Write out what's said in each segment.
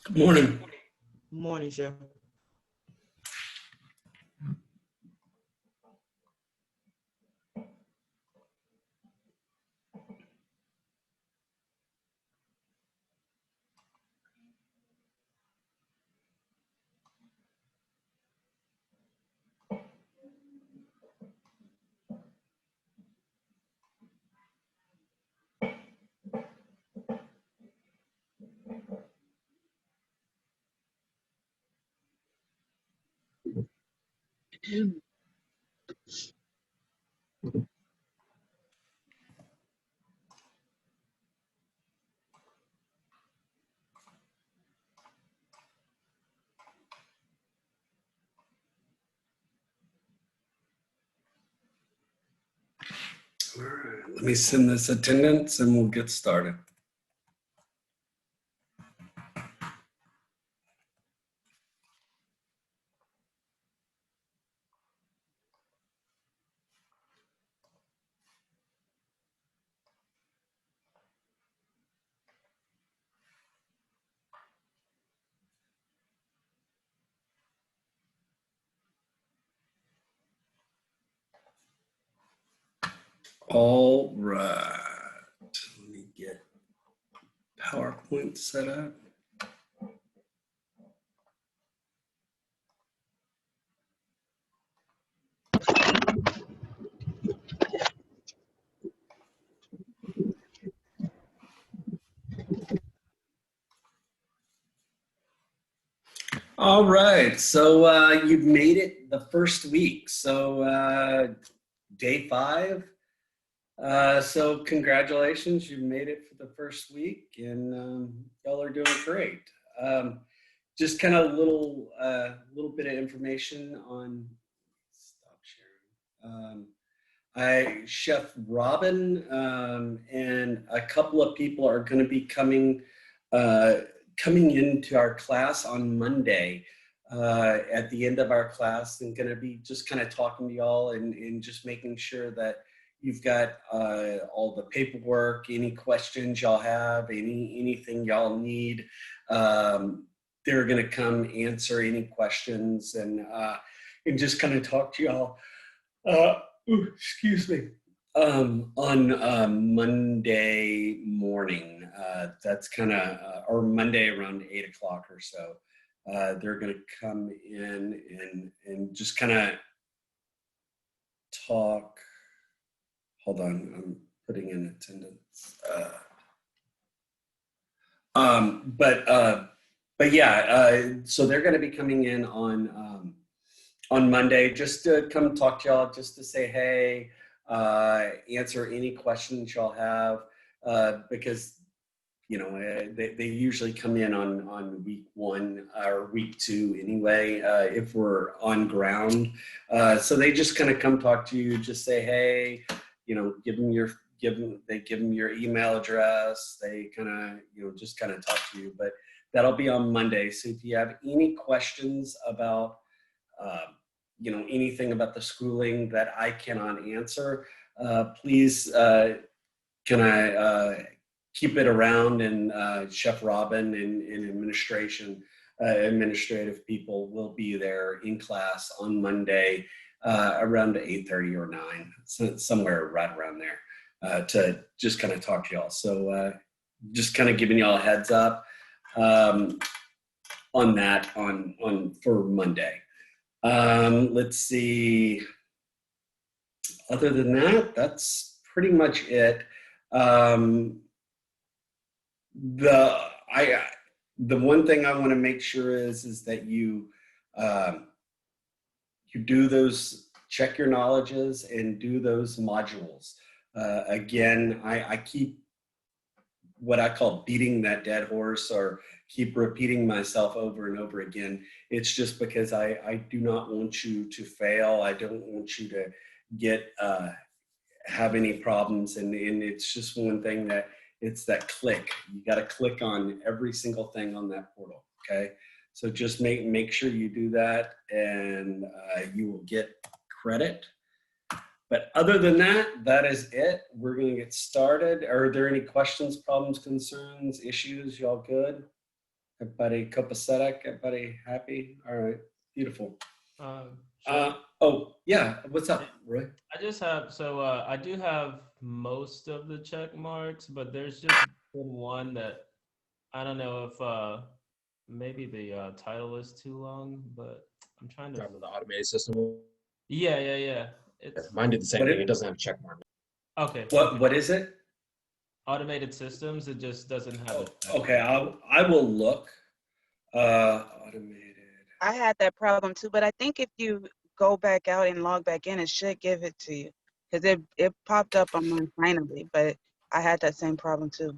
Good morning. Morning, Chef. All right, let me send this attendance and we'll get started. All right, let me get PowerPoint set up. All right, so you've made it the first week. So day 5. So congratulations, you've made it for the first week and y'all are doing great. Just kind of little bit of information on, stop sharing. Chef Robin and a couple of people are going to be coming into our class on Monday at the end of our class, and going to be just kind of talking to y'all and just making sure that you've got all the paperwork, any questions y'all have, anything y'all need. They're going to come answer any questions and just kind of talk to y'all. Excuse me. On Monday morning, that's kind of, or Monday around 8 o'clock or so. They're going to come in and just kind of talk. Hold on, I'm putting in attendance. But yeah, so they're going to be coming in on Monday just to come talk to y'all, just to say hey, answer any questions y'all have, because you know they usually come in on week 1 or week 2 anyway, if we're on ground. So they just kind of come talk to you, just say hey, you know, give them your email address. They kind of just kind of talk to you, but that'll be on Monday. So if you have any questions about anything about the schooling that I cannot answer, please can I keep it around, and Chef Robin and administrative people will be there in class on Monday around 8:30 or 9, so somewhere right around there, to just kind of talk to y'all. So just kind of giving y'all a heads up on that on for Monday. Let's see. Other than that, that's pretty much it. The one thing I want to make sure is that you do those, check your knowledges and do those modules. Again, I keep what I call beating that dead horse, or keep repeating myself over and over again. It's just because I do not want you to fail. I don't want you to get have any problems, and it's just one thing, that it's that click. You got to click on every single thing on that portal. Okay, so just make sure you do that, and you will get credit. But other than that, that is it. We're going to get started. Are there any questions, problems, concerns, issues? Y'all good? Everybody copacetic? Everybody happy? All right, beautiful. Sure. Oh, yeah, what's up, Roy? I just have I do have most of the check marks, but there's just been one that I don't know if maybe the title is too long, but I'm trying to. Talking about the automated system. Yeah, yeah, yeah. Yeah, It's mine did the same What thing. It it, doesn't have a check mark. okay. Okay. what is it? Automated systems. It just doesn't have a Oh, check okay, mark. I will look. Automated. I had that problem too, but I think if you go back out and log back in, it should give it to you because it popped up on mine finally, but I had that same problem too.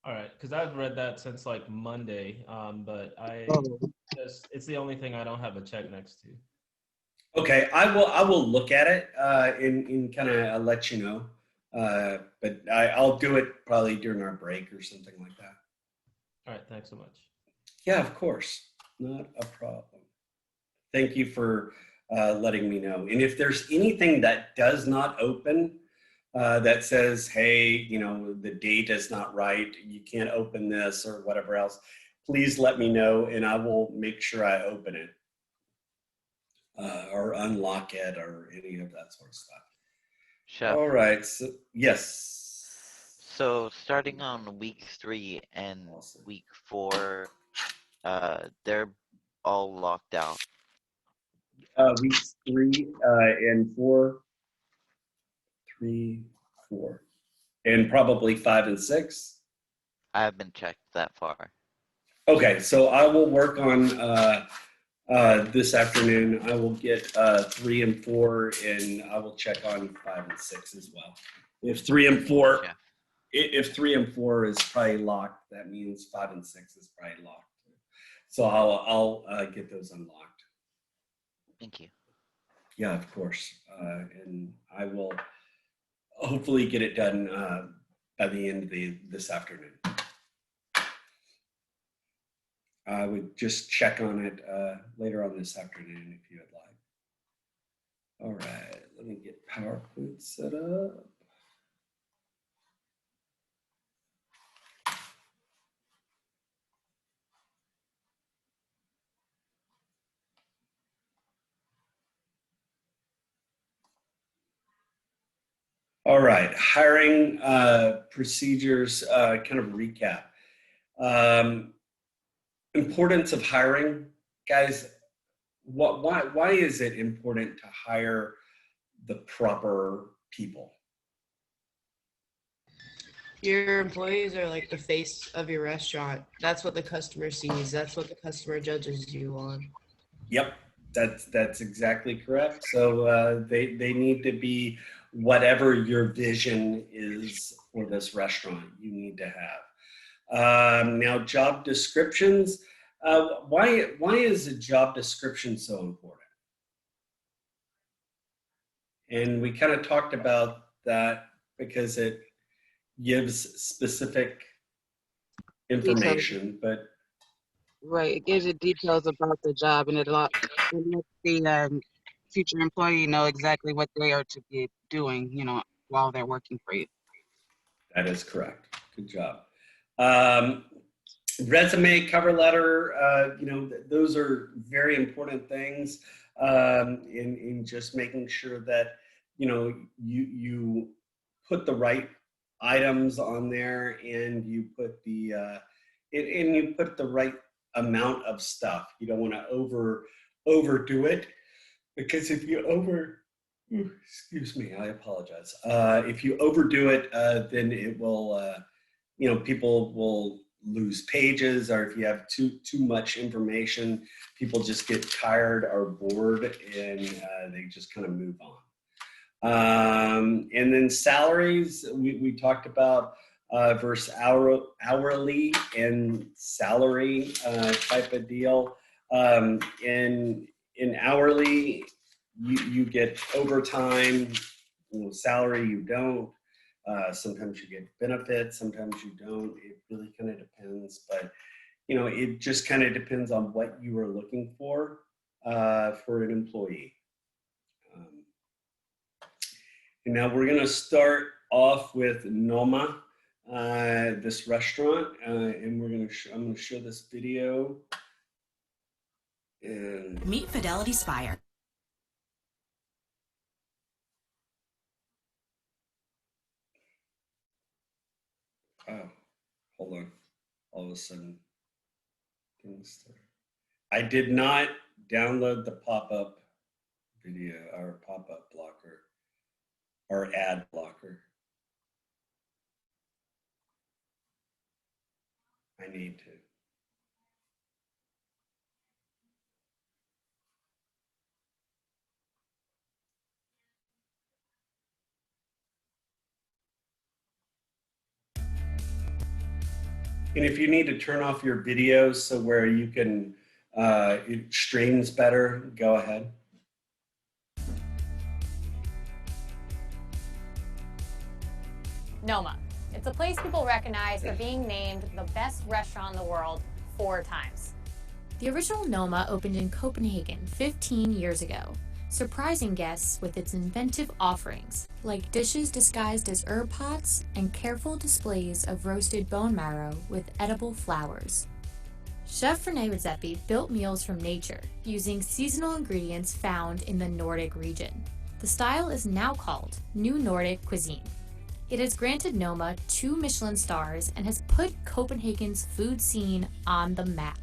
All right, because I've read that since like Monday, but Oh, it's the only thing I don't have a check next to. Okay, I will look at it and kind of let you know. But I'll do it probably during our break or something like that. All right, thanks so much. Yeah, of course, not a problem. Thank you for letting me know. And if there's anything that does not open, that says, hey, you know, the date is not right, you can't open this or whatever else, please let me know and I will make sure I open it or unlock it or any of that sort of stuff. Chef, All right. So, yes. so starting on week 3 and Awesome. week 4, they're all locked out. Weeks 3 and 4, 3, 4, and probably 5 and 6. I haven't checked that far. Okay, so I will work on this afternoon. I will get 3 and 4, and I will check on 5 and 6 as well. If 3 and 4, Chef. if 3 and 4 is probably locked, that means 5 and 6 is probably locked. So I'll get those unlocked. Thank you. Yeah, of course, and I will hopefully get it done by the end of this afternoon. I would just check on it later on this afternoon if you would like. All right, let me get PowerPoint set up. All right, hiring procedures, kind of recap. Importance of hiring, guys. Why is it important to hire the proper people? Your employees are like the face of your restaurant. That's what the customer sees. That's what the customer judges you on. Yep, that's exactly correct. So they need to be whatever your vision is for this restaurant. You need to have. Now, job descriptions. Why is a job description so important? And we kind of talked about that because it gives specific details. information, but Right. It gives you details about the job and it lets the future employee know exactly what they are to be doing, while they're working for you. that is correct. Good job. Um, Resume, cover letter, those are very important things in just making sure that, you put the right items on there and you put the right amount of stuff. You don't want to overdo it because if you excuse me, I apologize. If you overdo it, then it will, people will lose pages, or if you have too much information, people just get tired or bored and they just kind of move on. And then salaries, we talked about versus hourly and salary type of deal. In hourly, you get overtime. Salary, you don't. Sometimes you get benefits, sometimes you don't. It really kind of depends, but it just kind of depends on what you are looking for an employee. And now we're going to start off with NOMA. this restaurant, and I'm gonna show this video. And Meet Fidelity Spire. oh, hold on. All of a sudden, things. I did not download the pop-up video or pop-up blocker or ad blocker. I need to. And if you need to turn off your videos so where you can, it streams better, go ahead. Noma. It's a place people recognize for being named the best restaurant in the world 4 times. The original Noma opened in Copenhagen 15 years ago, surprising guests with its inventive offerings, like dishes disguised as herb pots and careful displays of roasted bone marrow with edible flowers. Chef Rene Redzepi built meals from nature, using seasonal ingredients found in the Nordic region. The style is now called New Nordic Cuisine. It has granted Noma 2 Michelin stars and has put Copenhagen's food scene on the map.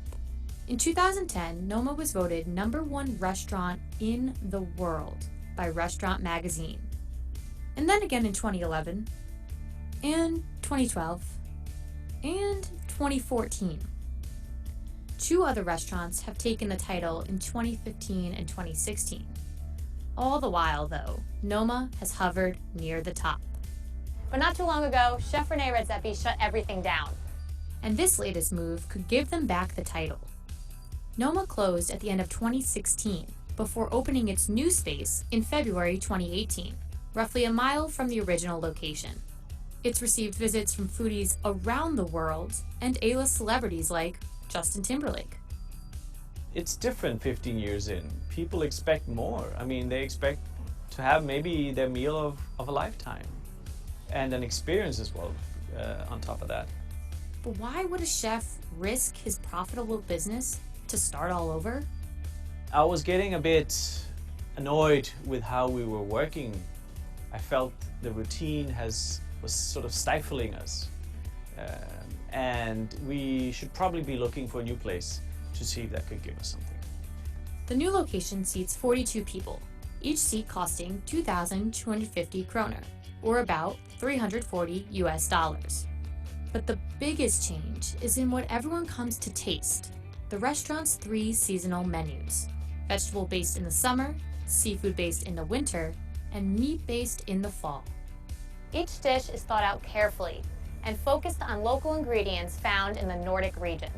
In 2010, Noma was voted #1 restaurant in the world by Restaurant Magazine. And then again in 2011, and 2012, and 2014. 2 other restaurants have taken the title in 2015 and 2016. All the while, though, Noma has hovered near the top. But not too long ago, Chef Rene Redzepi shut everything down. And this latest move could give them back the title. Noma closed at the end of 2016 before opening its new space in February 2018, roughly a mile from the original location. It's received visits from foodies around the world and A-list celebrities like Justin Timberlake. It's different 15 years in. People expect more. I mean, they expect to have maybe their meal of a lifetime and an experience as well on top of that. But why would a chef risk his profitable business to start all over? I was getting a bit annoyed with how we were working. I felt the routine was sort of stifling us. And we should probably be looking for a new place to see if that could give us something. The new location seats 42 people, each seat costing 2,250 kroner, or about $340 US. But the biggest change is in what everyone comes to taste: the restaurant's 3 seasonal menus: vegetable-based in the summer, seafood-based in the winter, and meat-based in the fall. Each dish is thought out carefully and focused on local ingredients found in the Nordic region.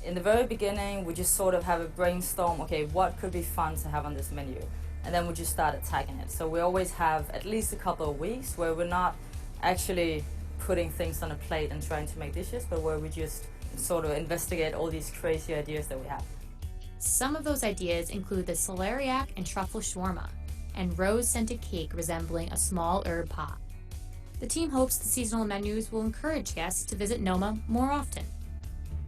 In the very beginning, we just sort of have a brainstorm, okay, what could be fun to have on this menu? And then we just start attacking it. So we always have at least a couple of weeks where we're not actually putting things on a plate and trying to make dishes, but where we just sort of investigate all these crazy ideas that we have. Some of those ideas include the celeriac and truffle shawarma, and rose-scented cake resembling a small herb pot. The team hopes the seasonal menus will encourage guests to visit Noma more often.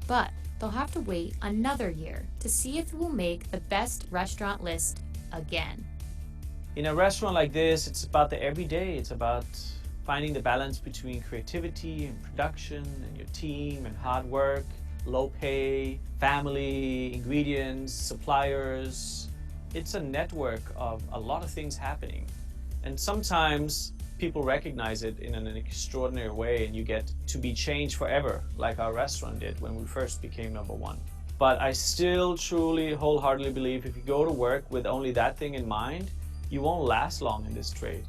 But they'll have to wait another year to see if it will make the best restaurant list again. In a restaurant like this, it's about the everyday. It's about finding the balance between creativity and production and your team and hard work, low pay, family, ingredients, suppliers. It's a network of a lot of things happening. And sometimes people recognize it in an extraordinary way and you get to be changed forever, like our restaurant did when we first became #1. But I still truly, wholeheartedly believe if you go to work with only that thing in mind, you won't last long in this trade.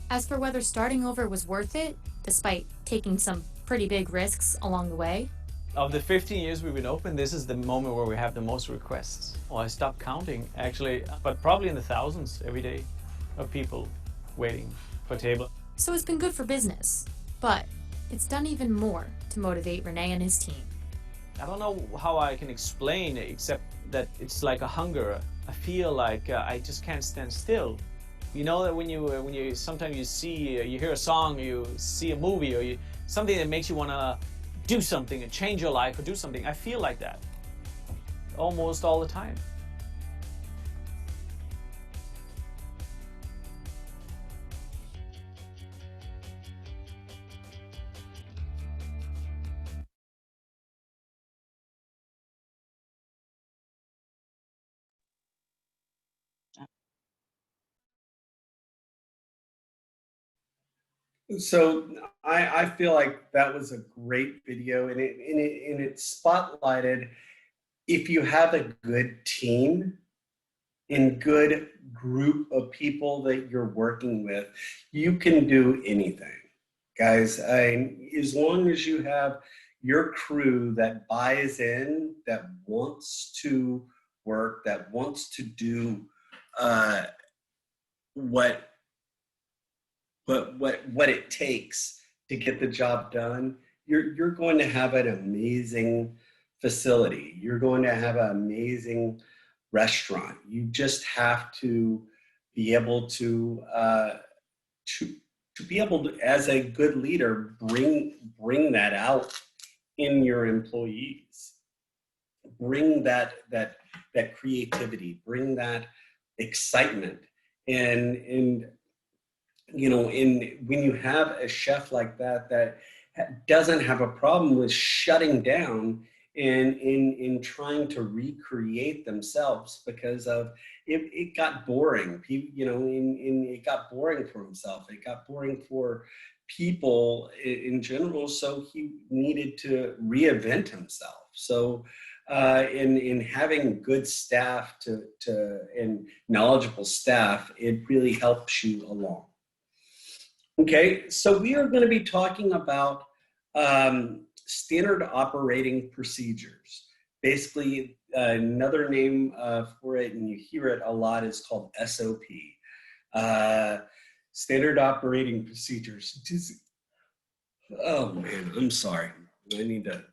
As for whether starting over was worth it, despite taking some pretty big risks along the way, Of the 15 years we've been open, this is the moment where we have the most requests. Well, I stopped counting, actually, but probably in the thousands every day of people waiting for a table. so it's been good for business. But it's done even more to motivate Rene and his team. I don't know how I can explain it, except that it's like a hunger. I feel like I just can't stand still. You know that when you sometimes you hear a song, you see a movie, or something that makes you want to do something and change your life or do something. I feel like that almost all the time. So I feel like that was a great video, and it spotlighted, if you have a good team and good group of people that you're working with, you can do anything, guys. As long as you have your crew that buys in, that wants to work, that wants to do what it takes to get the job done, you're going to have an amazing facility. You're going to have an amazing restaurant. You just have to be able to be able to, as a good leader, bring that out in your employees. Bring that creativity. Bring that excitement. And you know, when you have a chef like that doesn't have a problem with shutting down and in trying to recreate themselves, because of it got boring. People, you know, it got boring for himself. It got boring for people in general. So he needed to reinvent himself. So in having good staff and knowledgeable staff, it really helps you along. Okay, so we are going to be talking about standard operating procedures. Basically, another name for it, and you hear it a lot, is called SOP. Standard operating procedures. Oh man, I'm sorry. I need to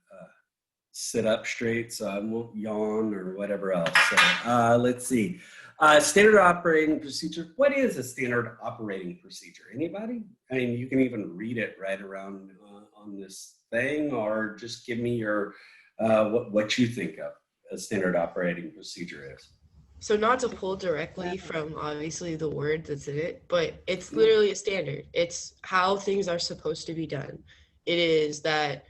sit up straight so I won't yawn or whatever else. So let's see. Standard operating procedure. What is a standard operating procedure? Anybody? I mean, you can even read it right around on this thing, or just give me your what you think of a standard operating procedure is. So not to pull directly from obviously the word that's in it, but it's literally a standard. It's how things are supposed to be done. It is that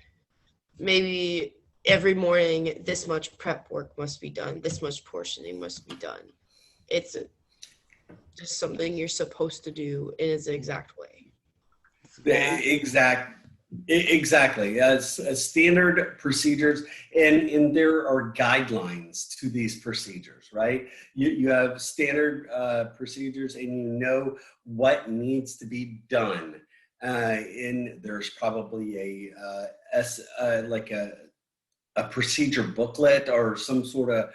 maybe every morning this much prep work must be done, this much portioning must be done. It's just something you're supposed to do in its exact way. Exactly. As standard procedures, and there are guidelines to these procedures, right? You have standard procedures, and you know what needs to be done. And there's probably a procedure booklet or some sort of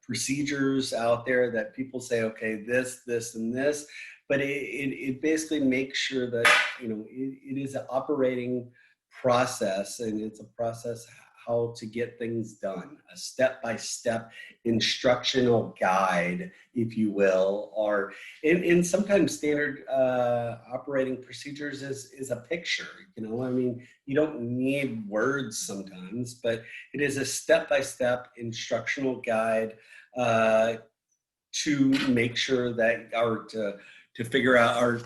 procedures out there that people say, okay, this, and this, but it basically makes sure that, you know, it is an operating process, and it's a process how to get things done, a step-by-step instructional guide, if you will, or in sometimes standard operating procedures is a picture, you know, I mean, you don't need words sometimes, but it is a step-by-step instructional guide to make sure that, or to figure out, or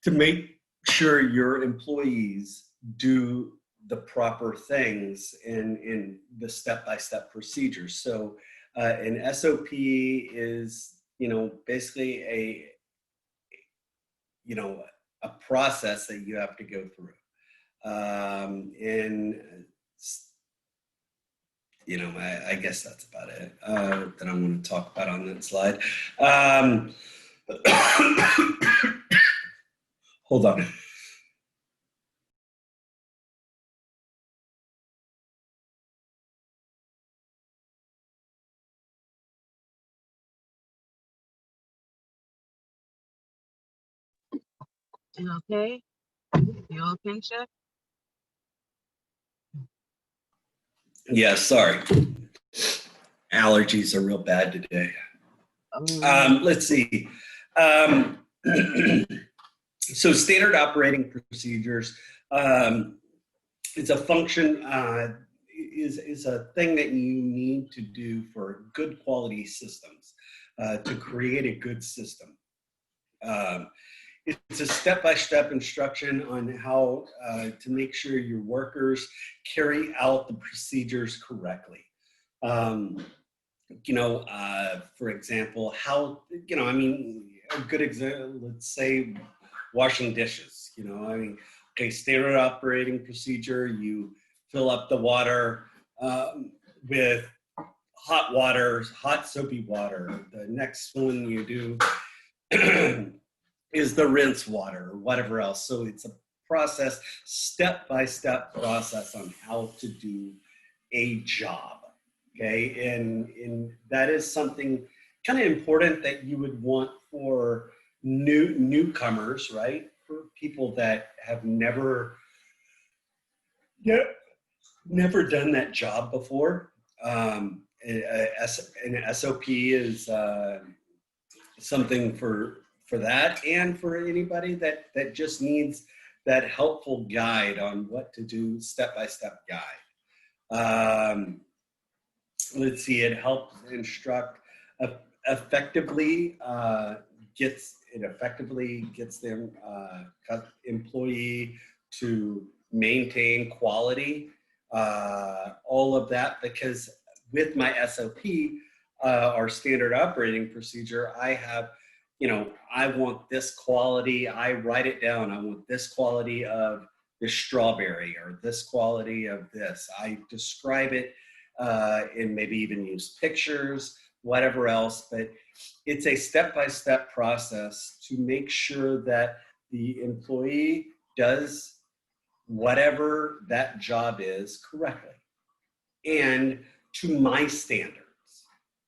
to make sure your employees do the proper things in the step-by-step procedures. So an SOP is, you know, basically a process that you have to go through. And, you know, I guess that's about it that I'm going to talk about on that slide. Hold on. You okay? You okay, Chef? Yeah, sorry. Allergies are real bad today. Let's see. So standard operating procedures is a function, is a thing that you need to do for good quality systems, to create a good system. It's a step-by-step instruction on how to make sure your workers carry out the procedures correctly. For example, how, a good example, let's say washing dishes, okay, standard operating procedure, you fill up the water with hot water, hot soapy water. The next one you do is the rinse water or whatever else. So it's a process, step-by-step process on how to do a job, okay? And that is something kind of important that you would want for newcomers, right? For people that have never done that job before. An SOP is something for that, and for anybody that just needs that helpful guide on what to do, step-by-step guide. Let's see, it helps instruct effectively gets the employee to maintain quality, all of that, because with my SOP, our standard operating procedure, I have, I want this quality, I write it down, I want this quality of this strawberry or this quality of this. I describe it and maybe even use pictures, whatever else, but it's a step-by-step process to make sure that the employee does whatever that job is correctly and to my standards,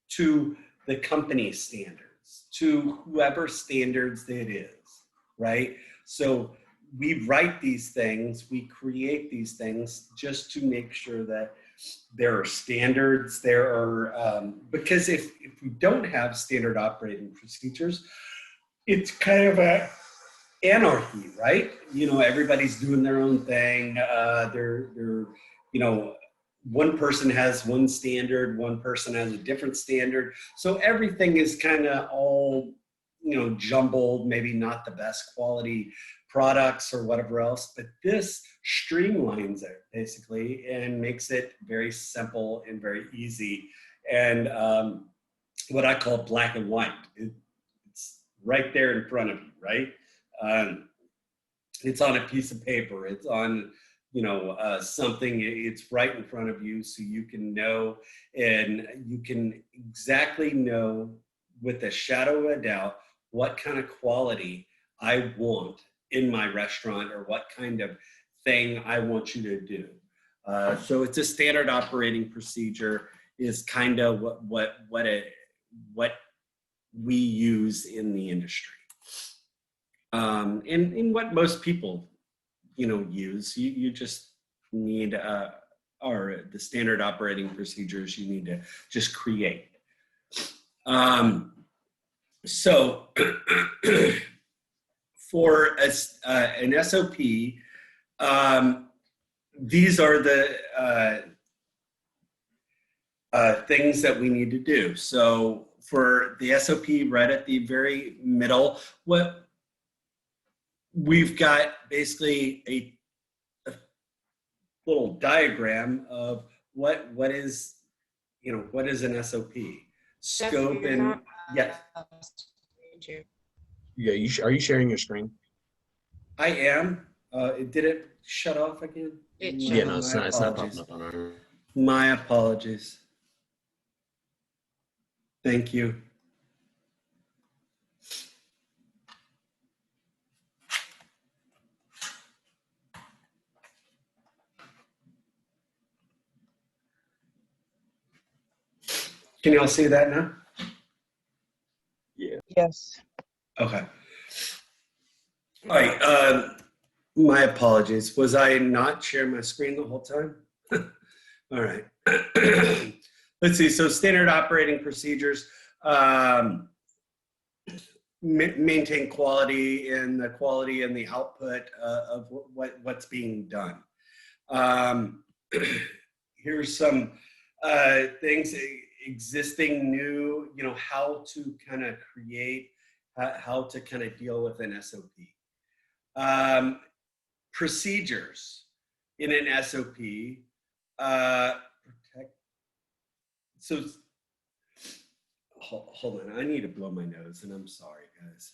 to the company standards, to whoever standards it is, right? So we write these things, we create these things just to make sure that there are standards, there are, because if we don't have standard operating procedures, it's kind of a anarchy, right? Everybody's doing their own thing. They're one person has one standard, one person has a different standard. So everything is kind of all, jumbled, maybe not the best quality products or whatever else, but this streamlines it basically and makes it very simple and very easy. And what I call black and white, it's right there in front of you, right? It's on a piece of paper, it's on, something, it's right in front of you, so you can know, and you can exactly know with a shadow of a doubt what kind of quality I want in my restaurant or what kind of thing I want you to do. So it's a standard operating procedure is kind of what we use in the industry. And what most people, use, you just need, or the standard operating procedures you need to just create. So for an SOP, these are the things that we need to do. So for the SOP, right at the very middle, what we've got basically a little diagram of what is an SOP. Scope and yes. Yeah, are you sharing your screen? I am. Did it shut off again? Yeah, no, it's not popping up on our. My apologies. Thank you. Can y'all see that now? Yeah. Yes. Okay. All right. My apologies. Was I not sharing my screen the whole time? All right. Let's see. So standard operating procedures. maintain quality and the quality and the output of what's being done. Here's some things, existing, new, how to kind of create, how to kind of deal with an SOP. Procedures in an SOP. So hold on, I need to blow my nose, and I'm sorry, guys.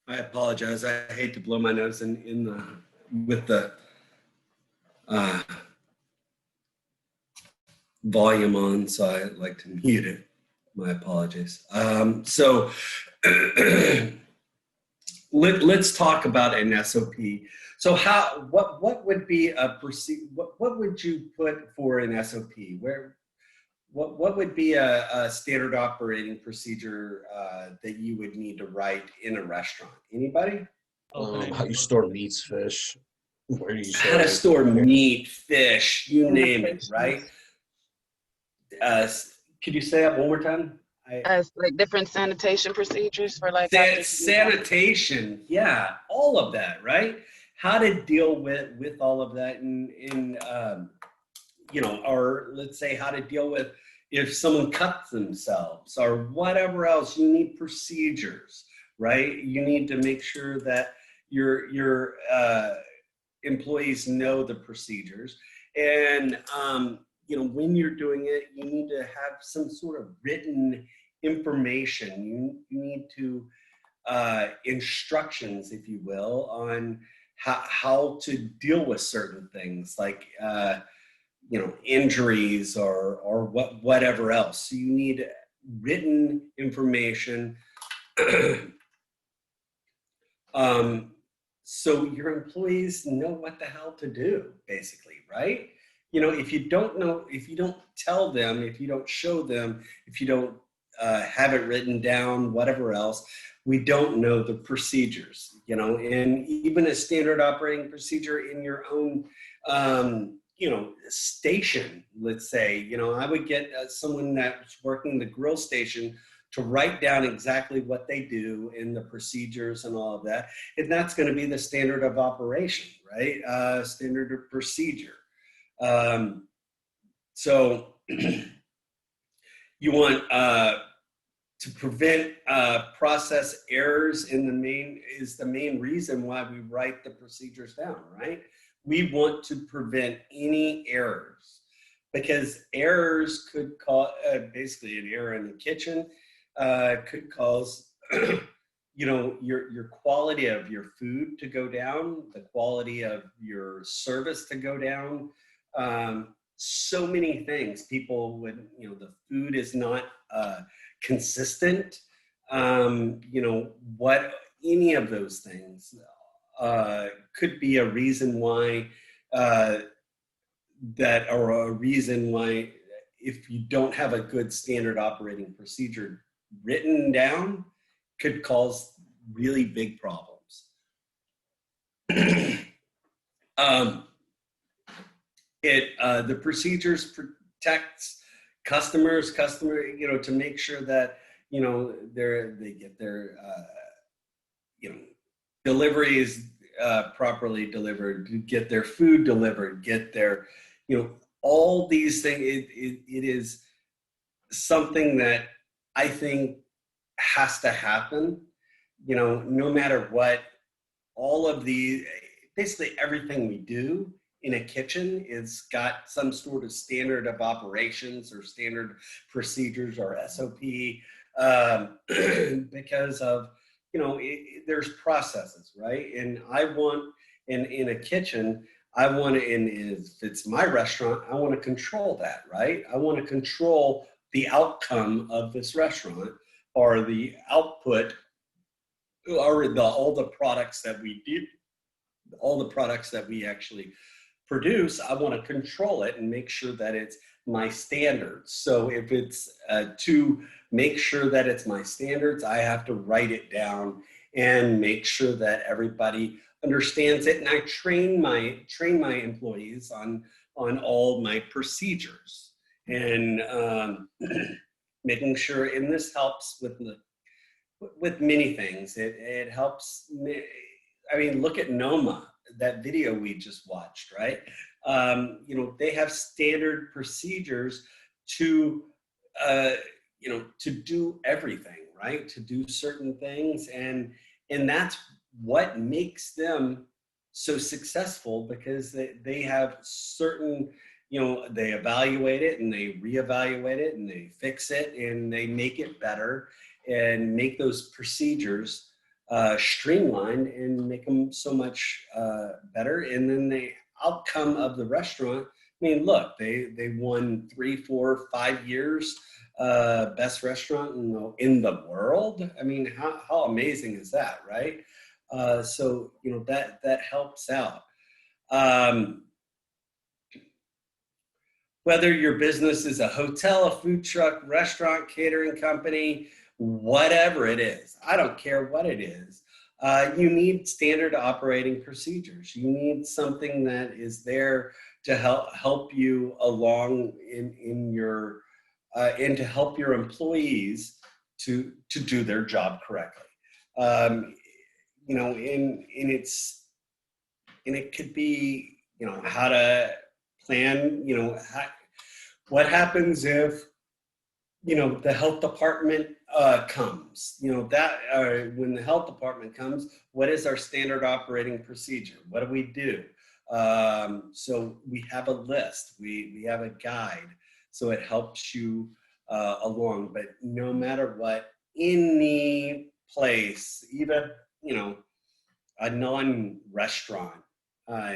I apologize. I hate to blow my nose with the volume on, so I like to mute it. My apologies. So let's talk about an SOP. So what would be a what would you put for an SOP? What would be a standard operating procedure that you would need to write in a restaurant? Anybody? How you store meats, fish? Where do you store How to it? store meat, fish, you name it, right? Could you say that one more time? Like different sanitation procedures for like Sanitation, yeah, all of that, right? How to deal with all of that, in or let's say how to deal with if someone cuts themselves or whatever else. You need procedures, right? You need to make sure that your employees know the procedures, and when you're doing it, you need to have some sort of written information. You need to instructions, if you will, on how to deal with certain things like injuries or whatever else. So you need written information. So your employees know what the hell to do, basically, right? If you don't know, if you don't tell them, if you don't show them, if you don't have it written down, whatever else, we don't know the procedures, and even a standard operating procedure in your own, station, let's say, I would get someone that's working the grill station to write down exactly what they do and the procedures and all of that. And that's going to be the standard of operation, right? Standard of procedure. So you want to prevent process errors the main reason why we write the procedures down, right? We want to prevent any errors, because errors could cause, basically an error in the kitchen could cause, your quality of your food to go down, the quality of your service to go down. So many things. People would, the food is not consistent. What any of those things could be a reason why if you don't have a good standard operating procedure written down, could cause really big problems. The procedures protects customers, to make sure that, they get their, deliveries properly delivered, get their food delivered, get their, all these things. It is something that I think has to happen, no matter what. All of basically everything we do in a kitchen is got some sort of standard of operations or standard procedures or SOP, because of, there's processes, right? And I want, in a kitchen, I want to, and if it's my restaurant, I want to control that, right? I want to control the outcome of this restaurant, or the output, or all the products that we do, all the products that we actually produce. I want to control it and make sure that it's my standards. So if it's to make sure that it's my standards, I have to write it down and make sure that everybody understands it. And I train my employees on all my procedures and making sure. And this helps with many things. It helps me. I mean, look at Noma, that video we just watched, right? They have standard procedures to do everything, right? To do certain things. And that's what makes them so successful, because they have certain, they evaluate it and they reevaluate it and they fix it and they make it better and make those procedures streamlined and make them so much better. And then the outcome of the restaurant, I mean, look, they won 3, 4, 5 years best restaurant in the world. I mean, how amazing is that, right? So that helps out. Whether your business is a hotel, a food truck, restaurant, catering company, whatever it is, I don't care what it is, you need standard operating procedures. You need something that is there to help you along in your and to help your employees to do their job correctly. And it could be how to plan. What happens if the health department comes, when the health department comes, what is our standard operating procedure? What do we do? So we have a list, we have a guide, so it helps you along. But no matter what, any place, even, a non-restaurant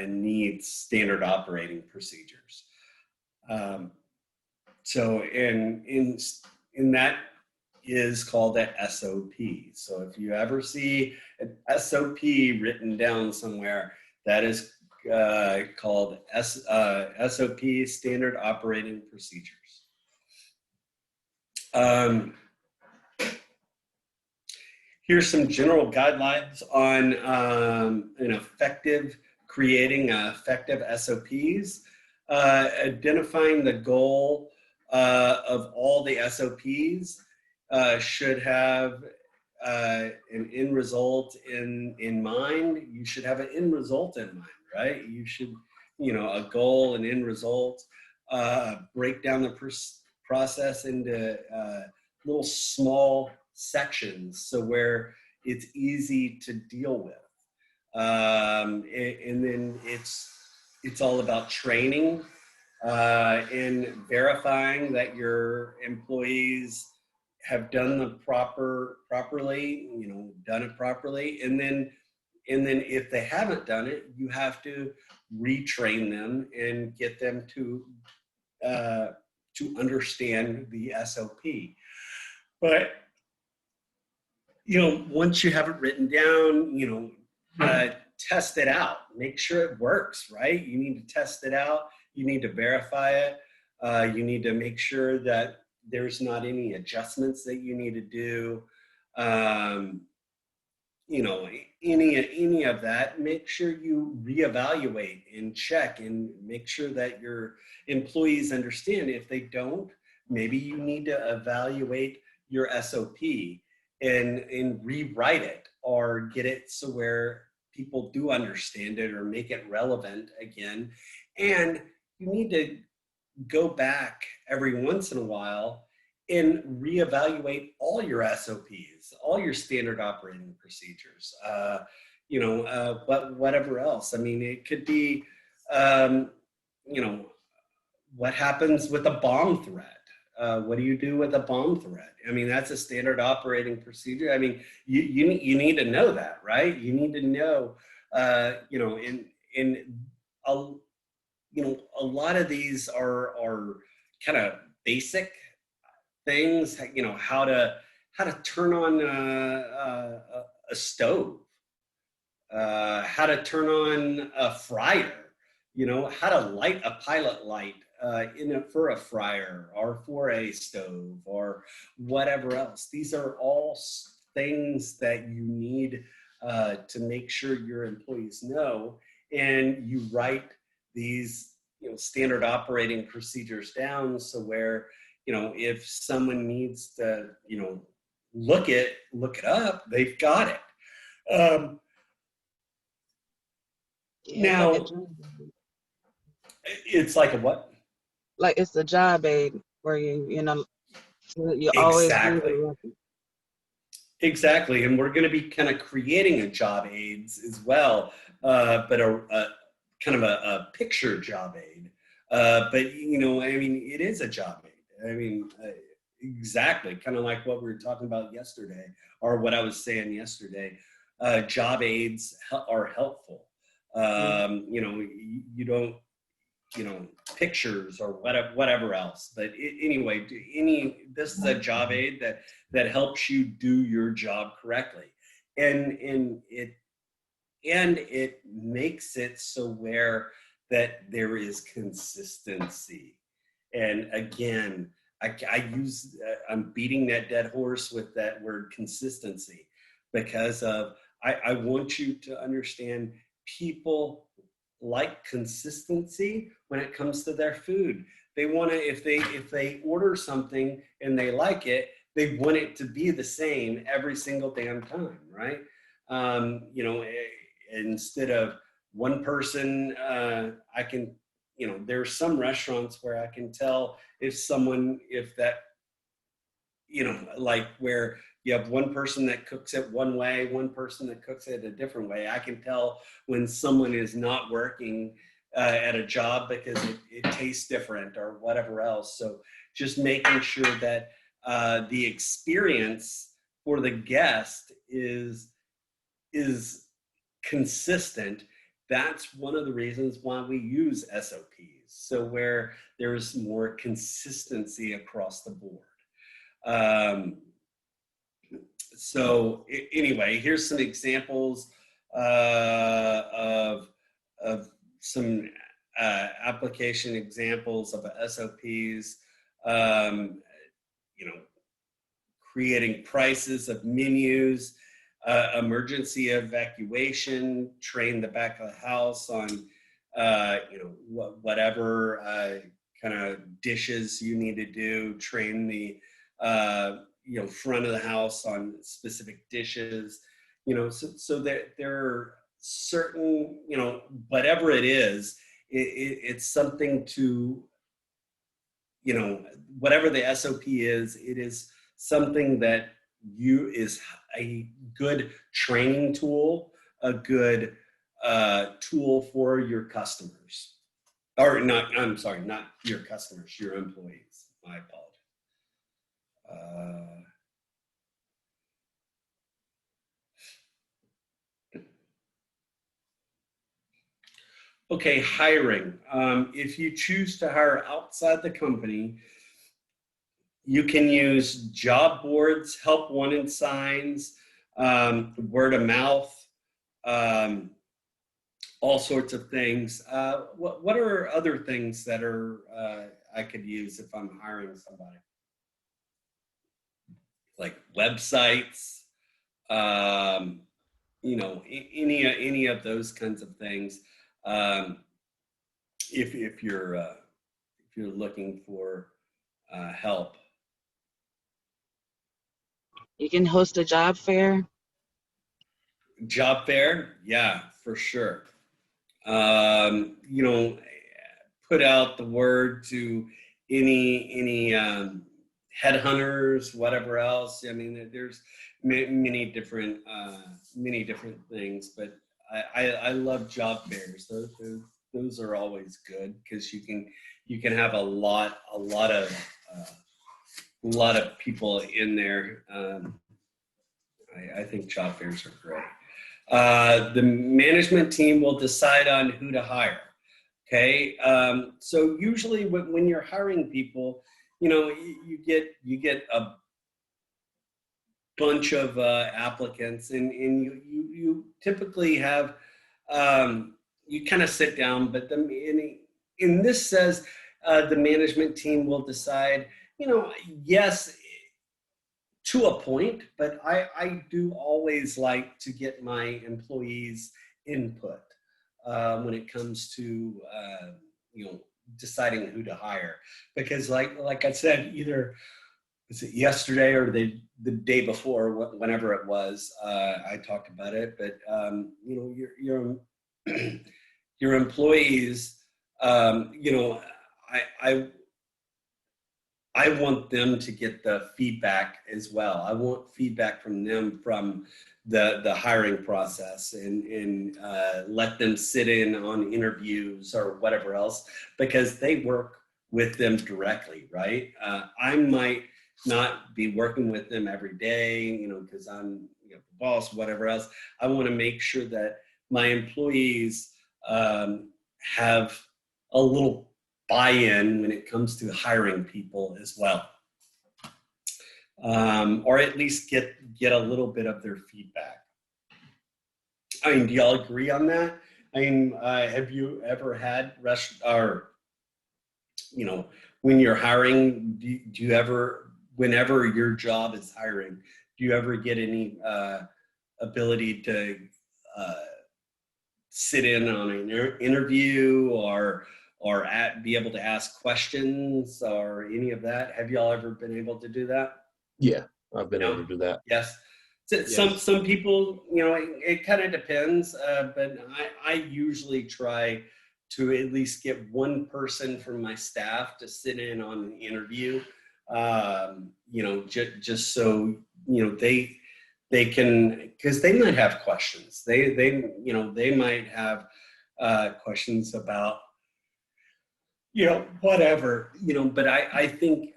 needs standard operating procedures. So in that is called a SOP. So if you ever see an SOP written down somewhere, that is called SOP, Standard Operating Procedures. Here's some general guidelines on creating effective SOPs. Identifying the goal of all the SOPs should have an end result in mind. You should have an end result in mind, right? You should, a goal, an end result, break down the process into little small sections, so where it's easy to deal with. And then it's all about training and verifying that your employees have done the properly, done it properly. And then if they haven't done it, you have to retrain them and get them to understand the SOP. But, once you have it written down, test it out, make sure it works, right? You need to test it out. You need to verify it. You need to make sure that there's not any adjustments that you need to do. Any of that. Make sure you reevaluate and check and make sure that your employees understand. If they don't, maybe you need to evaluate your SOP and rewrite it, or get it so where people do understand it, or make it relevant again. And you need to go back every once in a while and reevaluate all your SOPs, all your standard operating procedures, whatever else. I mean, it could be, what happens with a bomb threat? What do you do with a bomb threat? I mean, that's a standard operating procedure. I mean, you need to know that, right? You need to know, a lot of these are kind of basic things, how to turn on a stove, how to turn on a fryer, how to light a pilot light for a fryer or for a stove or whatever else. These are all things that you need to make sure your employees know, and you write these standard operating procedures down, so where if someone needs to look it up, they've got it. Now, it's like a what? Like it's a job aid where you always need a record. Exactly, and we're going to be kind of creating a job aids as well, but a kind of a picture job aid. But I mean, it is a job aid. I mean, exactly, kind of like what we were talking about yesterday, or what I was saying yesterday. Job aids are helpful. You don't, pictures or whatever else. But anyway, this is a job aid that helps you do your job correctly, and it makes it so where that there is consistency. And again, I'm beating that dead horse with that word consistency, because I want you to understand people like consistency when it comes to their food. They want to, if they order something and they like it, they want it to be the same every single damn time, right? Instead of one person, I can, there's some restaurants where I can tell if that, like where you have one person that cooks it one way, one person that cooks it a different way. I can tell when someone is not working at a job because it tastes different or whatever else. So just making sure that the experience for the guest is consistent. That's one of the reasons why we use SOPs. So where there's more consistency across the board. So anyway, here's some examples of some application examples of SOPs. Creating prices of menus, emergency evacuation, train the back of the house on whatever kind of dishes you need to do, train the front of the house on specific dishes, so that there are certain, whatever it is, it's something to, whatever the SOP is, it is something that is a good training tool, a good tool for your customers. Or not, I'm sorry, not your customers, your employees. My apologies. Okay, hiring. If you choose to hire outside the company, you can use job boards, help wanted signs, word of mouth, all sorts of things. What are other things that are I could use if I'm hiring somebody? Like websites, any of those kinds of things. If you're looking for help. You can host a job fair. Job fair, yeah, for sure. Put out the word to any headhunters, whatever else. I mean, there's many different things, but I love job fairs. Those are always good because you can have a lot of people in there. I think job fairs are great. The management team will decide on who to hire. Okay, so usually when you're hiring people, you get a bunch of applicants, and you typically have you kind of sit down, but in this says the management team will decide, yes, to a point, but I do always like to get my employees' input when it comes to, deciding who to hire. Because like I said, either was it yesterday or the day before, whenever it was, I talked about it, but your employees, I want them to get the feedback as well. I want feedback from them from the hiring process, and let them sit in on interviews or whatever else, because they work with them directly, right? I might not be working with them every day, because I'm the boss, whatever else. I want to make sure that my employees have a little buy-in when it comes to hiring people as well, or at least get a little bit of their feedback. I mean, do y'all agree on that? I mean, have you ever had when you're hiring, do you ever, whenever your job is hiring, do you ever get any ability to sit in on an interview or be able to ask questions or any of that? Have y'all ever been able to do that? Yeah, I've been able to do that. Yes. Some people, it kind of depends, but I usually try to at least get one person from my staff to sit in on an interview, just so, they can, because they might have questions. They might have questions about, whatever, but I think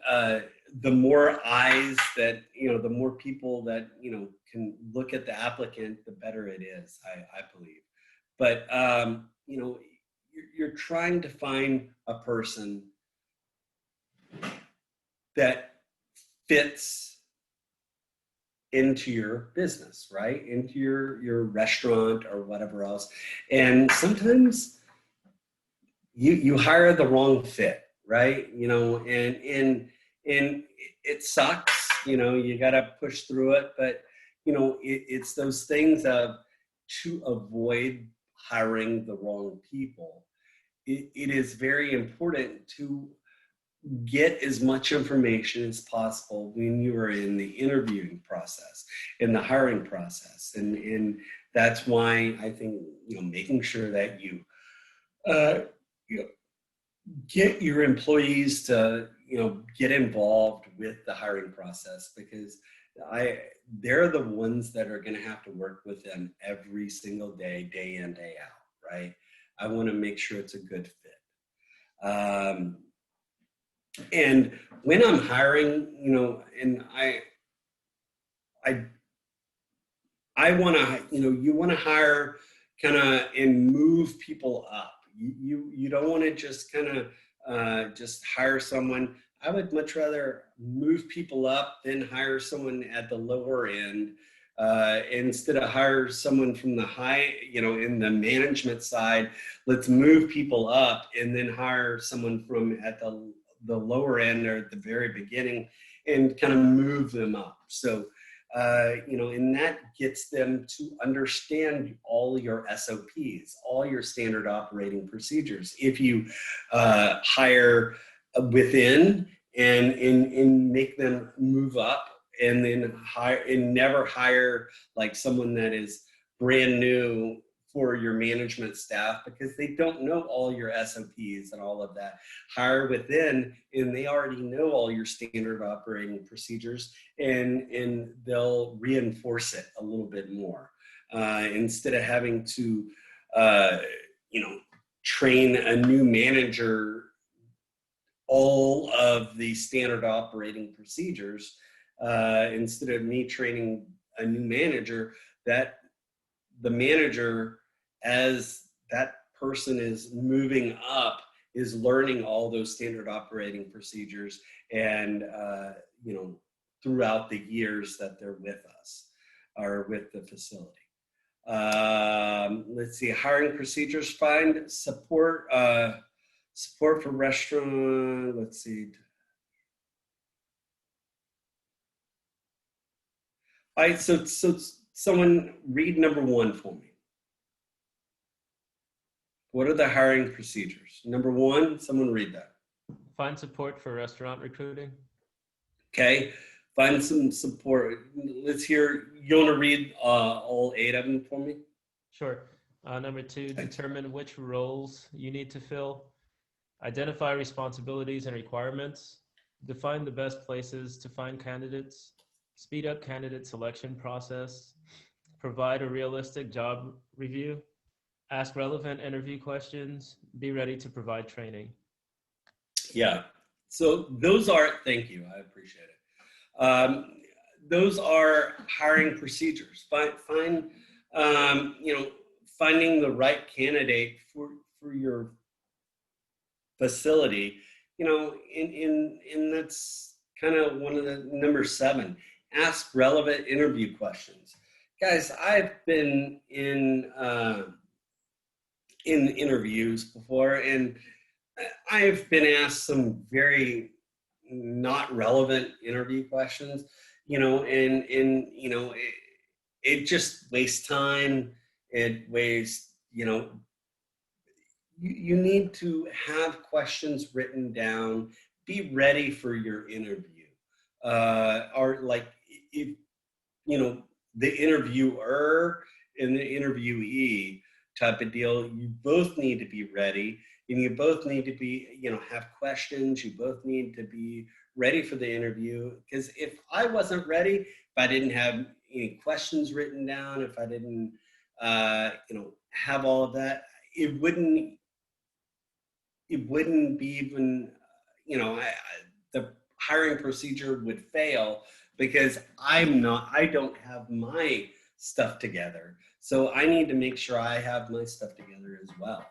the more eyes that, the more people that, can look at the applicant, the better it is, I believe. But, you're trying to find a person that fits into your business, right? Into your restaurant or whatever else. And sometimes you hire the wrong fit, right? And it sucks, you got to push through it, but it's those things to avoid hiring the wrong people. It is very important to get as much information as possible when you are in the interviewing process, in the hiring process. And that's why I think, making sure that you get your employees to, get involved with the hiring process, because they're the ones that are going to have to work with them every single day, day in, day out, right? I want to make sure it's a good fit. And when I'm hiring, and I want to, you want to hire kind of and move people up. You don't want to just kind of just hire someone. I would much rather move people up than hire someone at the lower end. Instead of hire someone from the high, in the management side, let's move people up and then hire someone from at the lower end or at the very beginning and kind of move them up. So, and that gets them to understand all your SOPs, all your standard operating procedures. If you hire within and make them move up, and then never hire like someone that is brand new for your management staff, because they don't know all your SOPs and all of that. Hire within, and they already know all your standard operating procedures, and they'll reinforce it a little bit more. Instead of having to, train a new manager all of the standard operating procedures, instead of me training a new manager, that the manager, as that person is moving up, is learning all those standard operating procedures and, throughout the years that they're with us or with the facility. Let's see, hiring procedures, find support Support for restaurant, let's see. All right, so someone read number 1 for me. What are the hiring procedures? Number 1, someone read that. Find support for restaurant recruiting. Okay, find some support. Let's hear, you want to read all 8 of them for me? Sure. Number 2, determine which roles you need to fill. Identify responsibilities and requirements. Define the best places to find candidates. Speed up candidate selection process. Provide a realistic job review. Ask relevant interview questions. Be ready to provide training. Yeah. So those are, thank you, I appreciate it. Those are hiring procedures. Find finding the right candidate for your facility, and that's kind of one of the number 7. Ask relevant interview questions. Guys, I've been in interviews before, and I've been asked some very not relevant interview questions, it just wastes time. It wastes, you need to have questions written down, be ready for your interview. Or like, if, the interviewer and the interviewee type of deal, you both need to be ready, and you both need to be, have questions. You both need to be ready for the interview. Because if I wasn't ready, if I didn't have any questions written down, if I didn't, have all of that, it wouldn't be even, the hiring procedure would fail, because I don't have my stuff together. So I need to make sure I have my stuff together as well,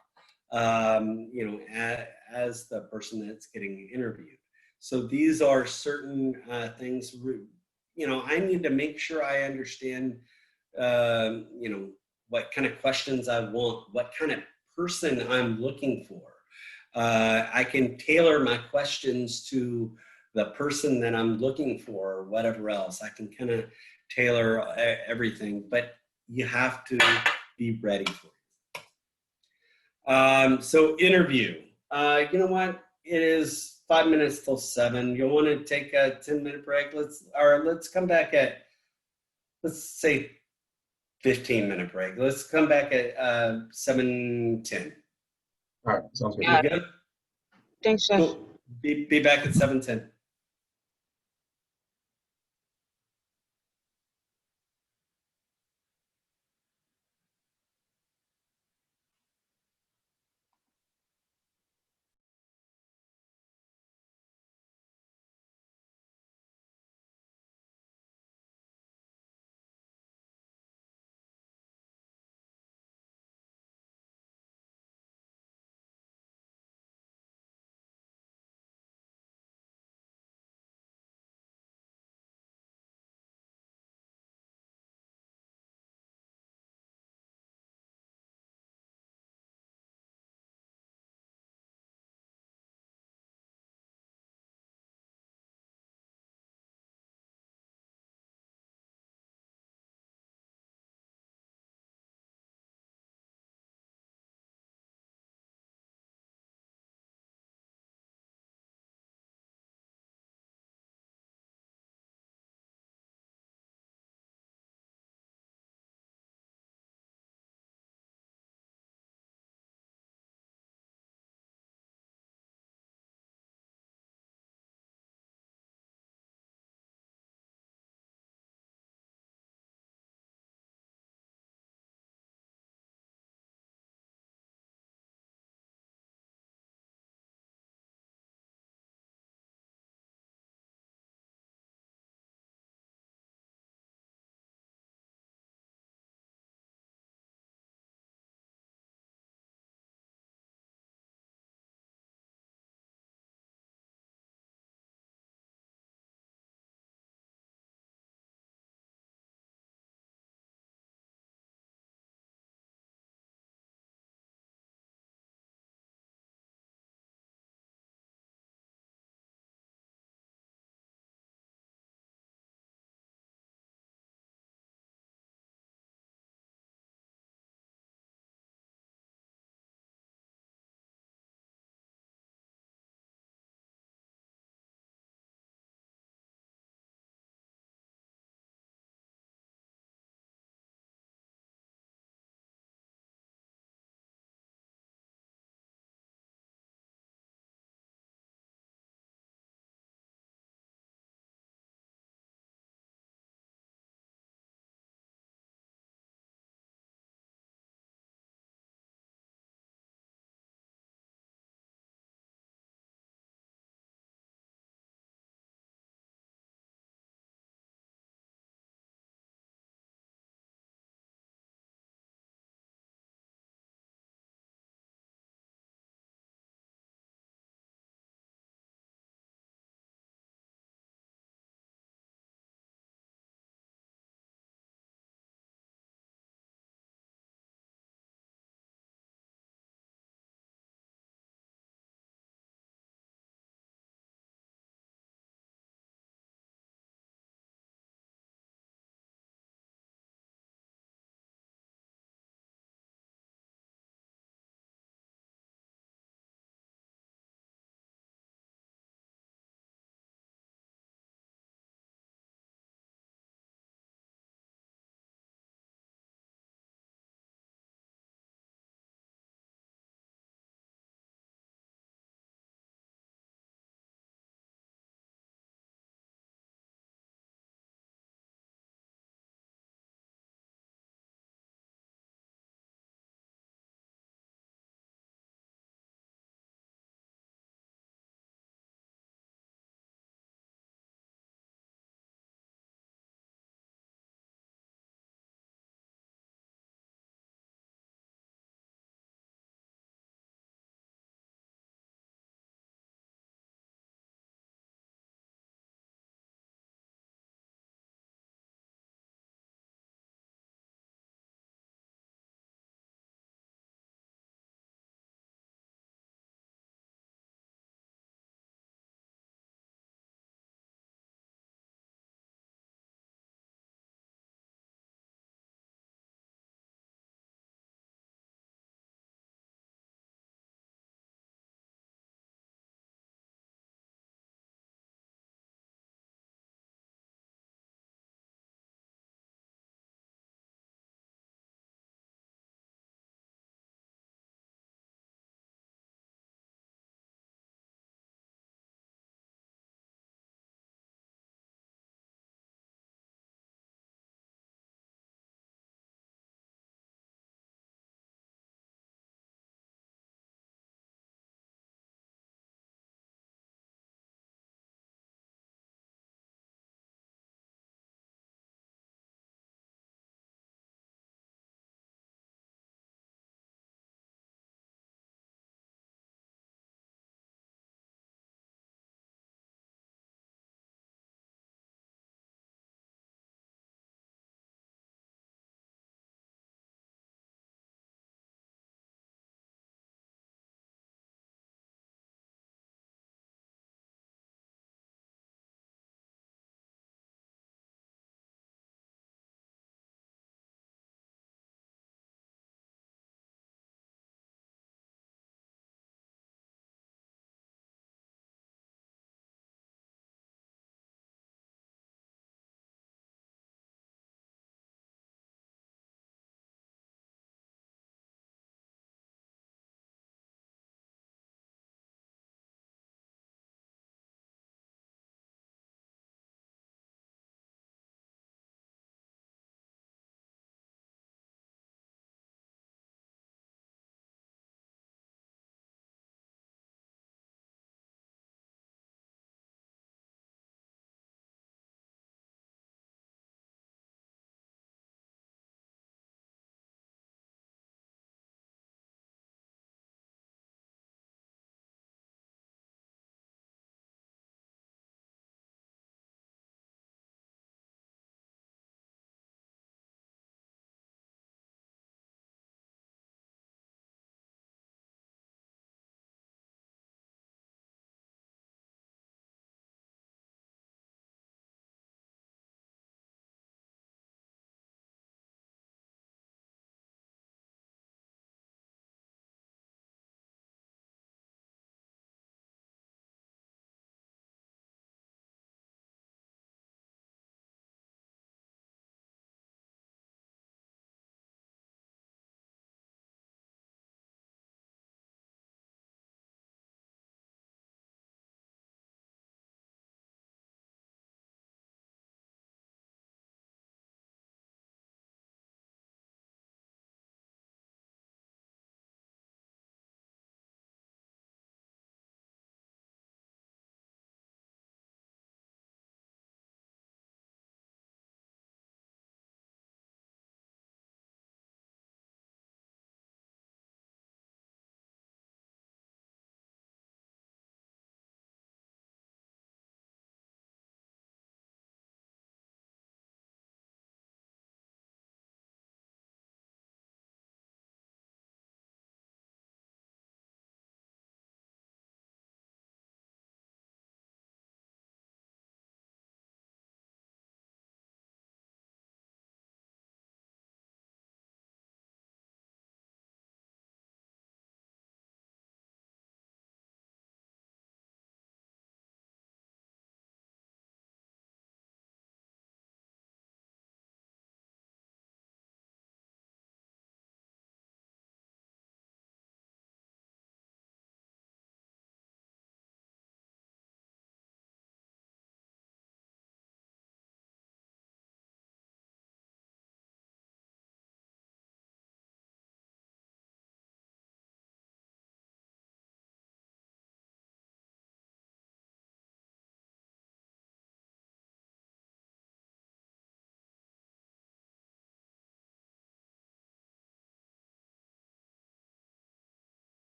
as the person that's getting interviewed. So these are certain things, I need to make sure I understand, what kind of questions I want, what kind of person I'm looking for. I can tailor my questions to the person that I'm looking for, or whatever else. I can kind of tailor everything, but you have to be ready for it. So interview. You know what? It is 5 minutes till 7. You want to take a 10-minute break? Let's come back at, let's say, 15-minute break. Let's come back at 7:10. All right, sounds good. Yeah. You good? Thanks, Chef. Cool. Be back at 7:10.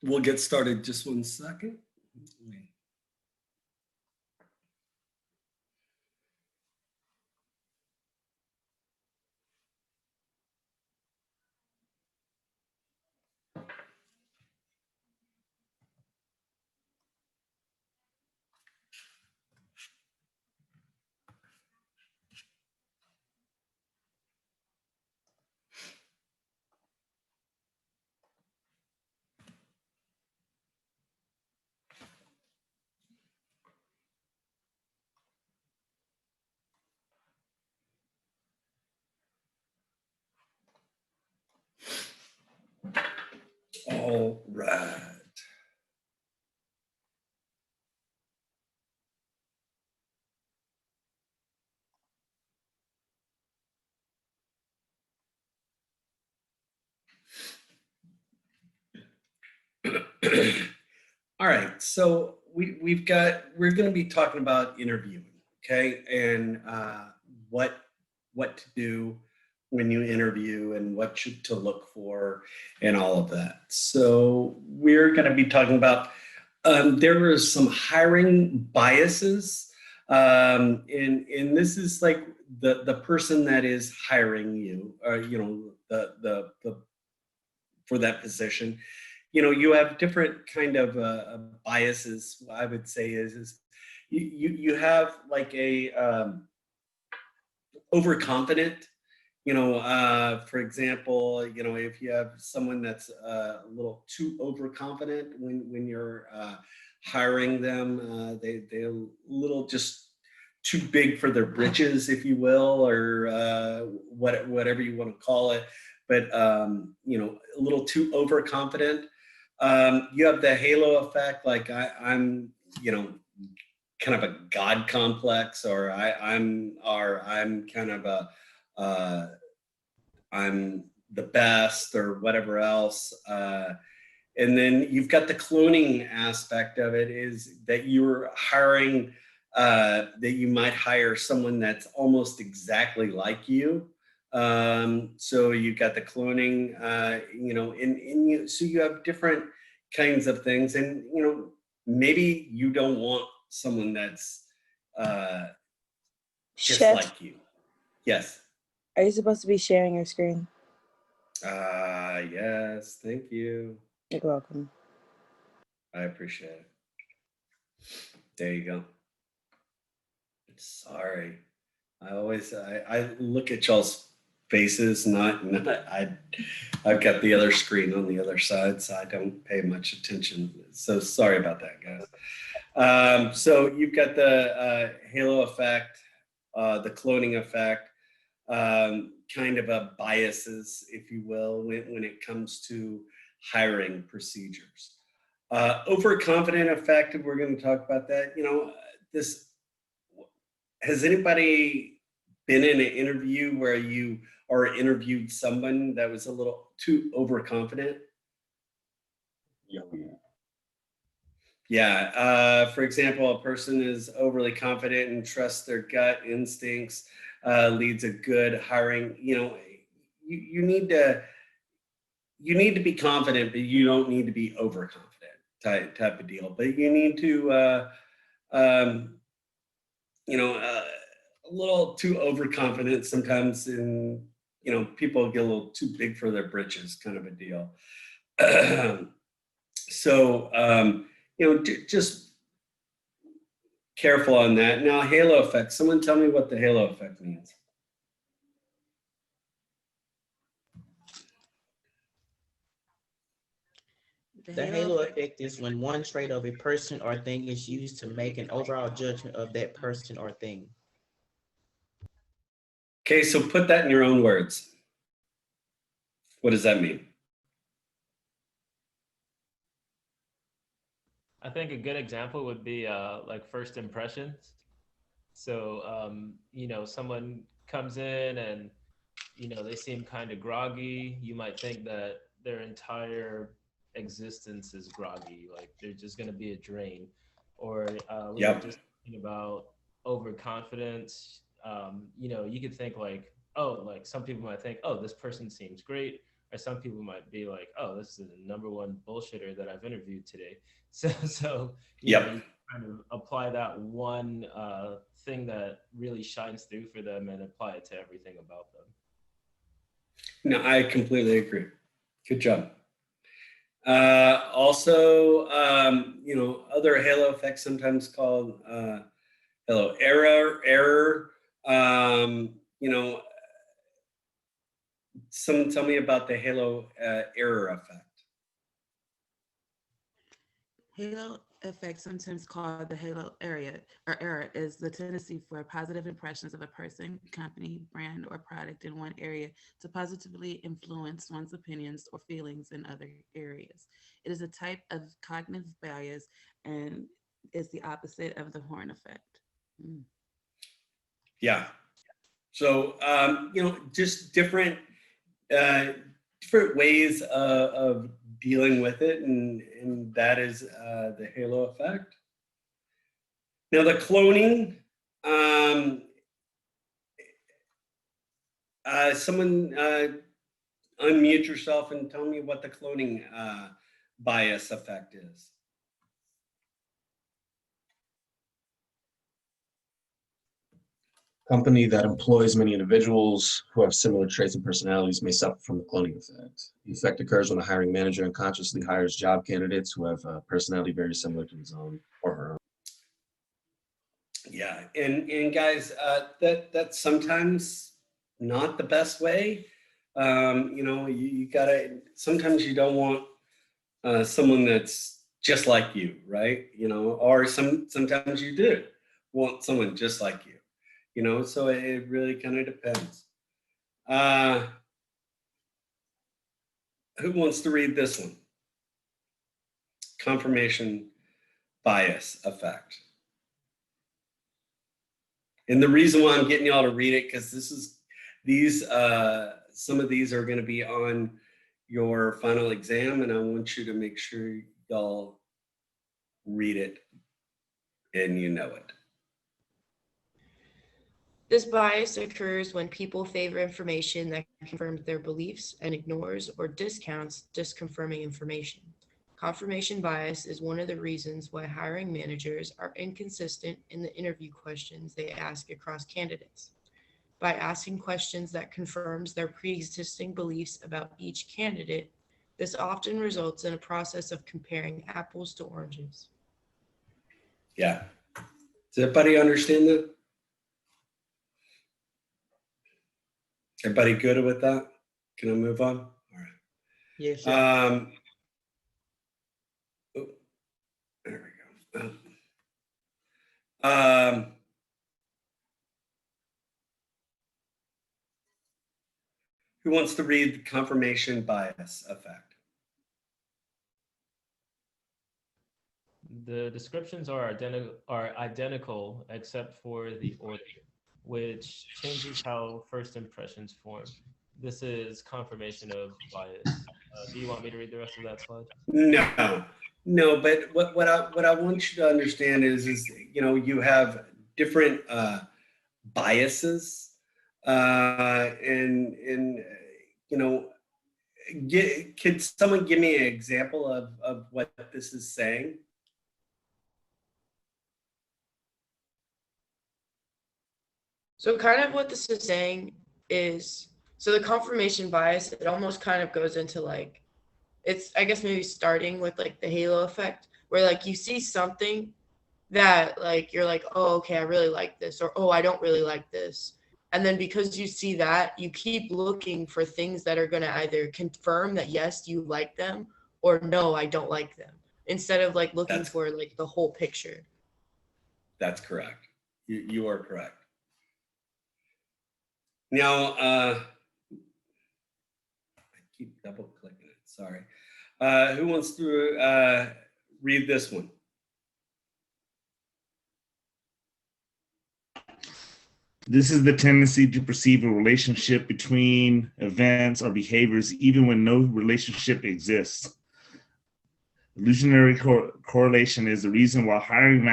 We'll get started just 1 second. All right. All right, so we're going to be talking about interviewing, okay, and what to do when you interview and what to look for and all of that. So we're going to be talking about there are some hiring biases, and this is like the person that is hiring you, or the for that position. You have different kind of biases. I would say is you have like a overconfident. For example, if you have someone that's a little too overconfident when you're hiring them, they're a little just too big for their britches, if you will, or whatever you want to call it. But a little too overconfident. You have the halo effect, like I'm kind of a God complex, or I'm kind of a I'm the best, or whatever else. And then you've got the cloning aspect of it, is that you're hiring, that you might hire someone that's almost exactly like you. So you've got the cloning, so you have different kinds of things, and maybe you don't want someone that's just Chef, like you. Yes. are you supposed to be sharing your screen? Yes, thank you. You're welcome. I appreciate it. There you go. Sorry. I look at y'all's faces, not I've got the other screen on the other side, so I don't pay much attention. So sorry about that, guys. So you've got the halo effect, the cloning effect, kind of a biases, if you will, when it comes to hiring procedures. Overconfident effect, we're going to talk about that. Has anybody been in an interview where you or interviewed someone that was a little too overconfident? Yeah. For example, a person is overly confident and trusts their gut instincts, leads a good hiring. You need to be confident, but you don't need to be overconfident type of deal. But you need to, a little too overconfident sometimes, and people get a little too big for their britches, kind of a deal. So just careful on that. Now, halo effect. Someone tell me what the halo effect means. The halo effect is when one trait of a person or thing is used to make an overall judgment of that person or thing. Okay, so put that in your own words. What does that mean? I think a good example would be like first impressions. So, someone comes in and, they seem kind of groggy. You might think that their entire existence is groggy, like they're just going to be a drain. Or we were just thinking about overconfidence. You could think like, oh, like some people might think, oh, this person seems great. or some people might be like, oh, this is the number one bullshitter that I've interviewed today. So you know, you kind of apply that one thing that really shines through for them and apply it to everything about them. No, I completely agree. Good job. Also, you know, other halo effects, sometimes called halo error. You know, tell me about the halo error effect. Halo effect, sometimes called the halo error, is the tendency for positive impressions of a person, company, brand, or product in one area to positively influence one's opinions or feelings in other areas. It is a type of cognitive bias and is the opposite of the Horn effect. Yeah. So, you know, just different ways of dealing with it, and that is the halo effect. Now, the cloning, someone unmute yourself and tell me what the cloning bias effect is. Company that employs many individuals who have similar traits and personalities may suffer from the cloning effect. The effect occurs when a hiring manager unconsciously hires job candidates who have a personality very similar to his own or her own. Yeah, and guys, that's sometimes not the best way. You know, you gotta, sometimes you don't want someone that's just like you, right? You know, or sometimes you do want someone just like you. You know, so it really kind of depends. Who wants to read this one? Confirmation bias effect. And the reason why I'm getting y'all to read it, because some of these are going to be on your final exam, and I want you to make sure y'all read it and you know it. This bias occurs when people favor information that confirms their beliefs and ignores or discounts disconfirming information. Confirmation bias is one of the reasons why hiring managers are inconsistent in the interview questions they ask across candidates. By asking questions that confirms their pre-existing beliefs about each candidate, this often results in a process of comparing apples to oranges. Yeah. Does everybody understand that? Everybody good with that? Can I move on? All right. Yes. Oh, there we go. Who wants to read the confirmation bias effect? The descriptions are identical except for the order, which changes how first impressions form. This is confirmation of bias. Do you want me to read the rest of that slide? No. But what I want you to understand is you know, you have different biases, and you know, could someone give me an example of what this is saying? So kind of what this is saying is, so the confirmation bias, it almost kind of goes into like, it's, I guess maybe starting with like the halo effect, where like you see something that like, you're like, oh, okay, I really like this, or, oh, I don't really like this. And then because you see that, you keep looking for things that are going to either confirm that, yes, you like them, or no, I don't like them, instead of like looking for like the whole picture. That's correct. You are correct. Now, I keep double clicking it, sorry. Who wants to read this one? This is the tendency to perceive a relationship between events or behaviors even when no relationship exists. Illusionary correlation is the reason why hiring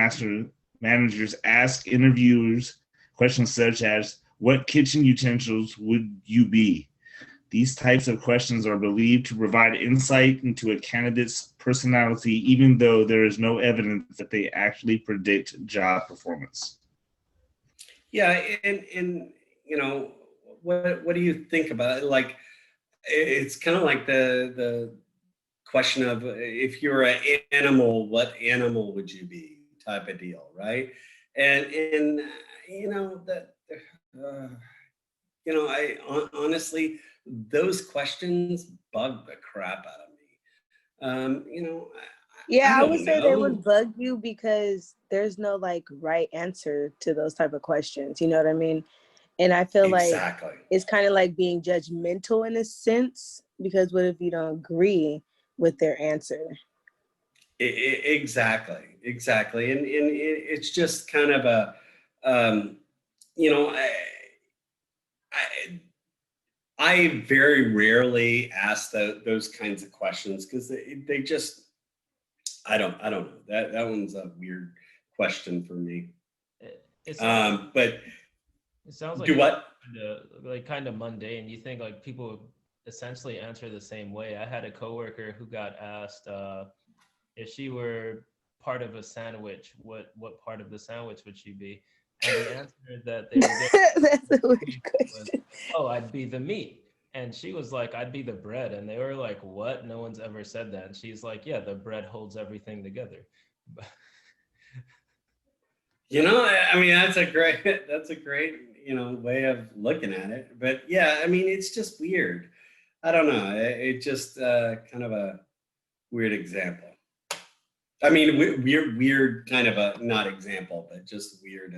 managers ask interviewers questions such as, what kitchen utensils would you be? These types of questions are believed to provide insight into a candidate's personality, even though there is no evidence that they actually predict job performance. Yeah, and you know, what do you think about it? Like, it's kind of like the question of if you're an animal, what animal would you be? Type of deal, right? And you know that. You know, honestly, those questions bug the crap out of me. You know, Yeah, I I would don't say they know. would bug you because there's no like right answer to those type of questions. You know what I mean? And I feel like Exactly. it's kind of like being judgmental in a sense, because what if you don't agree with their answer? Exactly. And it's just kind of a, you know, I, I very rarely ask those kinds of questions because they just, I don't know. That one's a weird question for me. It sounds like, But it sounds like do it's what? kind of mundane. You think like people would essentially answer the same way. I had a coworker who got asked if she were part of a sandwich, what part of the sandwich would she be? And the answer that they were getting That's a weird was, question. "Oh, I'd be the meat." And she was like, "I'd be the bread." And they were like, "What? No one's ever said that." And she's like, "Yeah, the bread holds everything together." You know, I mean, that's a great, you know, way of looking at it. But yeah, I mean, it's just weird. I don't know. It just kind of a weird example. I mean, weird kind of a not example, but just weird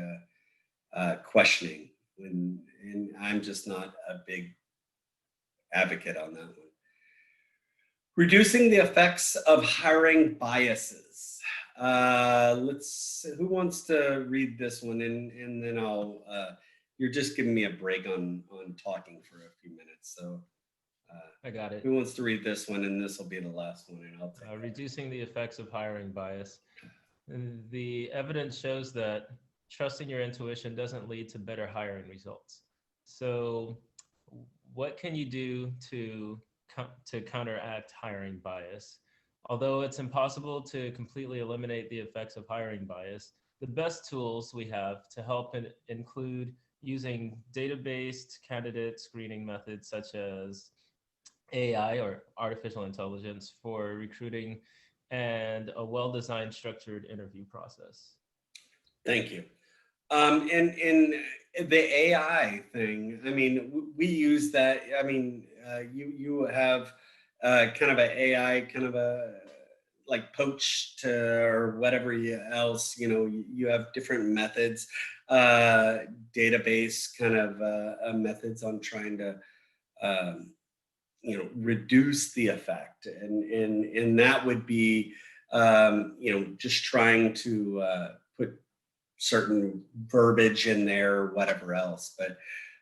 questioning. And I'm just not a big advocate on that one. Reducing the effects of hiring biases. Who wants to read this one? And then you're just giving me a break on talking for a few minutes. So I got it. who wants to read this one? And this will be the last one, and I'll take it. Reducing the effects of hiring bias. And the evidence shows that trusting your intuition doesn't lead to better hiring results. So what can you do to counteract hiring bias? Although it's impossible to completely eliminate the effects of hiring bias, the best tools we have to help include using data-based candidate screening methods such as AI or artificial intelligence for recruiting and a well-designed structured interview process. Thank you. And the AI thing, I mean, we use that. I mean, you have kind of an AI, kind of a like poached or whatever else. You know, you have different methods, database kind of methods on trying to you know, reduce the effect, and that would be you know, just trying to put certain verbiage in there or whatever else, but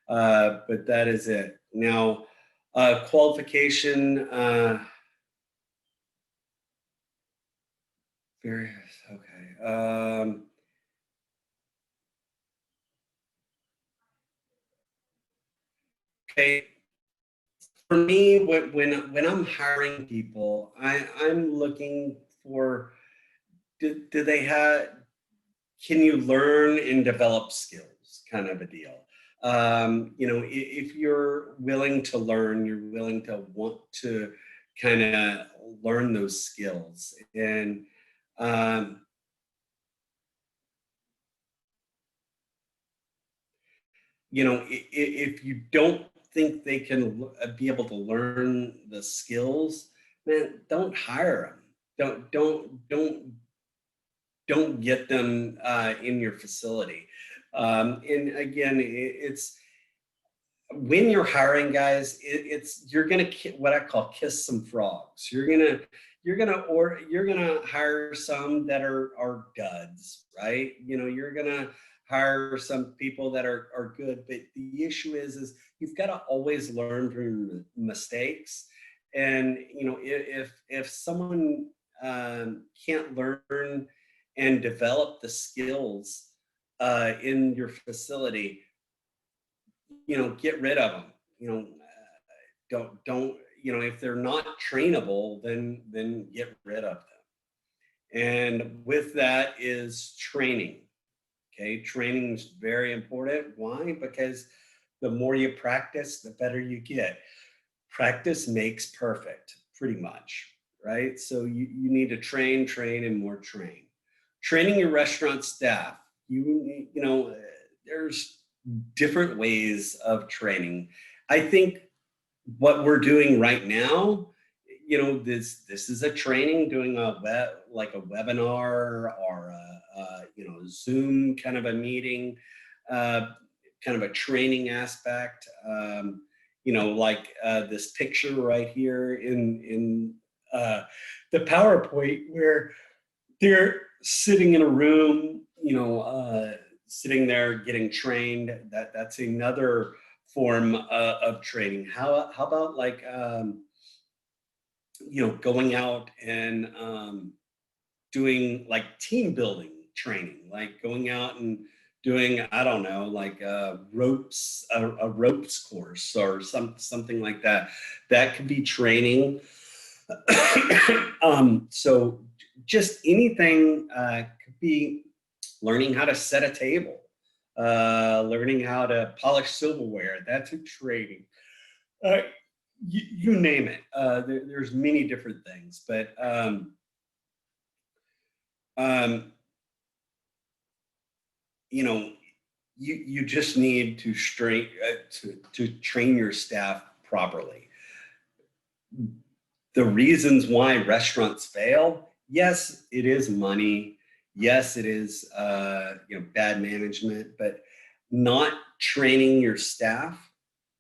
that is it. Now qualification various, okay. Okay, for me, when I'm hiring people, I'm looking for, do they have, can you learn and develop skills, kind of a deal. You know, if you're willing to learn, you're willing to want to kind of learn those skills. And you know, if you don't think they can be able to learn the skills, man, don't hire them. Don't get them in your facility. And again, it's when you're hiring guys, it's you're gonna what I call kiss some frogs. You're gonna hire some that are duds, right? You know, you're gonna hire some people that are good, but the issue is you've got to always learn from your mistakes. And you know, if someone can't learn and develop the skills in your facility, you know, get rid of them. You know, don't, you know, if they're not trainable, then get rid of them. And with that is training. Okay, training is very important. Why? Because the more you practice, the better you get. Practice makes perfect, pretty much, right? So you need to train, and more train. Training your restaurant staff. You know, there's different ways of training. I think what we're doing right now, you know, this is a training, doing a webinar or you know, Zoom kind of a meeting, kind of a training aspect. You know, like this picture right here in the PowerPoint, where they're sitting in a room, you know, sitting there getting trained. That's another form of training. How about like you know, going out and doing like team building training, like going out and doing, I don't know, like a ropes course or something like that. That could be training. So just anything could be learning how to set a table, learning how to polish silverware. That's a training. You name it. There's many different things, but you know, you just need to train your staff properly. The reasons why restaurants fail, yes, it is money. Yes, it is you know, bad management, but not training your staff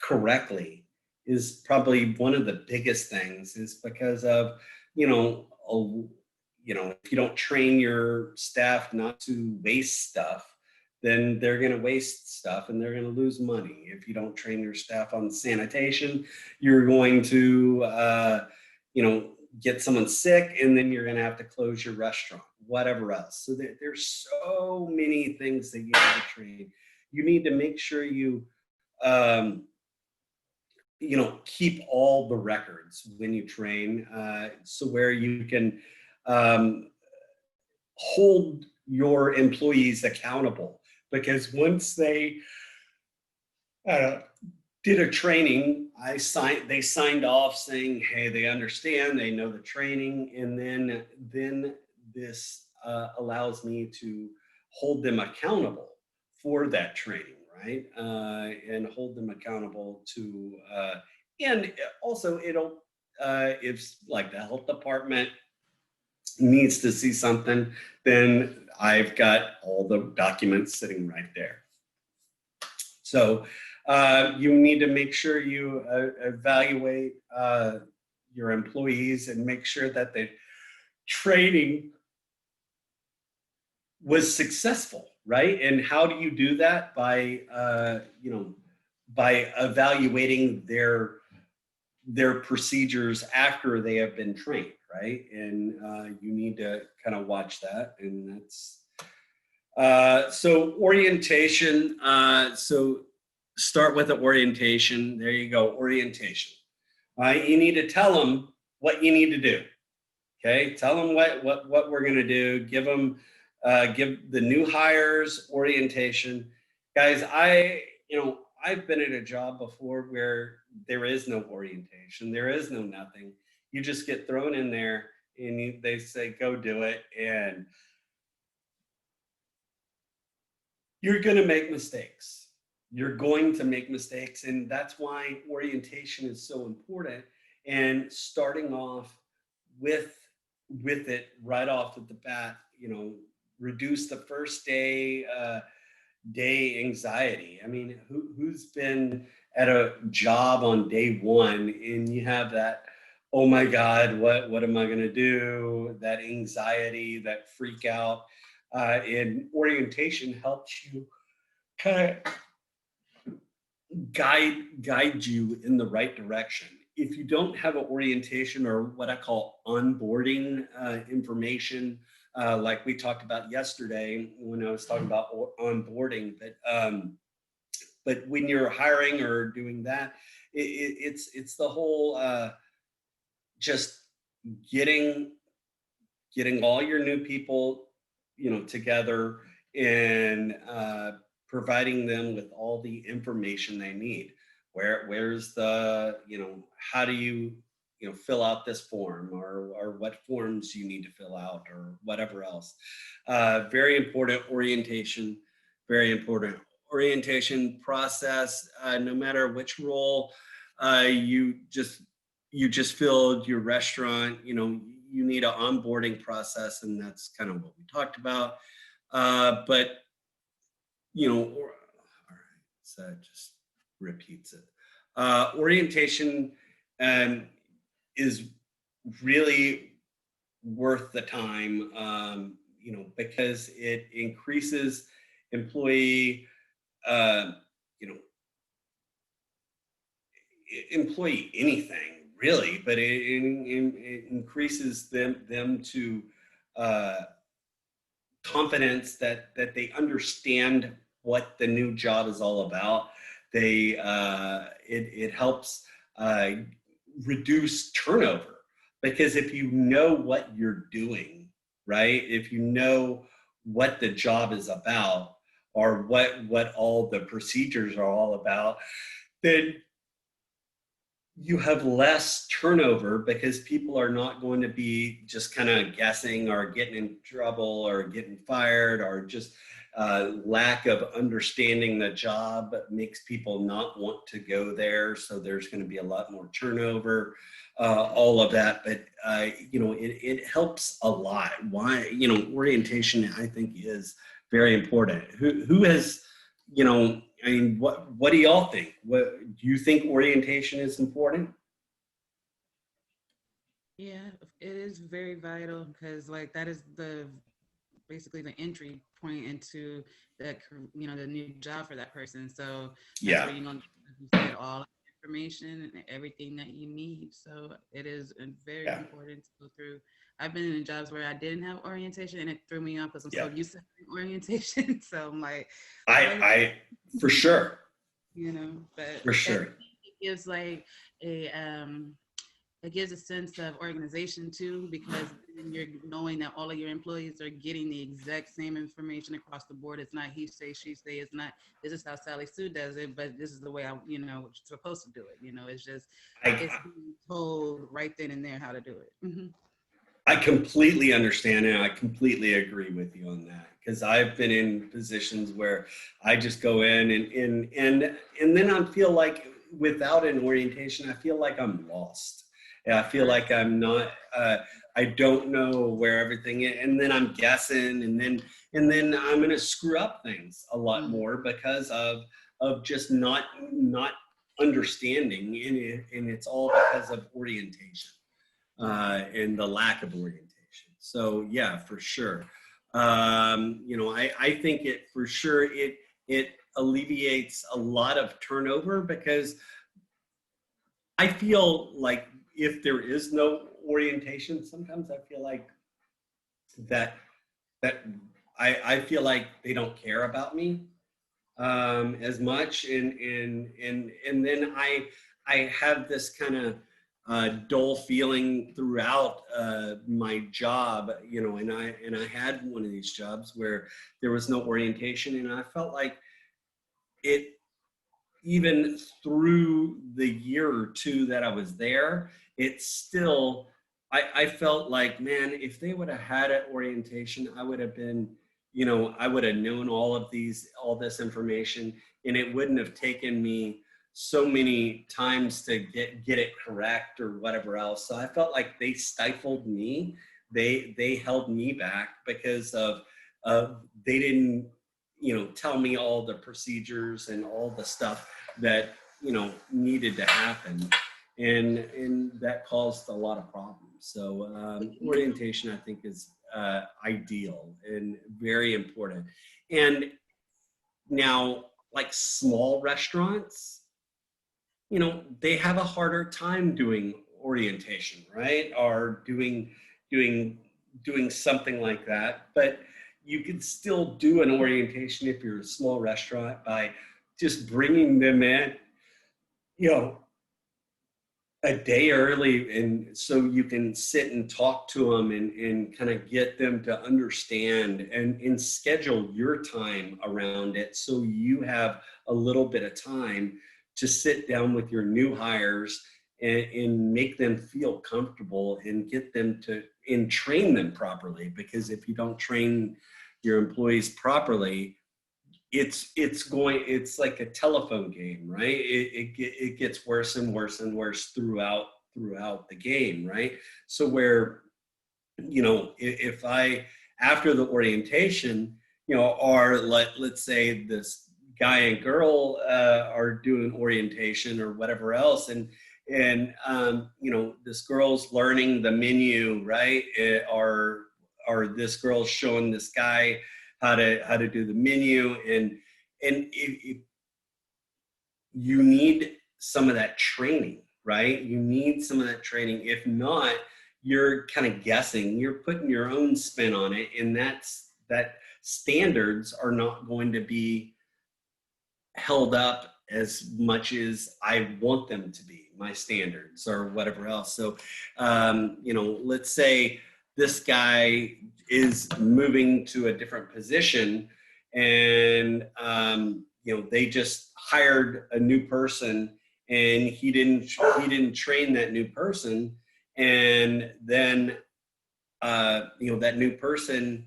correctly is probably one of the biggest things, is because of, you know, if you don't train your staff not to waste stuff, then they're going to waste stuff and they're going to lose money. If you don't train your staff on sanitation, you're going to, you know, get someone sick, and then you're going to have to close your restaurant, whatever else. So there's so many things that you need to train. You need to make sure you, you know, keep all the records when you train, so where you can hold your employees accountable. Because once they did a training, they signed off saying, hey, they understand, they know the training, and then this allows me to hold them accountable for that training, right? And hold them accountable to, and also it'll, if like the health department needs to see something, then I've got all the documents sitting right there. So you need to make sure you evaluate your employees and make sure that the training was successful, right? And how do you do that? By you know, by evaluating their procedures after they have been trained, right? And you need to kind of watch that, and that's so orientation. So start with the orientation. There you go, orientation. You need to tell them what you need to do. Okay, tell them what we're gonna do. Give them give the new hires orientation. Guys, I've been at a job before where there is no orientation, there is no nothing. You just get thrown in there and they say, go do it. And you're going to make mistakes. You're going to make mistakes. And that's why orientation is so important. And starting off with it right off at the bat, you know, reduce the first day anxiety. I mean, who's been at a job on day one and you have that, oh my God, what am I going to do? That anxiety, that freak out. And orientation helps you kind of guide you in the right direction. If you don't have an orientation or what I call onboarding information, like we talked about yesterday when I was talking about onboarding, but but when you're hiring or doing that, it's the whole just getting all your new people, together, and providing them with all the information they need. Where's the, how do you, fill out this form, or what forms you need to fill out, or whatever else. Very important orientation, very important orientation process. No matter which role you just filled, your restaurant, you need an onboarding process, and that's kind of what we talked about. But all right, so it just repeats it. Orientation is really worth the time, because it increases employee, employee anything really, but it increases them to confidence that they understand what the new job is all about. It helps reduce turnover, because if you know what you're doing, right? If you know what the job is about, or what all the procedures are all about, then you have less turnover, because people are not going to be just kind of guessing or getting in trouble or getting fired, or just lack of understanding the job makes people not want to go there. So there's going to be a lot more turnover, all of that. But, it helps a lot. Why, orientation, I think, is very important. Who has, what do y'all think? What do you think orientation is important? Yeah, it is very vital, because that is basically the entry point into that, the new job for that person. So that's where you're going to get all information and everything that you need. So it is very important to go through. I've been in jobs where I didn't have orientation, and it threw me off, because I'm so used to having orientation. So I'm like, I for sure. But for sure, it gives it gives a sense of organization too, because you're knowing that all of your employees are getting the exact same information across the board. It's not he say, she say. It's not, this is how Sally Sue does it, but this is the way supposed to do it. It's just, it's being told right then and there how to do it. Mm-hmm. I completely understand, and I completely agree with you on that, because I've been in positions where I just go in and then I feel like, without an orientation, I feel like I'm lost. And I feel like I'm not, I don't know where everything is, and then I'm guessing, and then I'm going to screw up things a lot more, because of just not understanding, and it's all because of orientation, and the lack of orientation. So yeah, for sure. I think it for sure it alleviates a lot of turnover, because I feel like if there is no orientation, sometimes I feel like that I feel like they don't care about me as much, and then I have this kind of dull feeling throughout my job, and I had one of these jobs where there was no orientation, and I felt like it, even through the year or two that I was there, it's still, I felt like, man, if they would have had an orientation, I would have been, I would have known all this information, and it wouldn't have taken me so many times to get it correct or whatever else. So I felt like they stifled me. They held me back, because of they didn't, tell me all the procedures and all the stuff that, needed to happen. And that caused a lot of problems. So orientation, I think, is ideal and very important. And now, like small restaurants, they have a harder time doing orientation, right? Or doing something like that. But you can still do an orientation if you're a small restaurant by just bringing them in, a day early, and so you can sit and talk to them and kind of get them to understand and schedule your time around it, so you have a little bit of time to sit down with your new hires and make them feel comfortable and get them to and train them properly. Because if you don't train your employees properly, it's like a telephone game, right? It gets worse and worse and worse throughout the game, right? So where, if I, after the orientation, or let's say this guy and girl are doing orientation or whatever else, and this girl's learning the menu, right? Or this girl's showing this guy how to do the menu, and if you need some of that training, right? You need some of that training. If not, you're kind of guessing, you're putting your own spin on it, and that standards are not going to be held up as much as I want them to be, my standards or whatever else. So, let's say this guy is moving to a different position, and they just hired a new person, and he didn't train that new person, and then that new person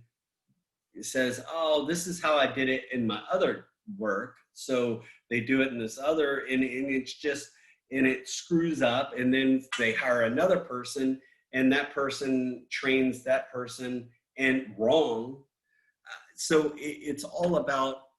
says, "Oh, this is how I did it in my other work," so they do it in this other, and it's just, and it screws up, and then they hire another person, and that person trains that person and wrong. So it's all about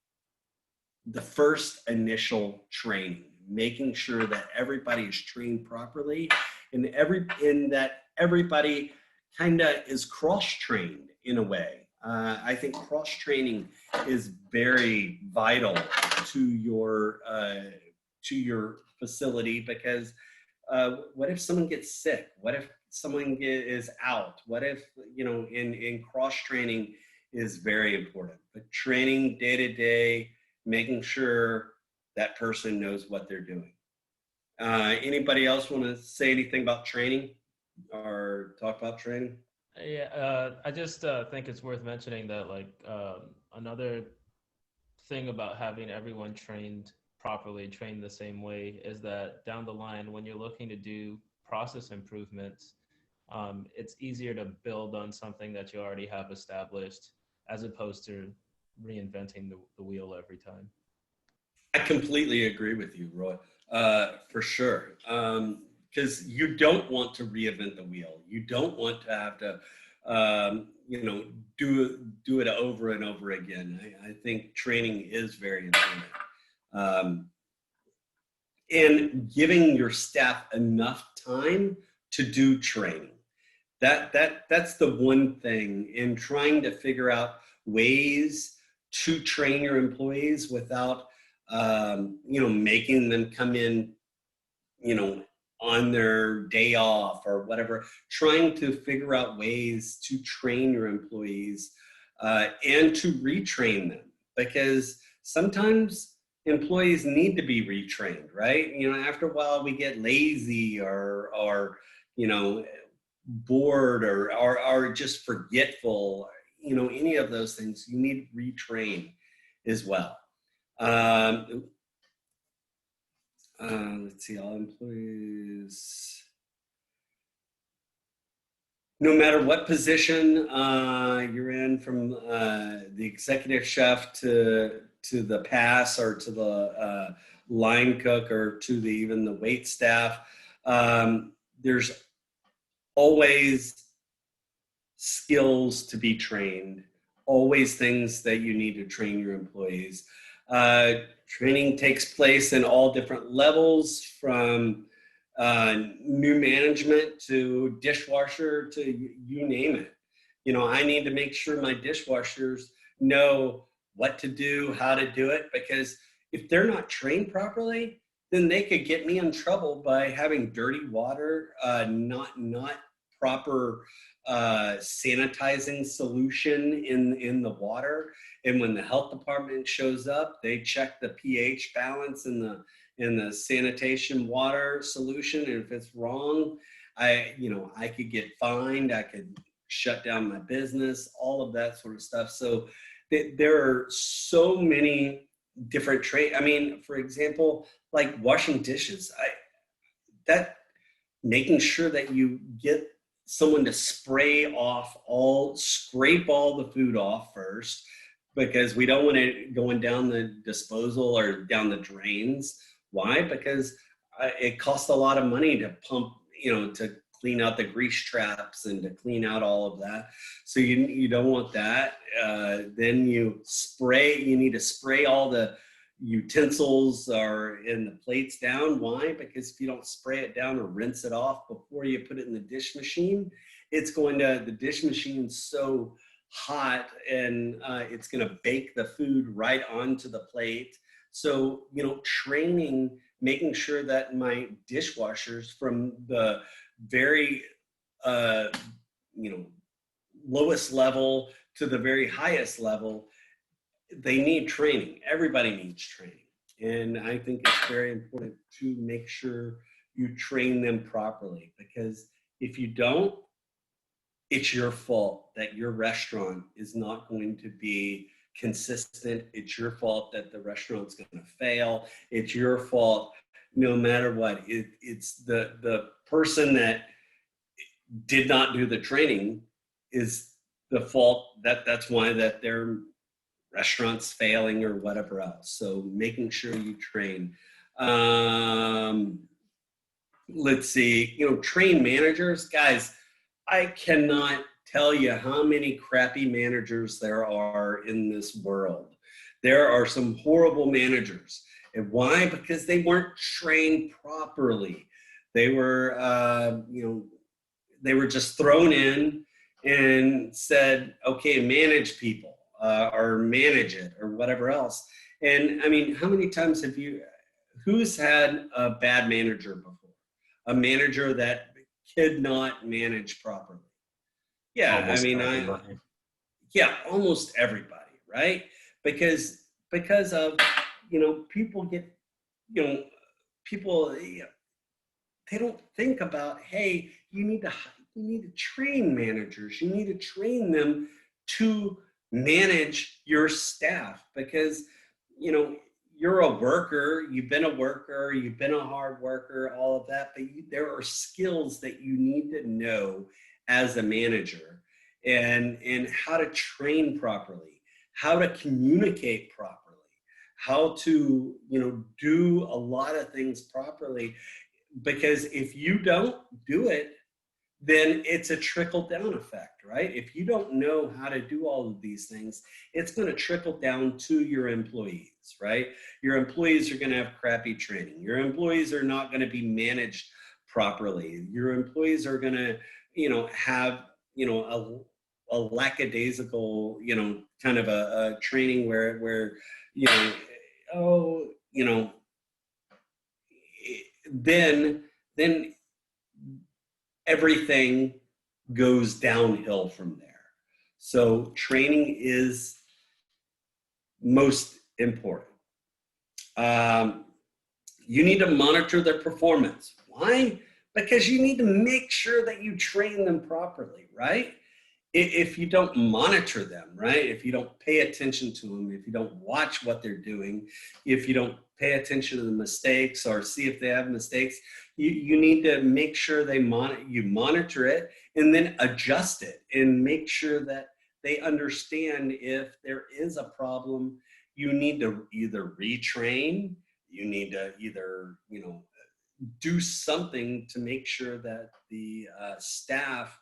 the first initial training, making sure that everybody is trained properly, and that everybody kind of is cross-trained in a way. I think cross-training is very vital to your facility, because what if someone gets sick? What if someone is out? What if, in cross-training is very important. But training day to day, making sure that person knows what they're doing. Anybody else want to say anything about training or talk about training? Yeah, I just think it's worth mentioning that, another thing about having everyone trained properly, trained the same way, is that down the line, when you're looking to do process improvements, it's easier to build on something that you already have established, as opposed to reinventing the wheel every time. I completely agree with you, Roy, for sure. Because you don't want to reinvent the wheel. You don't want to have to, do it over and over again. I think training is very important. And giving your staff enough time to do training. That's the one thing, in trying to figure out ways to train your employees without, making them come in, on their day off or whatever, trying to figure out ways to train your employees and to retrain them, because sometimes employees need to be retrained, right? After a while we get lazy or bored or just forgetful, any of those things. You need to retrain as well. Let's see, all employees, no matter what position you're in, from the executive chef to the pass, or to the line cook, or to even the wait staff, there's always skills to be trained, always things that you need to train your employees. Training takes place in all different levels, from new management to dishwasher to you name it. I need to make sure my dishwashers know what to do, how to do it, because if they're not trained properly, then they could get me in trouble by having dirty water, not proper sanitizing solution in the water. And when the health department shows up, they check the pH balance in the sanitation water solution. And if it's wrong, I could get fined, I could shut down my business, all of that sort of stuff. So there are so many different trade. I mean, for example, like washing dishes, making sure that you get someone to scrape all the food off first, because we don't want it going down the disposal or down the drains. Why? Because it costs a lot of money to pump, to clean out the grease traps and to clean out all of that. So you don't want that. Then you need to spray all the utensils or in the plates down. Why? Because if you don't spray it down or rinse it off before you put it in the dish machine, the dish machine's so hot and it's going to bake the food right onto the plate. So, training, making sure that my dishwashers, from the very, lowest level to the very highest level, they need training. Everybody needs training. And I think it's very important to make sure you train them properly, because if you don't, it's your fault that your restaurant is not going to be consistent. It's your fault that the restaurant's going to fail. It's your fault no matter what. It's the person that did not do the training is the fault. That's why that their restaurant's failing or whatever else. So making sure you train. Let's see, train managers. Guys, I cannot tell you how many crappy managers there are in this world. There are some horrible managers. And why? Because they weren't trained properly. They were, they were just thrown in and said, okay, manage people or manage it or whatever else. And I mean, how many times who's had a bad manager before? A manager that could not manage properly. Yeah, Almost almost everybody, right? Because of, people get, people, they don't think about, hey, you need to train managers. You need to train them to manage your staff, because, you're a worker, you've been a hard worker, all of that, but there are skills that you need to know as a manager, and how to train properly, how to communicate properly, how to, do a lot of things properly. Because if you don't do it, then it's a trickle-down effect, right? If you don't know how to do all of these things, it's going to trickle down to your employees, right? Your employees are going to have crappy training. Your employees are not going to be managed properly. Your employees are going to, have, a lackadaisical, kind of a training where then everything goes downhill from there. So training is most important. You need to monitor their performance. Why? Because you need to make sure that you train them properly, right? If you don't monitor them, right? If you don't pay attention to them, if you don't watch what they're doing, if you don't pay attention to the mistakes or see if they have mistakes, you need to make sure you monitor it and then adjust it and make sure that they understand if there is a problem. You need to either retrain, you need to either, do something to make sure that the staff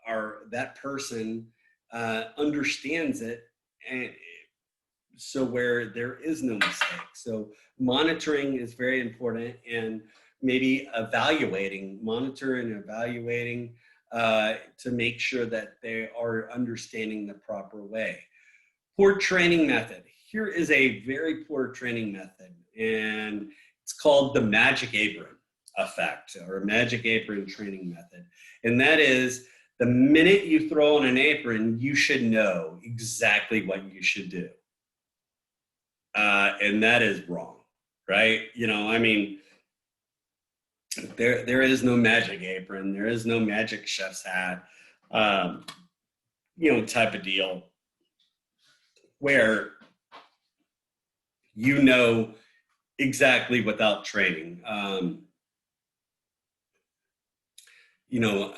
or that person understands it, and so where there is no mistake. So monitoring is very important, and maybe monitoring and evaluating to make sure that they are understanding the proper way. Poor training method. Here is a very poor training method, and it's called the magic apron. effect or a magic apron training method. And that is, the minute you throw on an apron, you should know exactly what you should do. And that is wrong, right? You know, I mean, there is no magic apron. There is no magic chef's hat, you know, type of deal where you know exactly without training. You know,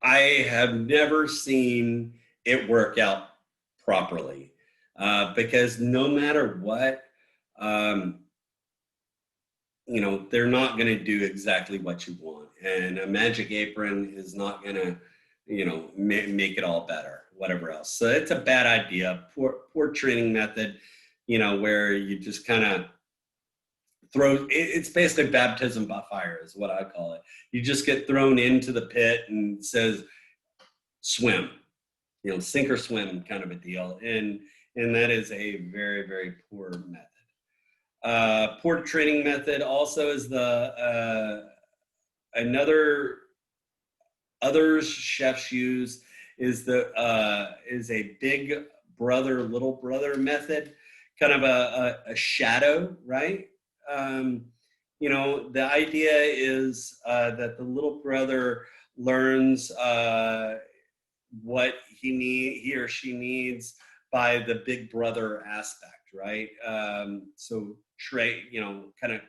I have never seen it work out properly because no matter what, you know, they're not going to do exactly what you want. And a magic apron is not going to, you know, make it all better, whatever else. So it's a bad idea. Poor training method, you know, where you just kind of it's basically baptism by fire is what I call it. You just get thrown into the pit and it says, swim, you know, sink or swim kind of a deal. And that is a very, very poor method. Poor training method also is other chefs use is a big brother, little brother method, kind of a shadow, right? You know, the idea is that the little brother learns what he or she needs by the big brother aspect, right? So you know, kind of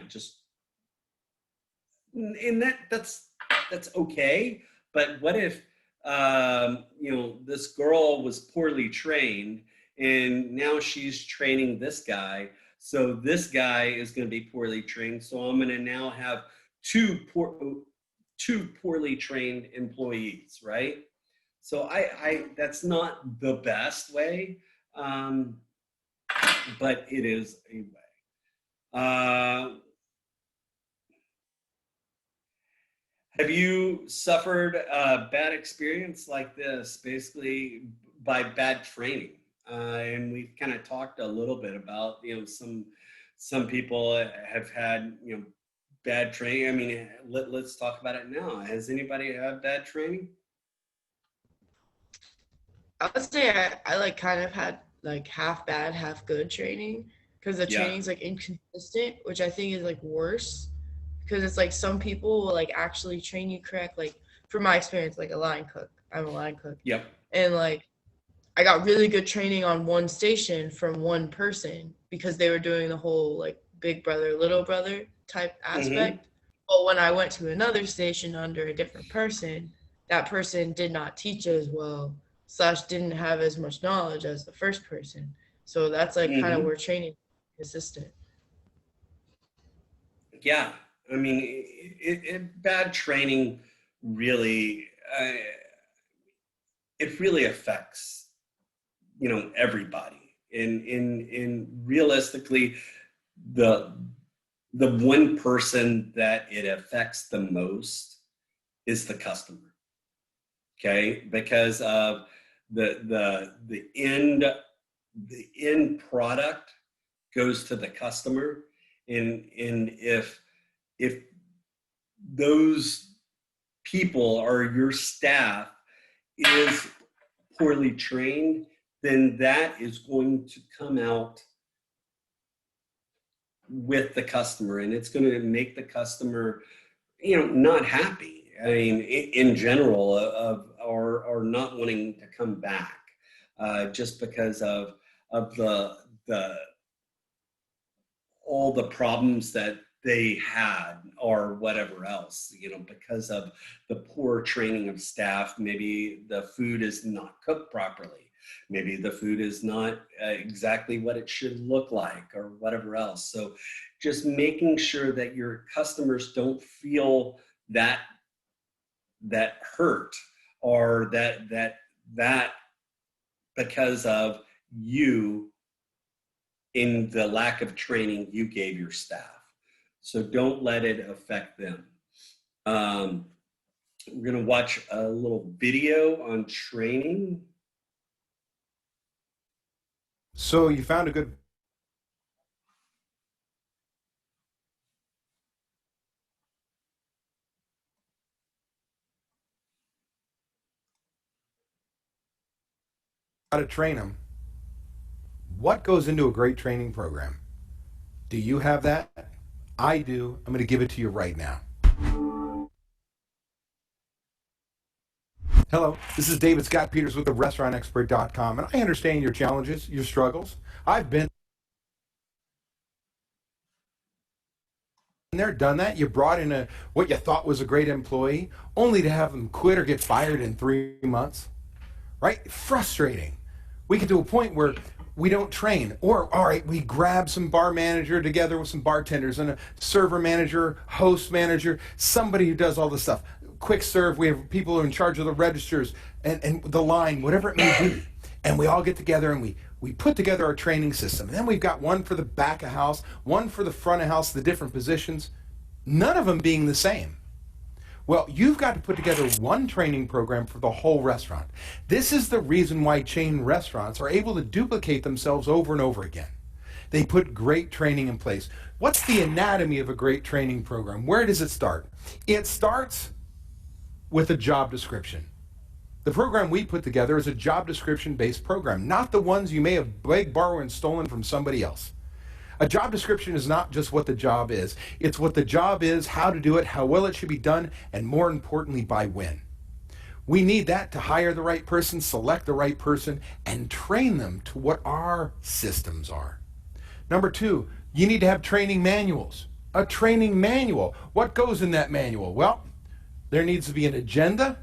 just, and that's okay. But what if you know, this girl was poorly trained and now she's training this guy? So this guy is going to be poorly trained. So I'm going to now have two poorly trained employees, right? So I that's not the best way, but it is a way. Have you suffered a bad experience like this, basically by bad training? And we've kind of talked a little bit about, you know, some people have had, you know, bad training. I mean, let's talk about it now. Has anybody had bad training? I would say I like kind of had like half bad, half good training because the training's like inconsistent, which I think is like worse because it's like some people will like actually train you correct. Like from my experience, like a line cook, I'm a line cook. Yep. And like I got really good training on one station from one person because they were doing the whole like big brother, little brother type aspect. But when I went to another station under a different person, that person did not teach as well, / didn't have as much knowledge as the first person. So that's like kind of where training is consistent. Yeah. I mean, bad training really, it really affects, you know, everybody. In realistically, the one person that it affects the most is the customer. Okay, because of the end product goes to the customer, and if those people or your staff is poorly trained, then that is going to come out with the customer, and it's going to make the customer, you know, not happy. I mean, in general, or not wanting to come back, just because of all the problems that they had or whatever else, you know, because of the poor training of staff. Maybe the food is not cooked properly. Maybe the food is not exactly what it should look like or whatever else. So just making sure that your customers don't feel that hurt or that because of you in the lack of training you gave your staff. So don't let it affect them. We're going to watch a little video on training. So you found a good how to train them. What goes into a great training program? Do you have that? I do. I'm going to give it to you right now. Hello, this is David Scott Peters with the restaurantexpert.com, and I understand your challenges, your struggles. I've been there, done that. You brought in what you thought was a great employee, only to have them quit or get fired in 3 months, right? Frustrating. We get to a point where we don't train, or all right, we grab some bar manager together with some bartenders and a server manager, host manager, somebody who does all this stuff. Quick serve, we have people who are in charge of the registers and the line, whatever it may be. And we all get together and we put together our training system. And then we've got one for the back of house, one for the front of house, the different positions, none of them being the same. Well, you've got to put together one training program for the whole restaurant. This is the reason why chain restaurants are able to duplicate themselves over and over again. They put great training in place. What's the anatomy of a great training program? Where does it start? It starts with a job description. The program we put together is a job description based program, not the ones you may have begged, borrowed, and stolen from somebody else. A job description is not just what the job is. It's what the job is, how to do it, how well it should be done, and more importantly, by when. We need that to hire the right person, select the right person, and train them to what our systems are. Number 2, you need to have training manuals. A training manual. What goes in that manual? Well, there needs to be an agenda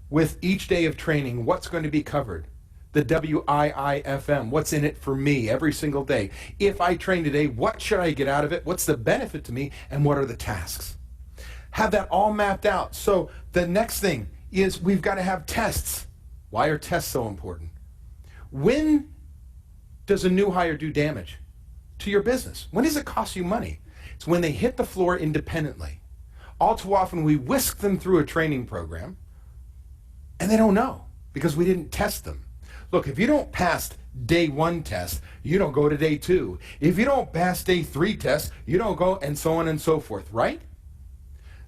with each day of training, what's going to be covered. The WIIFM, what's in it for me every single day. If I train today, what should I get out of it? What's the benefit to me? And what are the tasks? Have that all mapped out. So the next thing is we've got to have tests. Why are tests so important? When does a new hire do damage to your business? When does it cost you money? It's when they hit the floor independently. All too often we whisk them through a training program and they don't know because we didn't test them. Look, if you don't pass day 1 test, you don't go to day 2. If you don't pass day 3 test, you don't go, and so on and so forth, right?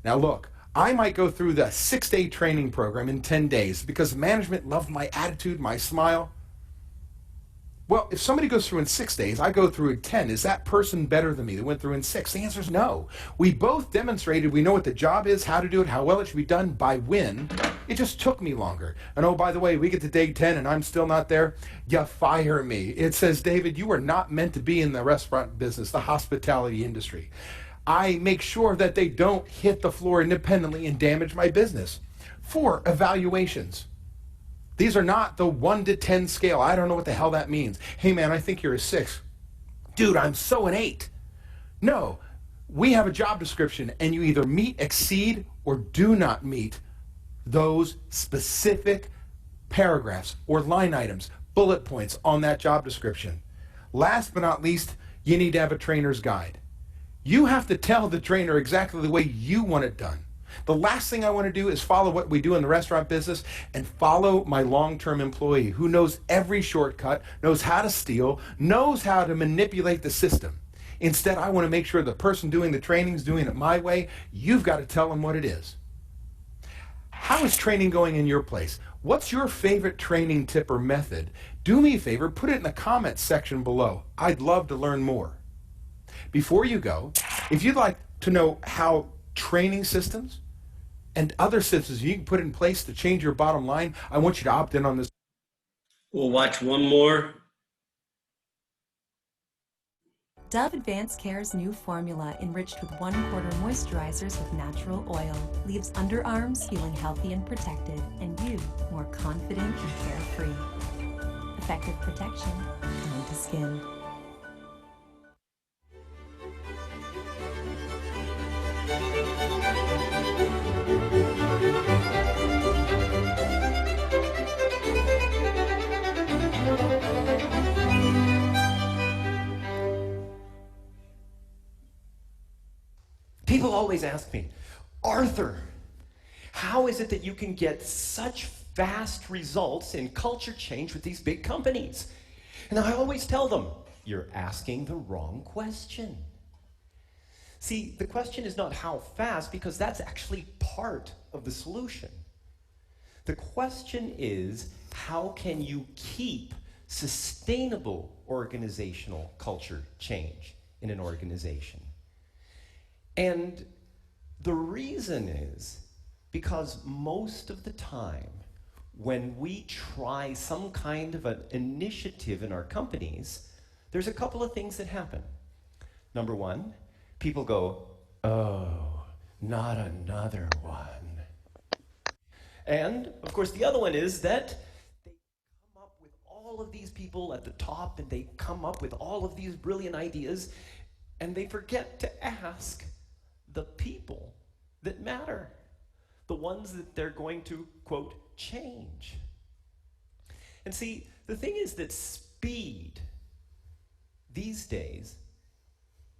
Now look, I might go through the 6-day training program in 10 days because management loved my attitude, my smile. Well, if somebody goes through in 6 days, I go through in 10, is that person better than me that went through in 6? The answer is no. We both demonstrated we know what the job is, how to do it, how well it should be done, by when. It just took me longer. And oh, by the way, we get to day 10 and I'm still not there. You fire me. It says, David, you are not meant to be in the restaurant business, the hospitality industry. I make sure that they don't hit the floor independently and damage my business. 4, evaluations. These are not the 1 to 10 scale. I don't know what the hell that means. Hey man, I think you're a 6. Dude, I'm so an 8. No, we have a job description and you either meet, exceed, or do not meet those specific paragraphs or line items, bullet points on that job description. Last but not least, you need to have a trainer's guide. You have to tell the trainer exactly the way you want it done. The last thing I want to do is follow what we do in the restaurant business and follow my long-term employee who knows every shortcut, knows how to steal, knows how to manipulate the system. Instead, I want to make sure the person doing the training is doing it my way. You've got to tell them what it is. How is training going in your place? What's your favorite training tip or method? Do me a favor, put it in the comments section below. I'd love to learn more. Before you go, if you'd like to know how training systems and other systems you can put in place to change your bottom line, I want you to opt in on this. We'll watch one more. Dove Advanced Care's new formula, enriched with 1/4 moisturizers with natural oil, leaves underarms feeling healthy and protected, and you more confident and carefree. Effective protection, kind to skin. People always ask me, Arthur, how is it that you can get such fast results in culture change with these big companies? And I always tell them, you're asking the wrong question. See, the question is not how fast, because that's actually part of the solution. The question is, how can you keep sustainable organizational culture change in an organization. And the reason is because most of the time, when we try some kind of an initiative in our companies, there's a couple of things that happen. Number one, people go, oh, not another one. And, of course, the other one is that they come up with all of these people at the top, and they come up with all of these brilliant ideas, and they forget to ask the people that matter, the ones that they're going to, quote, change. And see, the thing is that speed these days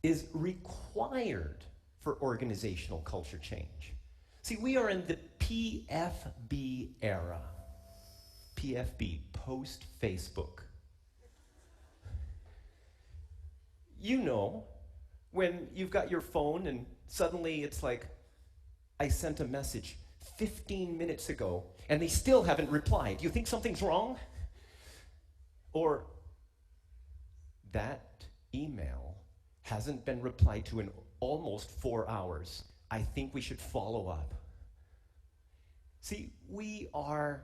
is required for organizational culture change. See, we are in the PFB era. PFB, post-Facebook. You know, when you've got your phone and suddenly it's like, I sent a message 15 minutes ago and they still haven't replied. You think something's wrong? Or that email hasn't been replied to in almost 4 hours. I think we should follow up. See, we are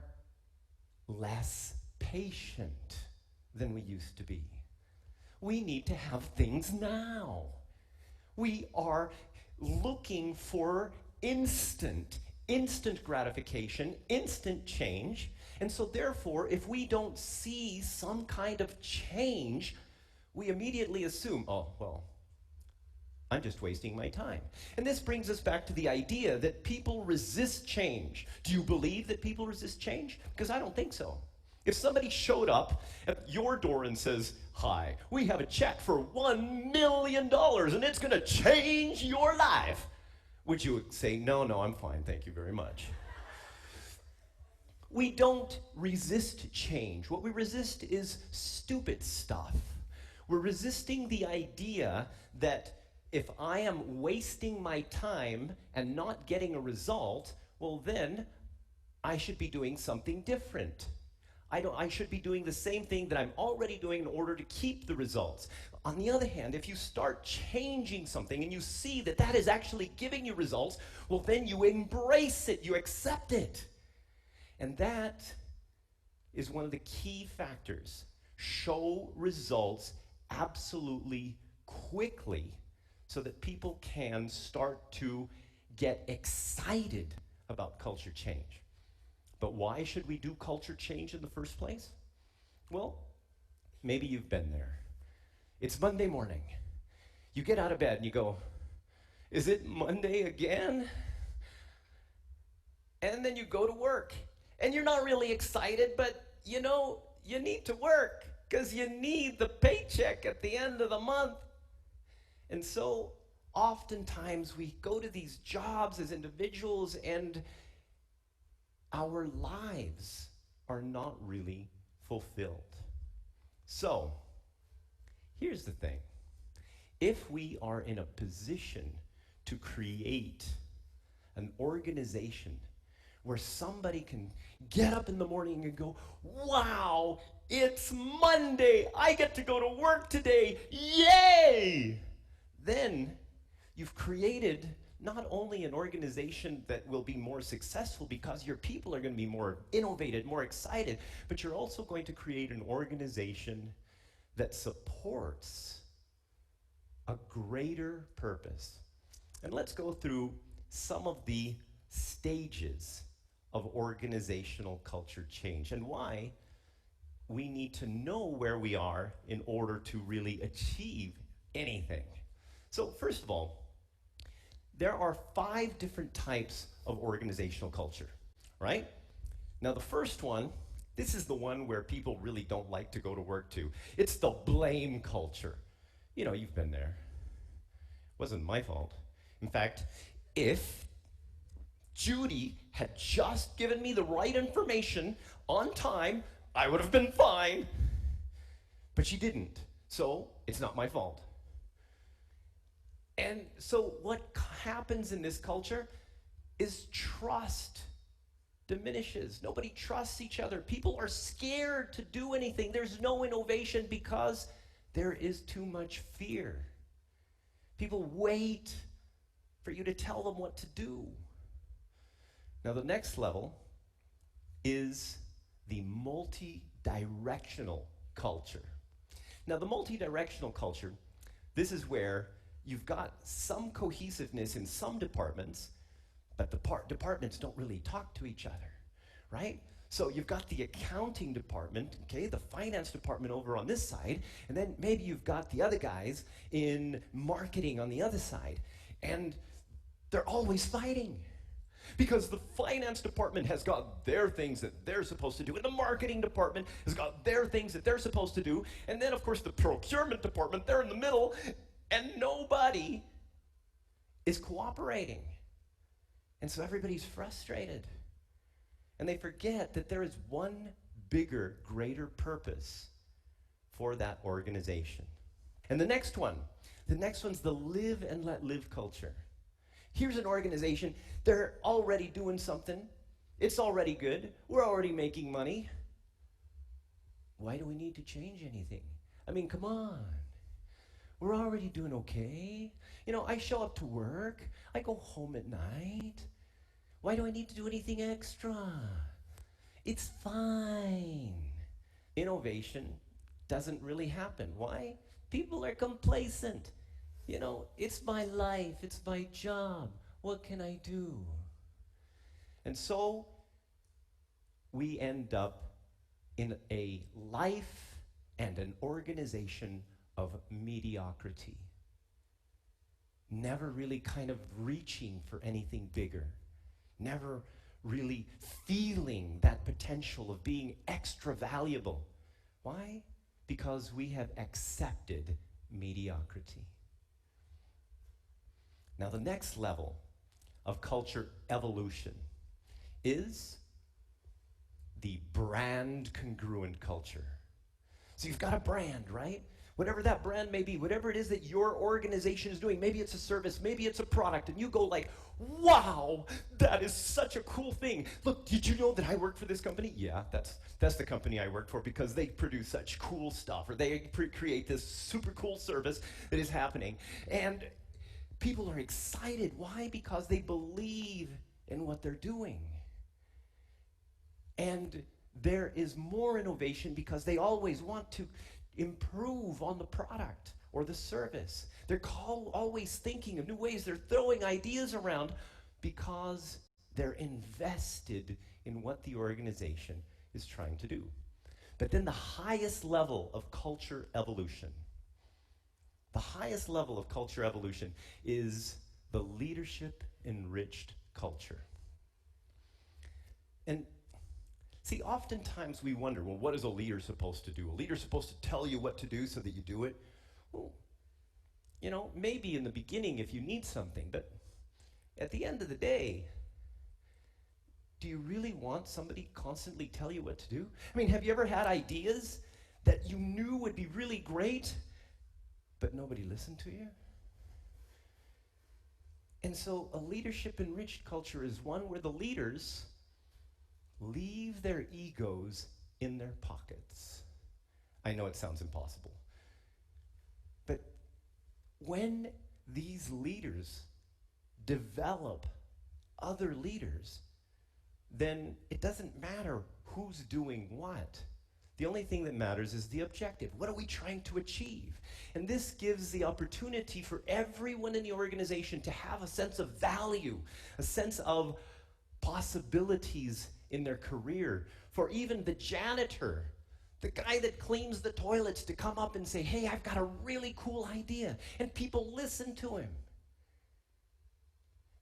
less patient than we used to be. We need to have things now. We are looking for instant gratification, instant change. And so therefore, if we don't see some kind of change, we immediately assume, oh, well, I'm just wasting my time. And this brings us back to the idea that people resist change. Do you believe that people resist change? Because I don't think so. If somebody showed up at your door and says, hi, we have a check for $1 million and it's going to change your life, would you say, no, I'm fine, thank you very much? We don't resist change. What we resist is stupid stuff. We're resisting the idea that if I am wasting my time and not getting a result, well then, I should be doing something different. I should be doing the same thing that I'm already doing in order to keep the results. On the other hand, if you start changing something and you see that that is actually giving you results, well then you embrace it, you accept it. And that is one of the key factors. Show results absolutely quickly so that people can start to get excited about culture change. But why should we do culture change in the first place? Well, maybe you've been there. It's Monday morning. You get out of bed and you go, is it Monday again? And then you go to work. And you're not really excited, but you know, you need to work because you need the paycheck at the end of the month. And so oftentimes we go to these jobs as individuals and our lives are not really fulfilled. So here's the thing. If we are in a position to create an organization where somebody can get up in the morning and go, wow, it's Monday, I get to go to work today, yay! Then you've created not only an organization that will be more successful because your people are going to be more innovative, more excited, but you're also going to create an organization that supports a greater purpose. And let's go through some of the stages of organizational culture change and why we need to know where we are in order to really achieve anything. So first of all, there are 5 different types of organizational culture, right? Now the first one, this is the one where people really don't like to go to work to. It's the blame culture. You know, you've been there. It wasn't my fault. In fact, if Judy had just given me the right information on time, I would have been fine. But she didn't, so it's not my fault. And so what happens in this culture is trust diminishes. Nobody trusts each other. People are scared to do anything. There's no innovation because there is too much fear. People wait for you to tell them what to do. Now, the next level is the multi-directional culture. Now, the multi-directional culture, this is where you've got some cohesiveness in some departments, but the departments don't really talk to each other, right? So you've got the accounting department, okay, the finance department over on this side, and then maybe you've got the other guys in marketing on the other side, and they're always fighting. Because the finance department has got their things that they're supposed to do, and the marketing department has got their things that they're supposed to do, and then, of course, the procurement department, they're in the middle, and nobody is cooperating. And so everybody's frustrated. And they forget that there is one bigger, greater purpose for that organization. And the next one's the live and let live culture. Here's an organization, they're already doing something. It's already good. We're already making money. Why do we need to change anything? I mean, come on. We're already doing okay. You know, I show up to work. I go home at night. Why do I need to do anything extra? It's fine. Innovation doesn't really happen. Why? People are complacent. You know, it's my life, it's my job. What can I do? And so we end up in a life and an organization of mediocrity. Never really kind of reaching for anything bigger. Never really feeling that potential of being extra valuable. Why? Because we have accepted mediocrity. Now, the next level of culture evolution is the brand congruent culture. So you've got a brand, right? Whatever that brand may be, whatever it is that your organization is doing, maybe it's a service, maybe it's a product, and you go like, wow, that is such a cool thing. Look, did you know that I work for this company? Yeah, that's the company I work for because they produce such cool stuff, or they create this super cool service that is happening. And people are excited. Why? Because they believe in what they're doing. And there is more innovation because they always want to improve on the product or the service. They're always thinking of new ways. They're throwing ideas around because they're invested in what the organization is trying to do. But then the highest level of culture evolution, is the leadership enriched culture. And see, oftentimes we wonder, well, what is a leader supposed to do? A leader's supposed to tell you what to do so that you do it. Well, you know, maybe in the beginning if you need something, but at the end of the day, do you really want somebody constantly tell you what to do? I mean, have you ever had ideas that you knew would be really great, but nobody listened to you? And so a leadership enriched culture is one where the leaders leave their egos in their pockets. I know it sounds impossible. But when these leaders develop other leaders, then it doesn't matter who's doing what. The only thing that matters is the objective. What are we trying to achieve? And this gives the opportunity for everyone in the organization to have a sense of value, a sense of possibilities in their career. For even the janitor, the guy that cleans the toilets, to come up and say, hey, I've got a really cool idea. And people listen to him.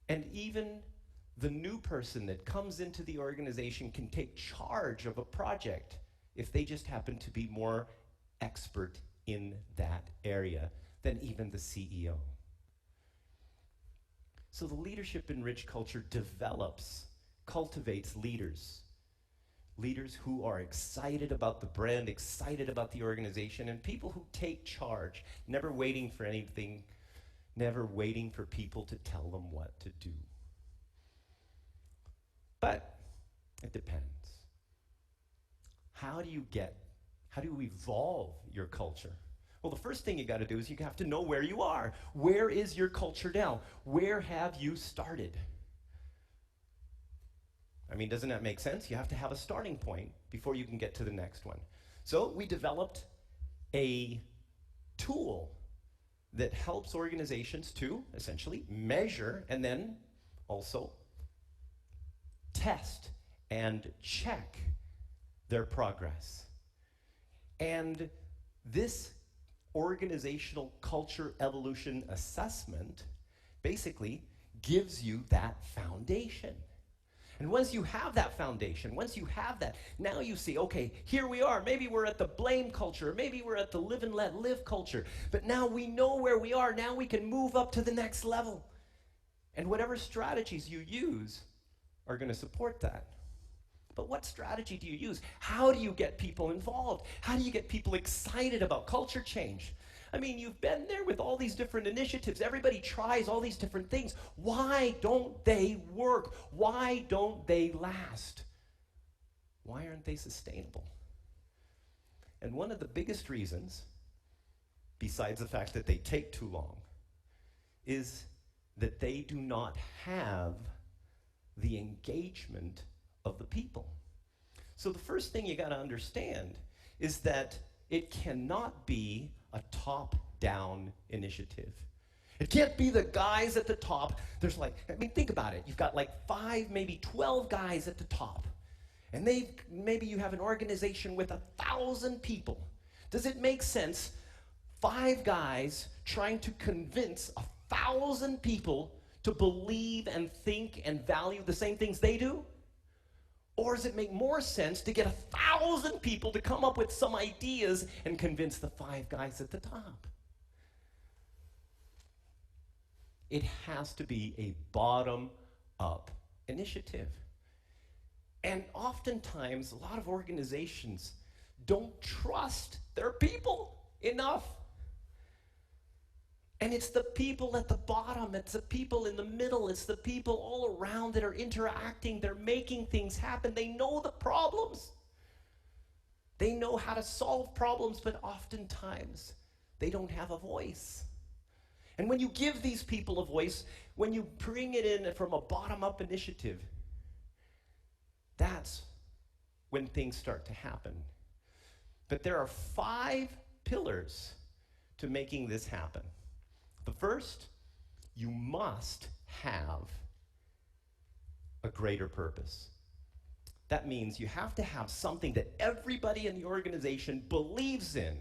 And even the new person that comes into the organization can take charge of a project if they just happen to be more expert in that area than even the CEO. So the leadership enriched culture cultivates leaders who are excited about the brand, excited about the organization, and people who take charge, never waiting for anything, never waiting for people to tell them what to do. But It depends. How do you evolve your culture? Well, the first thing you got to do is you have to know where you are. Where is your culture now? Where have you started? I mean, doesn't that make sense? You have to have a starting point before you can get to the next one. So we developed a tool that helps organizations to essentially measure and then also test and check their progress. And this organizational culture evolution assessment basically gives you that foundation. And once you have that foundation, once you have that, now you see, okay, here we are. Maybe we're at the blame culture. Maybe we're at the live and let live culture. But now we know where we are. Now we can move up to the next level. And whatever strategies you use are going to support that. But what strategy do you use? How do you get people involved? How do you get people excited about culture change? I mean, you've been there with all these different initiatives. Everybody tries all these different things. Why don't they work? Why don't they last? Why aren't they sustainable? And one of the biggest reasons, besides the fact that they take too long, is that they do not have the engagement of the people. So the first thing you got to understand is that it cannot be a top-down initiative. It can't be the guys at the top. There's like, I mean, think about it. You've got like 5, maybe 12 guys at the top. And maybe you have an organization with 1,000 people. Does it make sense, 5 guys trying to convince 1,000 people to believe and think and value the same things they do? Or does it make more sense to get 1,000 people to come up with some ideas and convince the 5 guys at the top? It has to be a bottom-up initiative. And oftentimes, a lot of organizations don't trust their people enough. And it's the people at the bottom, it's the people in the middle, it's the people all around that are interacting, they're making things happen. They know the problems. They know how to solve problems, but oftentimes they don't have a voice. And when you give these people a voice, when you bring it in from a bottom-up initiative, that's when things start to happen. But there are 5 pillars to making this happen. The first, you must have a greater purpose. That means you have to have something that everybody in the organization believes in.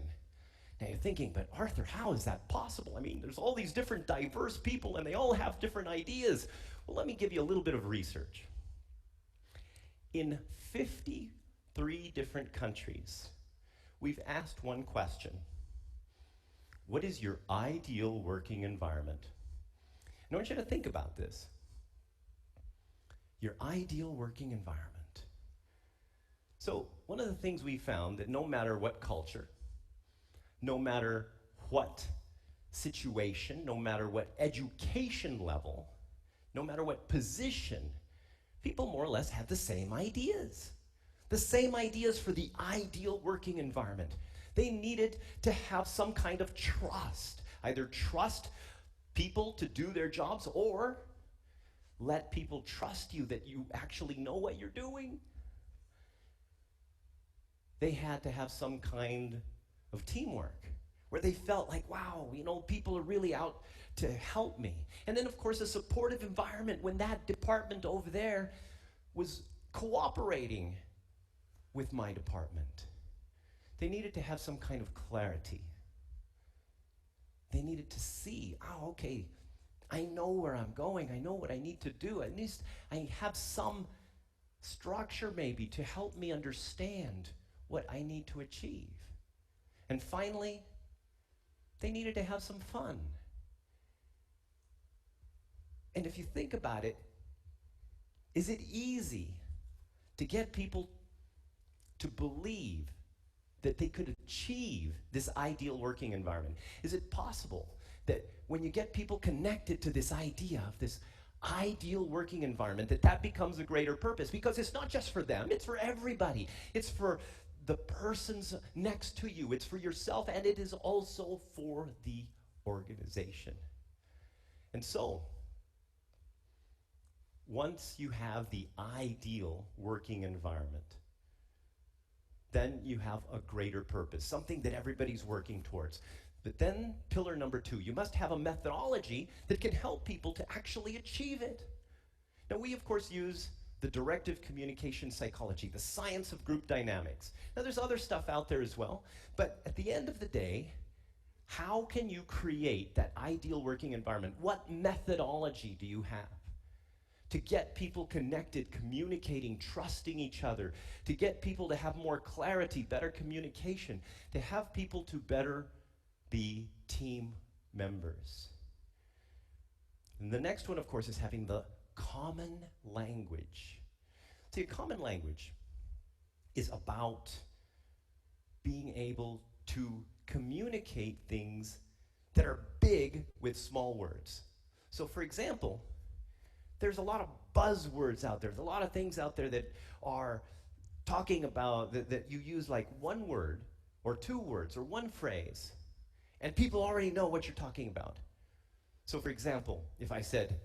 Now you're thinking, but Arthur, how is that possible? I mean, there's all these different diverse people and they all have different ideas. Well, let me give you a little bit of research. In 53 different countries, we've asked one question. What is your ideal working environment? And I want you to think about this. Your ideal working environment. So one of the things we found that no matter what culture, no matter what situation, no matter what education level, no matter what position, people more or less had the same ideas. The same ideas for the ideal working environment. They needed to have some kind of trust. Either trust people to do their jobs or let people trust you that you actually know what you're doing. They had to have some kind of teamwork where they felt like, wow, you know, people are really out to help me. And then, of course, a supportive environment when that department over there was cooperating with my department. They needed to have some kind of clarity. They needed to see, oh, okay, I know where I'm going. I know what I need to do. At least I have some structure maybe to help me understand what I need to achieve. And finally, they needed to have some fun. And if you think about it, is it easy to get people to believe that they could achieve this ideal working environment? Is it possible that when you get people connected to this idea of this ideal working environment, that becomes a greater purpose, because it's not just for them, it's for everybody. It's for the persons next to you, it's for yourself, and it is also for the organization. And so, once you have the ideal working environment, then you have a greater purpose, something that everybody's working towards. But then, pillar number 2, you must have a methodology that can help people to actually achieve it. Now, we, of course, use the directive communication psychology, the science of group dynamics. Now, there's other stuff out there as well, but at the end of the day, how can you create that ideal working environment? What methodology do you have to get people connected, communicating, trusting each other, to get people to have more clarity, better communication, to have people to better be team members? And the next one, of course, is having the common language. See, a common language is about being able to communicate things that are big with small words. So, for example, there's a lot of buzzwords out there. There's a lot of things out there that are talking about that you use like one word or two words or one phrase, and people already know what you're talking about. So, for example, if I said,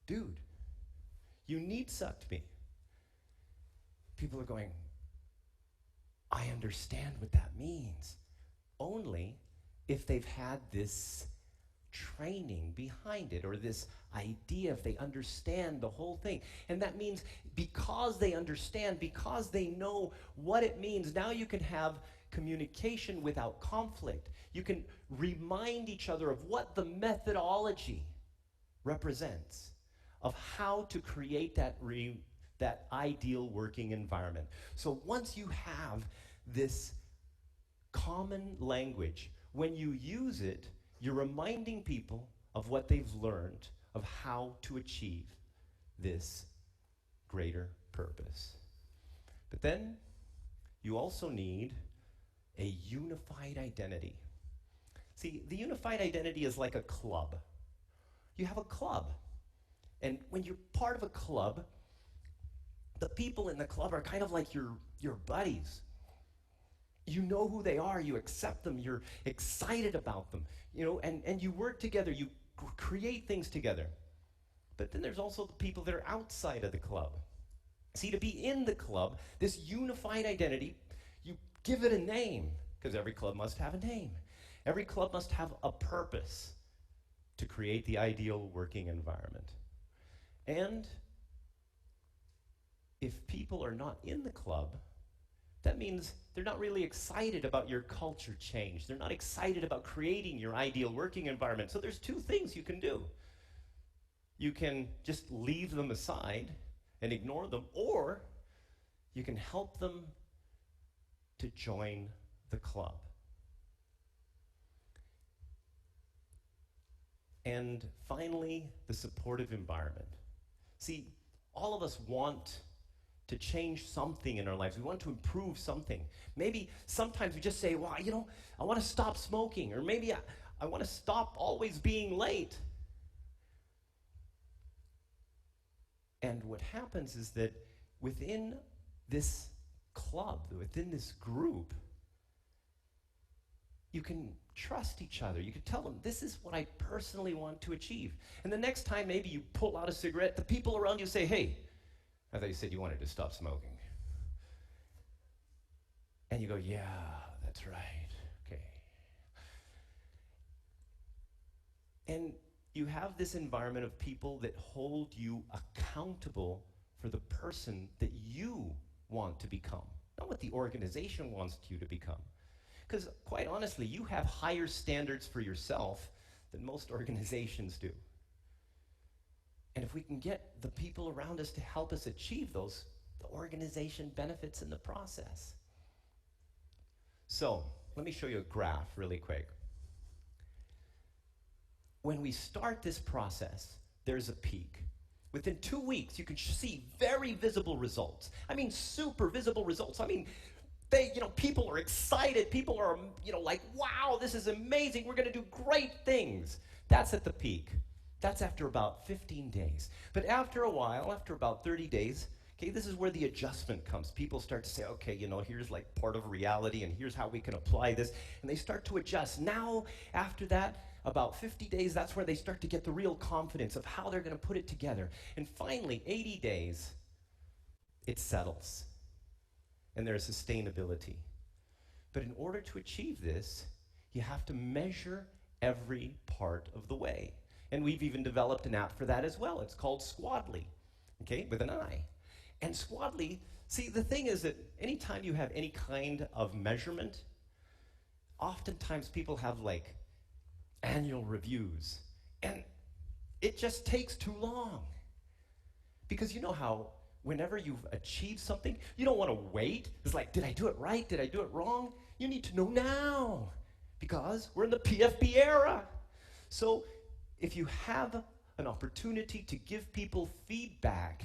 dude, you need sucked me, people are going, I understand what that means, only if they've had this training behind it, or this idea, if they understand the whole thing. And that means because they understand, because they know what it means, now you can have communication without conflict. You can remind each other of what the methodology represents, of how to create that ideal working environment. So once you have this common language, when you use it, you're reminding people of what they've learned, of how to achieve this greater purpose. But then you also need a unified identity. See, the unified identity is like a club. You have a club, and when you're part of a club, the people in the club are kind of like your buddies. You know who they are, you accept them, you're excited about them, and you work together, you create things together. But then there's also the people that are outside of the club. See, to be in the club, this unified identity, you give it a name, because every club must have a name. Every club must have a purpose to create the ideal working environment. And if people are not in the club, that means they're not really excited about your culture change. They're not excited about creating your ideal working environment. So there's two things you can do. You can just leave them aside and ignore them, or you can help them to join the club. And finally, the supportive environment. See, all of us want to change something in our lives. We want to improve something. Maybe sometimes we just say, well, I want to stop smoking, or maybe I want to stop always being late. And what happens is that within this club, within this group, you can trust each other. You can tell them, this is what I personally want to achieve. And the next time maybe you pull out a cigarette, the people around you say, hey, I thought you said you wanted to stop smoking. And you go, yeah, that's right, okay. And you have this environment of people that hold you accountable for the person that you want to become, not what the organization wants you to become. Because quite honestly, you have higher standards for yourself than most organizations do. And if we can get the people around us to help us achieve those, the organization benefits in the process. So, let me show you a graph really quick. When we start this process, there's a peak. Within 2 weeks, you can see very visible results. I mean, super visible results. I mean, people are excited. People are, like, wow, this is amazing. We're going to do great things. That's at the peak. That's after about 15 days. But after a while, after about 30 days, okay, this is where the adjustment comes. People start to say, okay, you know, here's like part of reality and here's how we can apply this. And they start to adjust. Now, after that, about 50 days, that's where they start to get the real confidence of how they're going to put it together. And finally, 80 days, it settles. And there's sustainability. But in order to achieve this, you have to measure every part of the way. And we've even developed an app for that as well. It's called Squadly, okay, with an I. And Squadly, see, the thing is that anytime you have any kind of measurement, oftentimes people have like annual reviews, and it just takes too long. Because you know how whenever you've achieved something, you don't want to wait. It's like, did I do it right? Did I do it wrong? You need to know now, because we're in the PFP era. So if you have an opportunity to give people feedback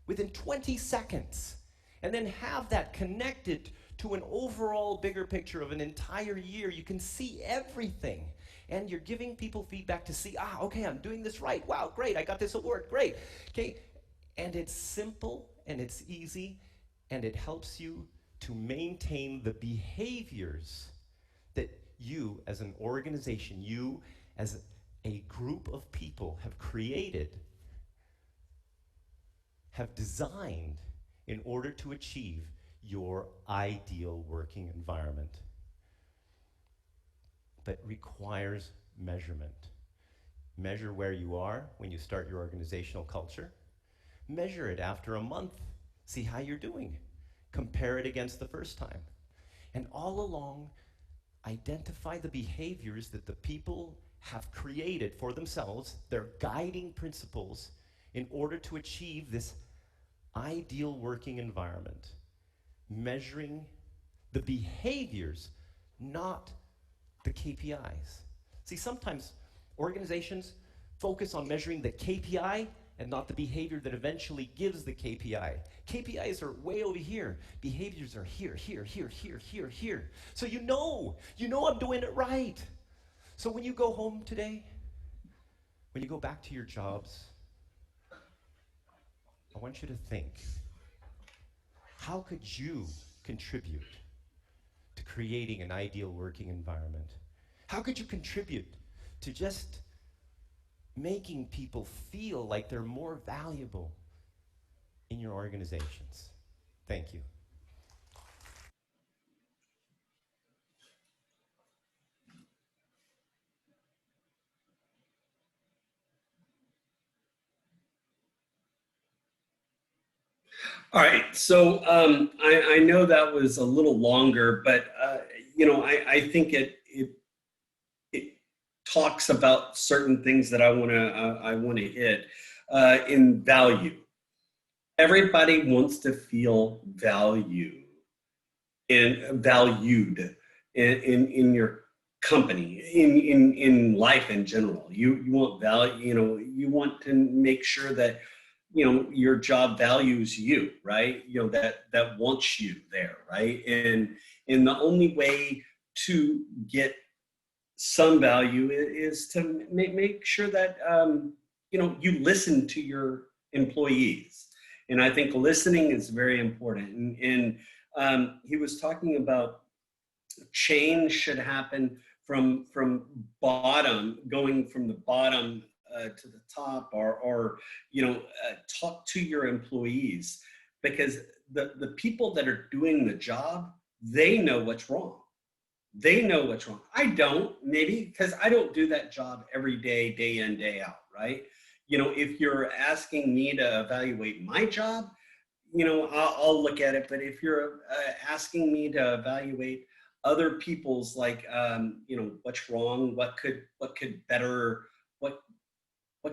within 20 seconds, and then have that connected to an overall bigger picture of an entire year, you can see everything. And you're giving people feedback to see, okay, I'm doing this right. Wow, great, I got this award, great. Okay, and it's simple, and it's easy, and it helps you to maintain the behaviors that you as an organization, you as a group of people have created, have designed in order to achieve your ideal working environment. But requires measurement. Measure where you are when you start your organizational culture. Measure it after a month. See how you're doing. Compare it against the first time. And all along, identify the behaviors that the people have created for themselves, their guiding principles, in order to achieve this ideal working environment. Measuring the behaviors, not the KPIs. See, sometimes organizations focus on measuring the KPI and not the behavior that eventually gives the KPI. KPIs are way over here. Behaviors are here, here, here, here, here, here. So you know I'm doing it right. So when you go home today, when you go back to your jobs, I want you to think, how could you contribute to creating an ideal working environment? How could you contribute to just making people feel like they're more valuable in your organizations? Thank you. All right, so I know that was a little longer, but I think it talks about certain things that I want to hit in value. Everybody wants to feel valued in your company, in life in general. You want value. You want to make sure that your job values you, right? That wants you there, right? And the only way to get some value is to make sure that you listen to your employees. And I think listening is very important. And he was talking about change should happen from bottom, going from the bottom to the top, or talk to your employees, because the people that are doing the job, they know what's wrong. They know what's wrong. I don't, maybe because I don't do that job every day, day in, day out, right? If you're asking me to evaluate my job, I'll look at it. But if you're asking me to evaluate other people's, like, what's wrong, what could better, what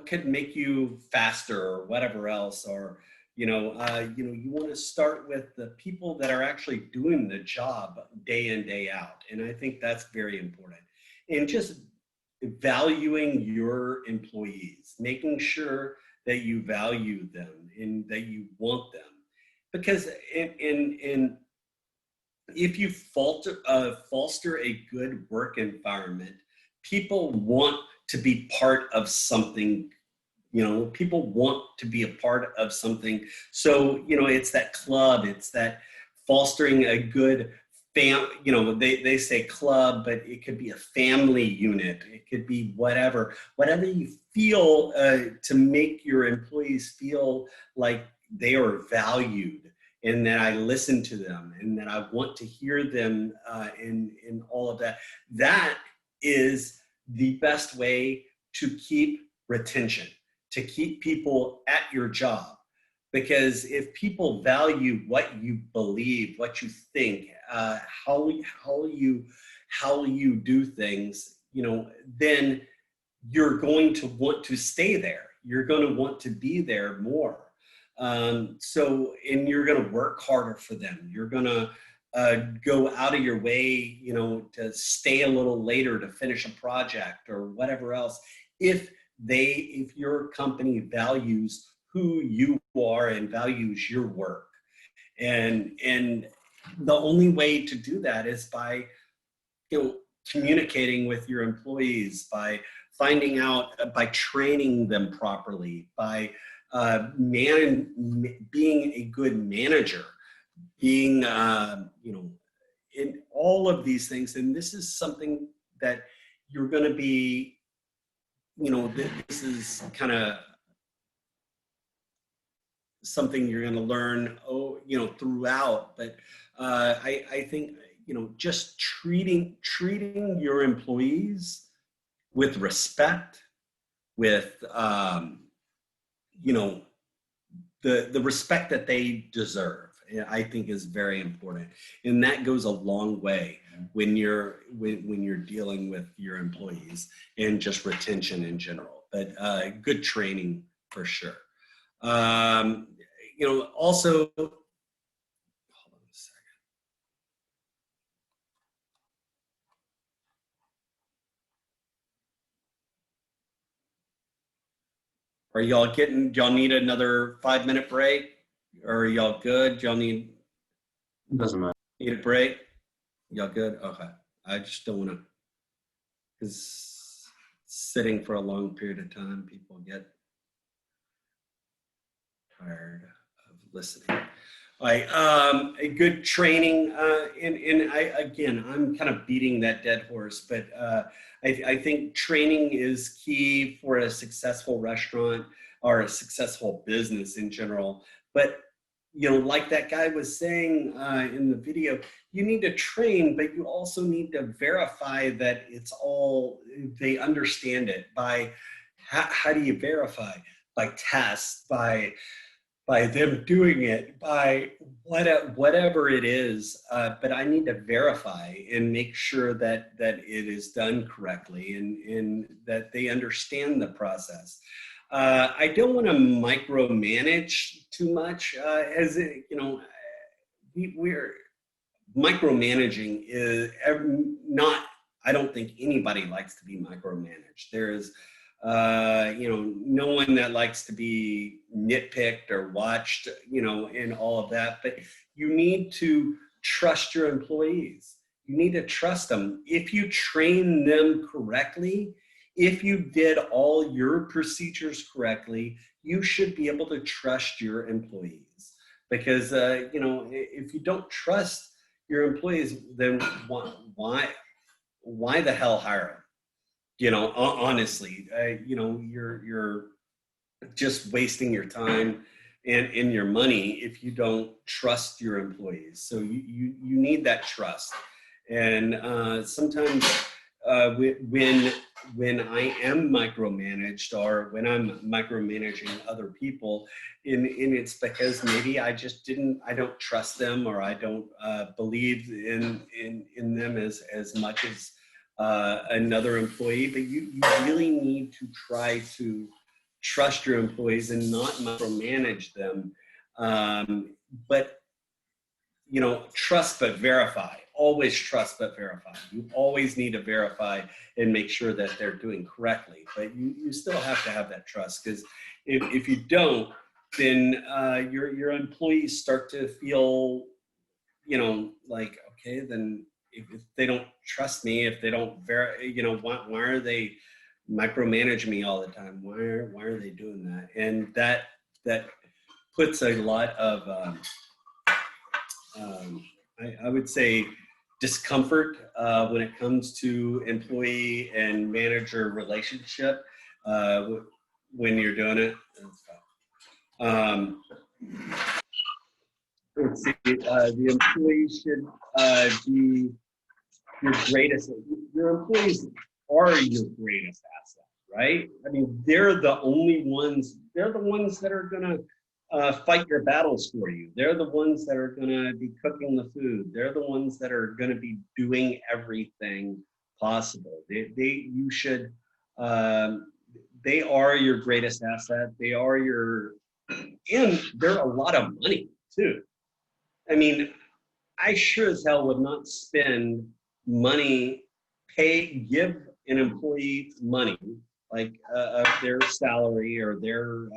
could make you faster, or whatever else, or you want to start with the people that are actually doing the job day in, day out. And I think that's very important. And just valuing your employees, making sure that you value them and that you want them. Because if you foster a good work environment, people want to be part of something People want to be a part of something. So, it's that club, it's that fostering a good they say club, but it could be a family unit. It could be whatever you feel to make your employees feel like they are valued and that I listen to them and that I want to hear them in all of that. That is the best way to keep retention, to keep people at your job. Because if people value what you believe, what you think, how you do things, then you're going to want to stay there. You're going to want to be there more. And you're going to work harder for them. You're going to go out of your way, to stay a little later to finish a project or whatever else. If your company values who you are and values your work. And the only way to do that is by, communicating with your employees, by finding out, by training them properly, by being a good manager, being, in all of these things. And this is something that you're going to be, this is kind of something you're going to learn, throughout. But I think, just treating your employees with respect, with, the respect that they deserve, I think is very important. And that goes a long way when you're dealing with your employees and just retention in general. But good training for sure. Also, hold on a second. Do y'all need another 5-minute break? Or are y'all good? Y'all need? Doesn't matter. Need a break? Y'all good? Okay. I just don't want to, because sitting for a long period of time, people get tired of listening. All right, a good training, and I'm kind of beating that dead horse, but I think training is key for a successful restaurant or a successful business in general. But like that guy was saying in the video, you need to train, but you also need to verify that they understand it. By how do you verify? By tests, by them doing it, by whatever it is. But I need to verify and make sure that it is done correctly and that they understand the process. I don't want to micromanage too much, we're micromanaging is not. I don't think anybody likes to be micromanaged. There is, no one that likes to be nitpicked or watched, and all of that. But you need to trust your employees. You need to trust them. If you train them correctly, if you did all your procedures correctly, you should be able to trust your employees. Because, if you don't trust your employees, then why the hell hire them? Honestly, you're just wasting your time and your money if you don't trust your employees. So you need that trust. And sometimes when I am micromanaged or when I'm micromanaging other people, and it's because maybe I don't trust them, or I don't believe in them as much as another employee. But you really need to try to trust your employees and not micromanage them. But trust but verify. Always trust but verify. You always need to verify and make sure that they're doing correctly. But you still have to have that trust, because if you don't, then your employees start to feel, like, okay, then if they don't trust me, if they don't why are they micromanage me all the time. Why are they doing that? And that puts a lot of I would say discomfort when it comes to employee and manager relationship when you're doing it. Let's see, the employees should be your greatest. Your employees are your greatest asset, right? I mean, they're the only ones. They're the ones that are gonna fight your battles for you. They're the ones that are gonna be cooking the food. They're the ones that are gonna be doing everything possible. You should. They are your greatest asset. They are your, and they're a lot of money too. I mean, I sure as hell would not spend money, give an employee money, like their salary or their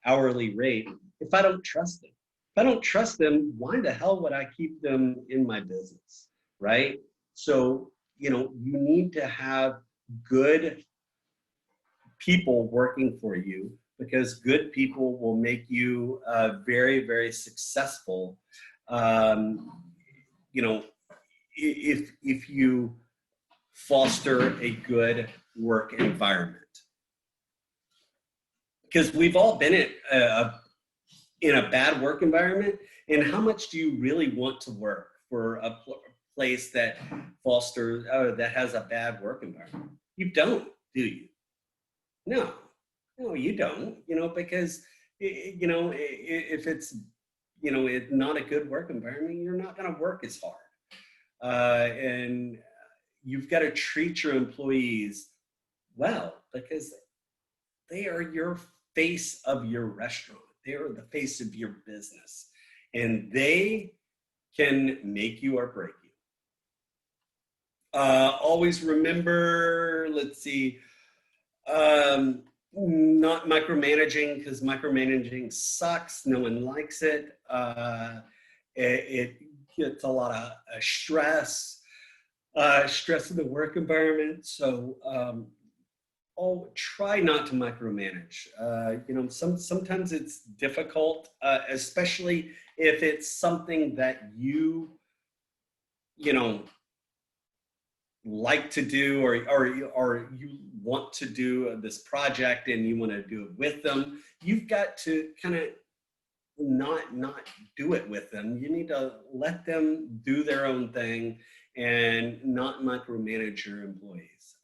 hourly rate, if I don't trust them. If I don't trust them, why the hell would I keep them in my business, right? So, you know, you need to have good people working for you, because good people will make you very, very successful. You know, if you foster a good work environment, because we've all been in a bad work environment. And how much do you really want to work for a place that fosters that has a bad work environment? You don't, do you? No, you don't. You know, because you know, if it's, you know, it's not a good work environment, you're not going to work as hard. And you've got to treat your employees well, because they are your face of your restaurant. They are the face of your business, and they can make you or break you. Always remember, let's see, not micromanaging, because micromanaging sucks. No one likes it. It gets a lot of stress in the work environment. So try not to micromanage. You know, sometimes it's difficult, especially if it's something that you know, like to do, or you want to do this project and you want to do it with them. You've got to kind of not do it with them. You need to let them do their own thing and not micromanage your employees.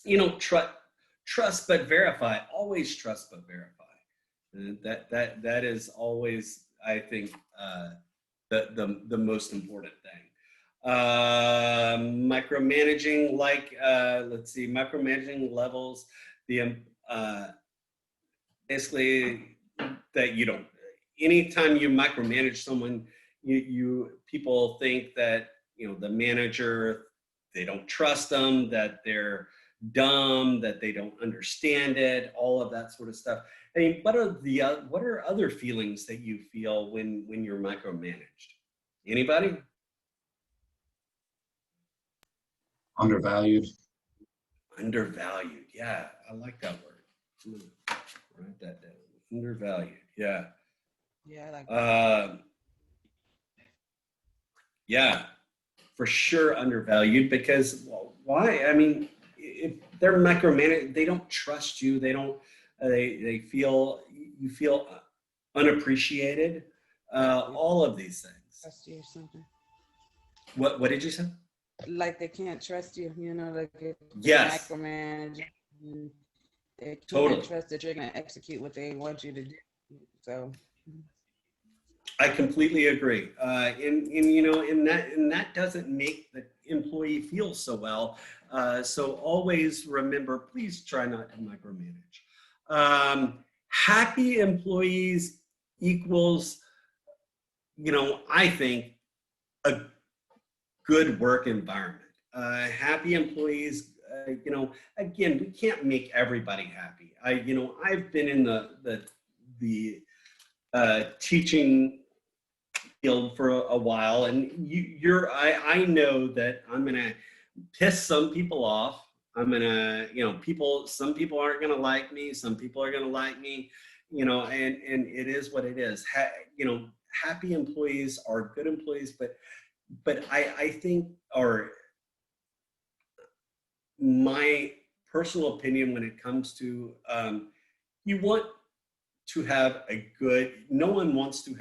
You know, trust but verify. Always trust but verify. That is always, I think, the most important thing. Micromanaging, like let's see, micromanaging levels the basically that you don't. Anytime you micromanage someone, people think that, you know, the manager, they don't trust them, that they're dumb, that they don't understand it, all of that sort of stuff. I mean, what are other feelings that you feel when you're micromanaged? Anybody? Undervalued. Undervalued. Yeah, I like that word. Write that down. Undervalued. Yeah. Yeah, I like that. Yeah, for sure undervalued, because, well, why? I mean, if they're micromanaged, they don't trust you. They don't. They feel, you feel unappreciated. All of these things. Trust you or something. What did you say? Like they can't trust you, you know, like Yes. micromanage. They can't Totally. trust that you're going to execute what they want you to do. So I completely agree. And you know, and that doesn't make the employee feel so well. So always remember, please try not to micromanage. Happy employees equals, you know, I think, a good work environment. Happy employees, you know, again, we can't make everybody happy. You know, I've been in the teaching field for a while, and I know that I'm gonna piss some people off. I'm gonna, some people aren't gonna like me, some people are gonna like me, and it is what it is. Happy employees are good employees, but I think, or my personal opinion when it comes to, you want to have no one wants to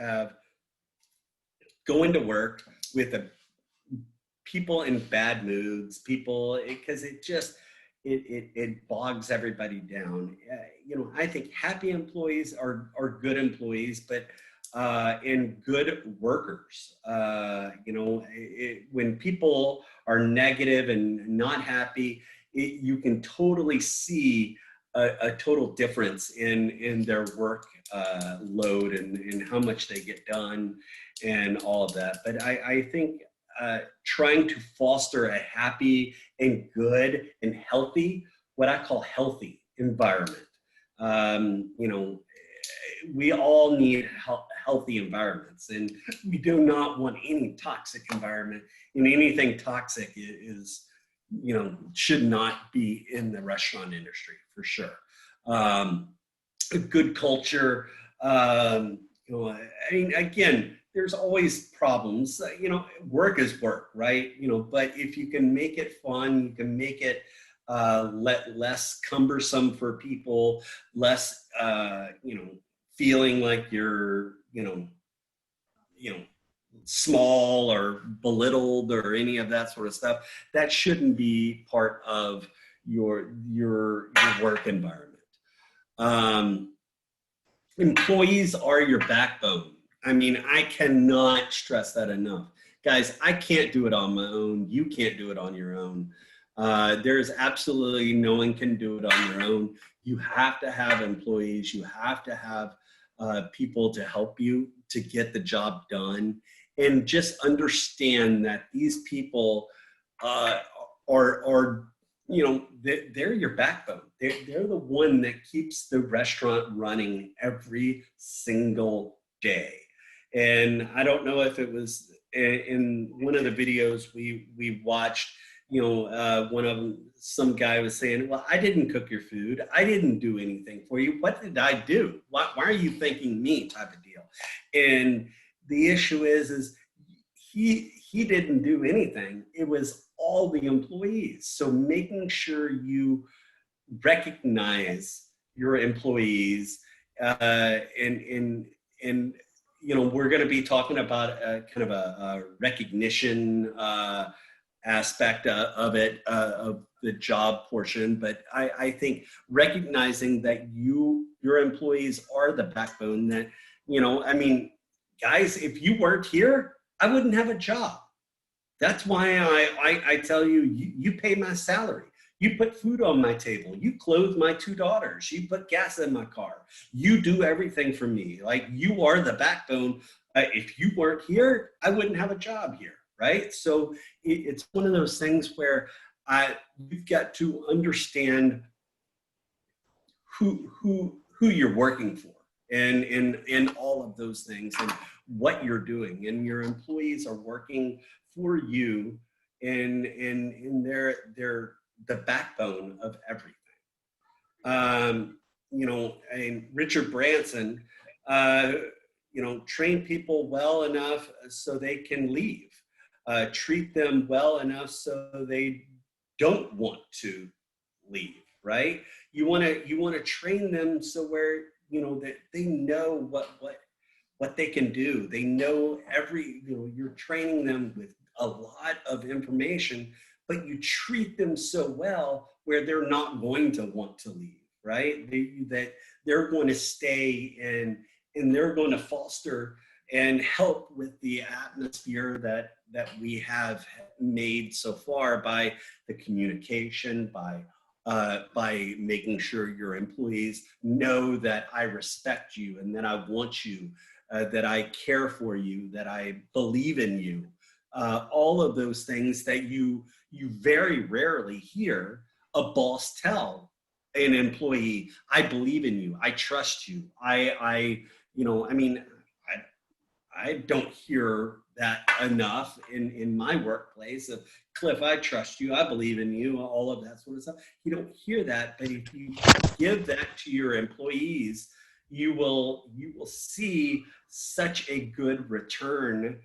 go into work with people in bad moods, because it bogs everybody down. I think happy employees are good employees, but and good workers. When people are negative and not happy, you can totally see a total difference in their work load and how much they get done and all of that. But I think trying to foster a happy and good and healthy, what I call healthy environment. We all need healthy environments, and we do not want any toxic environment. And anything toxic should not be in the restaurant industry, for sure. A good culture, again, there's always problems. Work is work, right? But if you can make it fun, you can make it less cumbersome for people, less, feeling like you're, small or belittled or any of that sort of stuff. That shouldn't be part of your work environment. Employees are your backbone. I cannot stress that enough. Guys, I can't do it on my own. You can't do it on your own. There's absolutely no one can do it on their own. You have to have employees. You have to have people to help you to get the job done. And just understand that these people are they're your backbone. They're the one that keeps the restaurant running every single day. And I don't know if it was in one of the videos we watched, one of them, some guy was saying, well, I didn't cook your food. I didn't do anything for you. What did I do? Why are you thanking me, type of deal? And the issue is he didn't do anything. It was all the employees. So making sure you recognize your employees, and we're going to be talking about kind of a recognition aspect of it, of the job portion. But I think recognizing that your employees are the backbone, that, guys, if you weren't here, I wouldn't have a job. That's why I tell you, you pay my salary. You put food on my table. You clothe my 2 daughters. You put gas in my car. You do everything for me. Like, you are the backbone. If you weren't here, I wouldn't have a job here, right? So it's one of those things where you've got to understand who you're working for, and all of those things, and what you're doing. And your employees are working for you, and they're the backbone of everything. And Richard Branson, train people well enough so they can leave. Treat them well enough so they don't want to leave, right? You want to train them so where, that they know what they can do. They know you're training them with a lot of information, but you treat them so well where they're not going to want to leave, right? That they're going to stay, and they're going to foster and help with the atmosphere that we have made so far, by the communication, by making sure your employees know that I respect you and that I want you, that I care for you, that I believe in you. All of those things that you very rarely hear a boss tell an employee. I believe in you. I trust you. I don't hear that enough in my workplace of, Cliff, I trust you, I believe in you, all of that sort of stuff. You don't hear that, but if you give that to your employees, you will see such a good return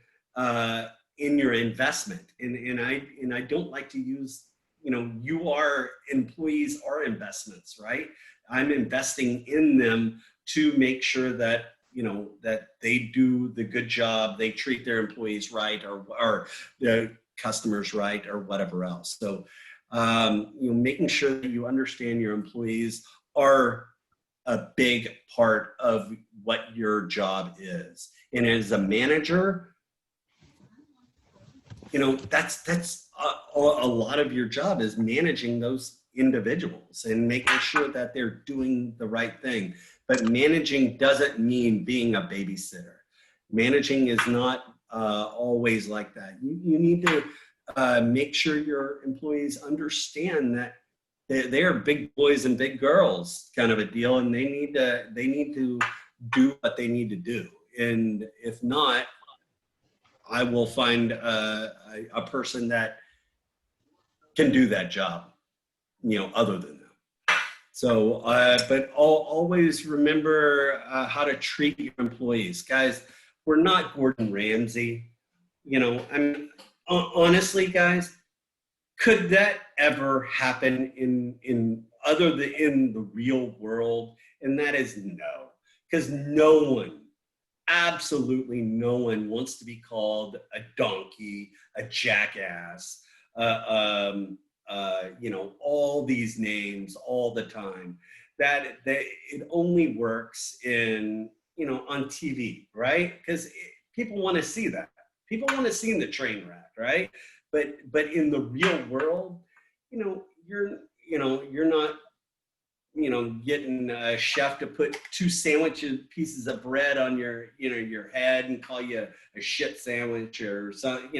in your investment. And I don't like to use, employees are investments, right? I'm investing in them to make sure that that they do the good job, they treat their employees right, or the customers right, or whatever else. So, making sure that you understand your employees are a big part of what your job is. And as a manager, that's a lot of your job is managing those individuals and making sure that they're doing the right thing. But managing doesn't mean being a babysitter. Managing is not always like that. You need to make sure your employees understand that they are big boys and big girls kind of a deal, and they need to do what they need to do. And if not, I will find a person that can do that job, other than them. So, but always remember how to treat your employees. Guys, we're not Gordon Ramsay. Honestly, guys, could that ever happen in the real world? And that is no, because absolutely no one wants to be called a donkey, a jackass, all these names all the time. That it only works on TV, right? Because people want to see that. People want to see the train wreck, right? But in the real world, you're not getting a chef to put 2 pieces of bread on your head and call you a shit sandwich or something,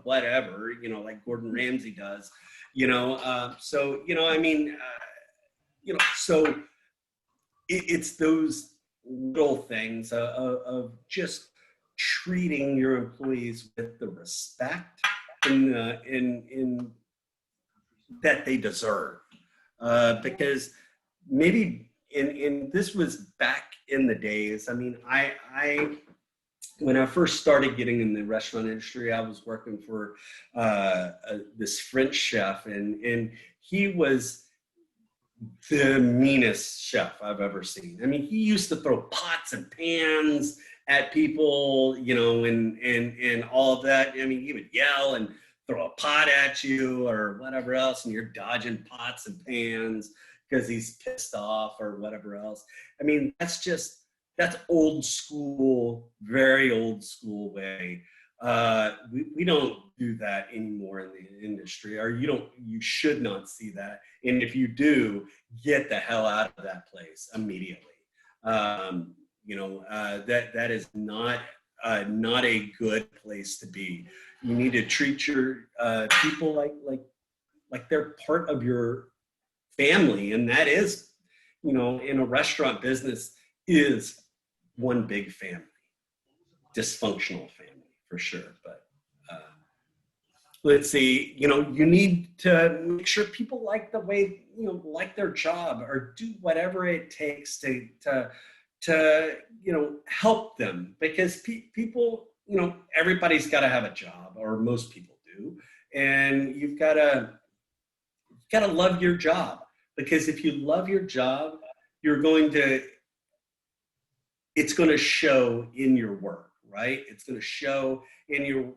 whatever, like Gordon Ramsay does, so, so it's those little things of just treating your employees with the respect in that they deserve, because maybe this was back in the days. I mean, I when I first started getting in the restaurant industry, I was working for this French chef, and he was the meanest chef I've ever seen. I mean, he used to throw pots and pans at people, and all of that. I mean, he would yell and throw a pot at you or whatever else, and you're dodging pots and pans because he's pissed off or whatever else. I mean, that's old school, very old school way. We don't do that anymore in the industry, or you should not see that. And if you do, get the hell out of that place immediately. That is not a good place to be. You need to treat your people like they're part of your family, and that is, in a restaurant business, is one big family, dysfunctional family for sure. But let's see, you need to make sure people like the way, like their job, or do whatever it takes to help them, because people, everybody's got to have a job, or most people do, and you've got to love your job, because if you love your job, it's going to show in your work, right? It's going to show in your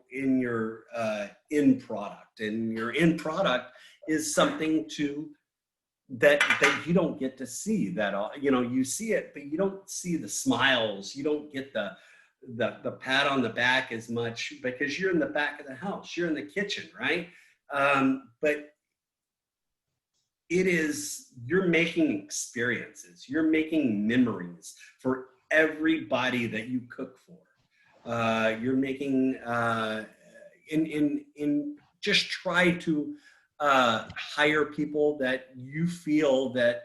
end product, and your end product is something that you don't get to see that all. You see it, but you don't see the smiles. You don't get the pat on the back as much, because you're in the back of the house, you're in the kitchen, right? But you're making experiences, you're making memories for everybody that you cook for. You're making just try to hire people that you feel that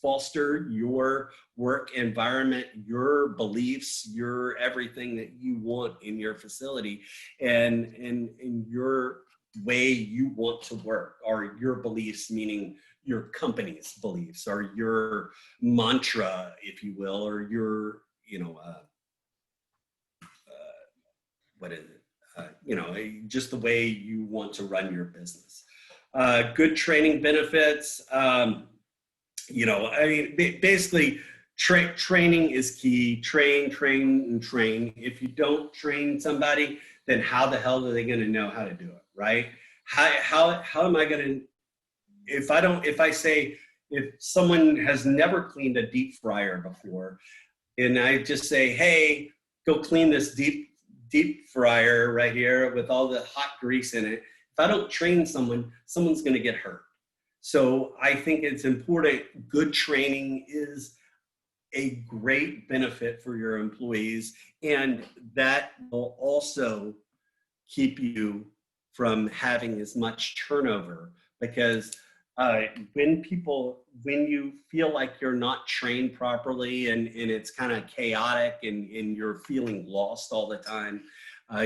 foster your work environment, your beliefs, your everything that you want in your facility, and in your way you want to work, or your beliefs, meaning your company's beliefs, or your mantra, if you will, or your, what is it? Just the way you want to run your business. Good training benefits. Basically, training is key. Train. If you don't train somebody, then how the hell are they going to know how to do it, right? How am I going to, if someone has never cleaned a deep fryer before, and I just say, hey, go clean this deep fryer right here with all the hot grease in it. If I don't train someone's going to get hurt. So I think it's important. Good training is a great benefit for your employees, and that will also keep from having as much turnover, because when you feel like you're not trained properly and it's kind of chaotic and you're feeling lost all the time,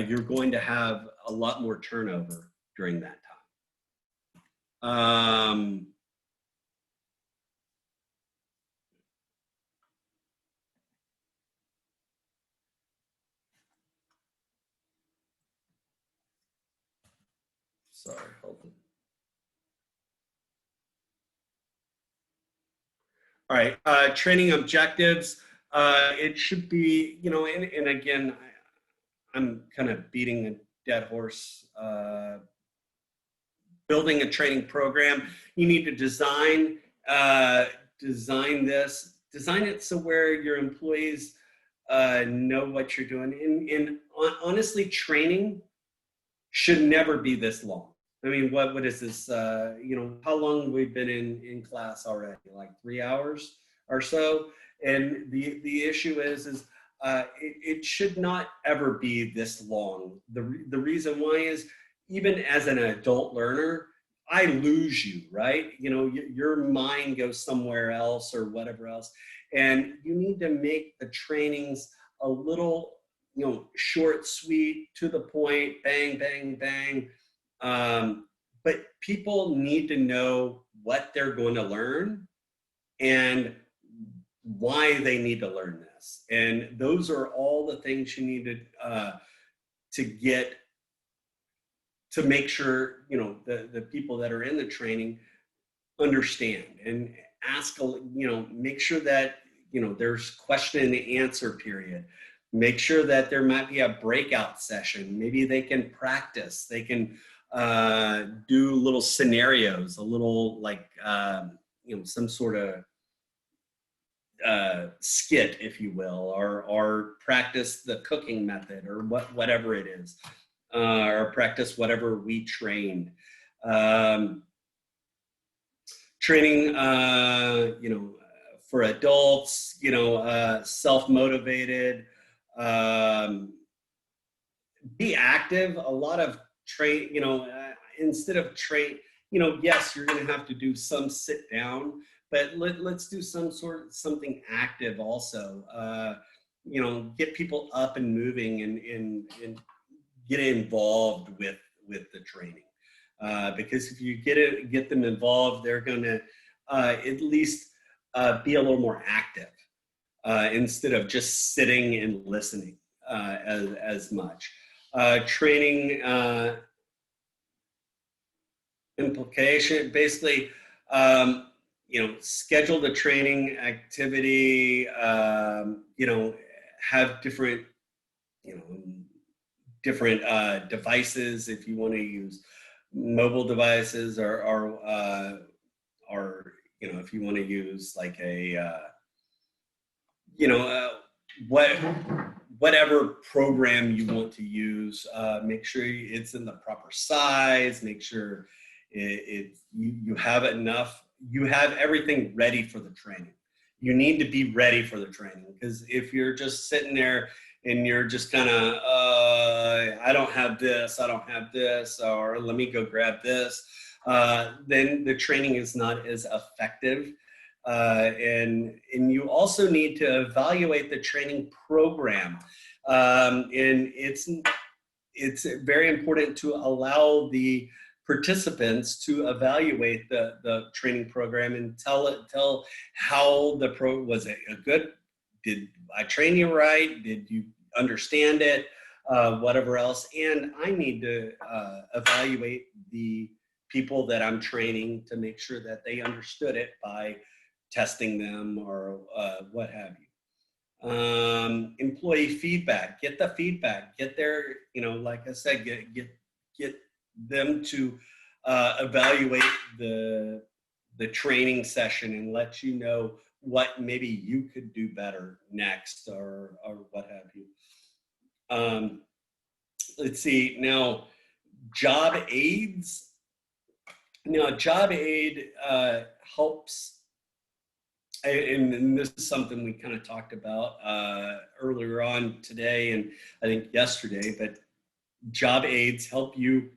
you're going to have a lot more turnover during that time. Sorry, hold on. All right, training objectives. It should be, and again, I'm kind of beating a dead horse. Building a training program, you need to design it so where your employees know what you're doing. And honestly, training should never be this long. I mean, what is this? How long we've been in class already? Like 3 hours or so. And the issue is it should not ever be this long. The reason why is, even as an adult learner, I lose you, right? Your mind goes somewhere else or whatever else. And you need to make the trainings a little, short, sweet, to the point, bang, bang, bang. But people need to know what they're going to learn and why they need to learn this. And those are all the things you need to get to make sure, the people that are in the training understand, and ask, make sure that, there's question and answer period. Make sure that there might be a breakout session. Maybe they can practice. They can do little scenarios, a little like, some sort of skit, if you will, or practice the cooking method, or whatever it is, or practice whatever we trained. Training, for adults, self-motivated, be active. A lot of instead of yes, you're going to have to do some sit down, but let's do something active also. Get people up and moving and get involved with the training. Because if you get them involved, they're going to at least be a little more active instead of just sitting and listening as much. Training implication, basically, schedule the training activity, have different devices, if you want to use mobile devices, or if you want to use like a whatever program you want to use, make sure it's in the proper size, make sure you have enough, you have everything ready for the training. You need to be ready for the training, because if you're just sitting there and you're just kind of, I don't have this, or let me go grab this, then the training is not as effective. And you also need to evaluate the training program. And it's very important to allow the participants to evaluate the training program and tell how was it a good, did I train you right? Did you understand it? Whatever else. And I need to evaluate the people that I'm training to make sure that they understood it by testing them or what have you. Employee feedback, get the feedback, get their, like I said, get them to evaluate the training session and let you know what maybe you could do better next or what have you. Let's see, now job aids. Now job aid helps, and this is something we kind of talked about earlier on today and I think yesterday, but job aids help you.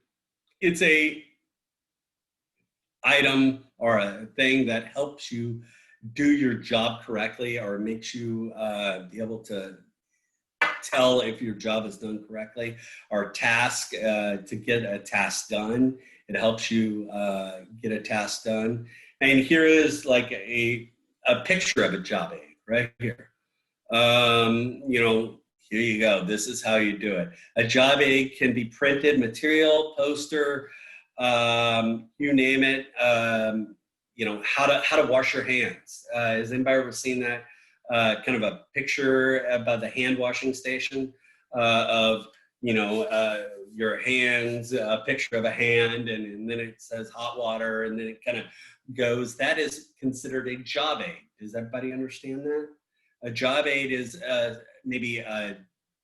It's a item or a thing that helps you do your job correctly or makes you be able to tell if your job is done correctly, or task to get a task done. It helps you get a task done. And here is like a picture of a job aid right here. Here you go. This is how you do it. A job aid can be printed material, poster, you name it. How to wash your hands. Has anybody ever seen that kind of a picture about the hand washing station of your hands, a picture of a hand, and then it says hot water, and then it kind of goes. That is considered a job aid. Does everybody understand that? A job aid is maybe a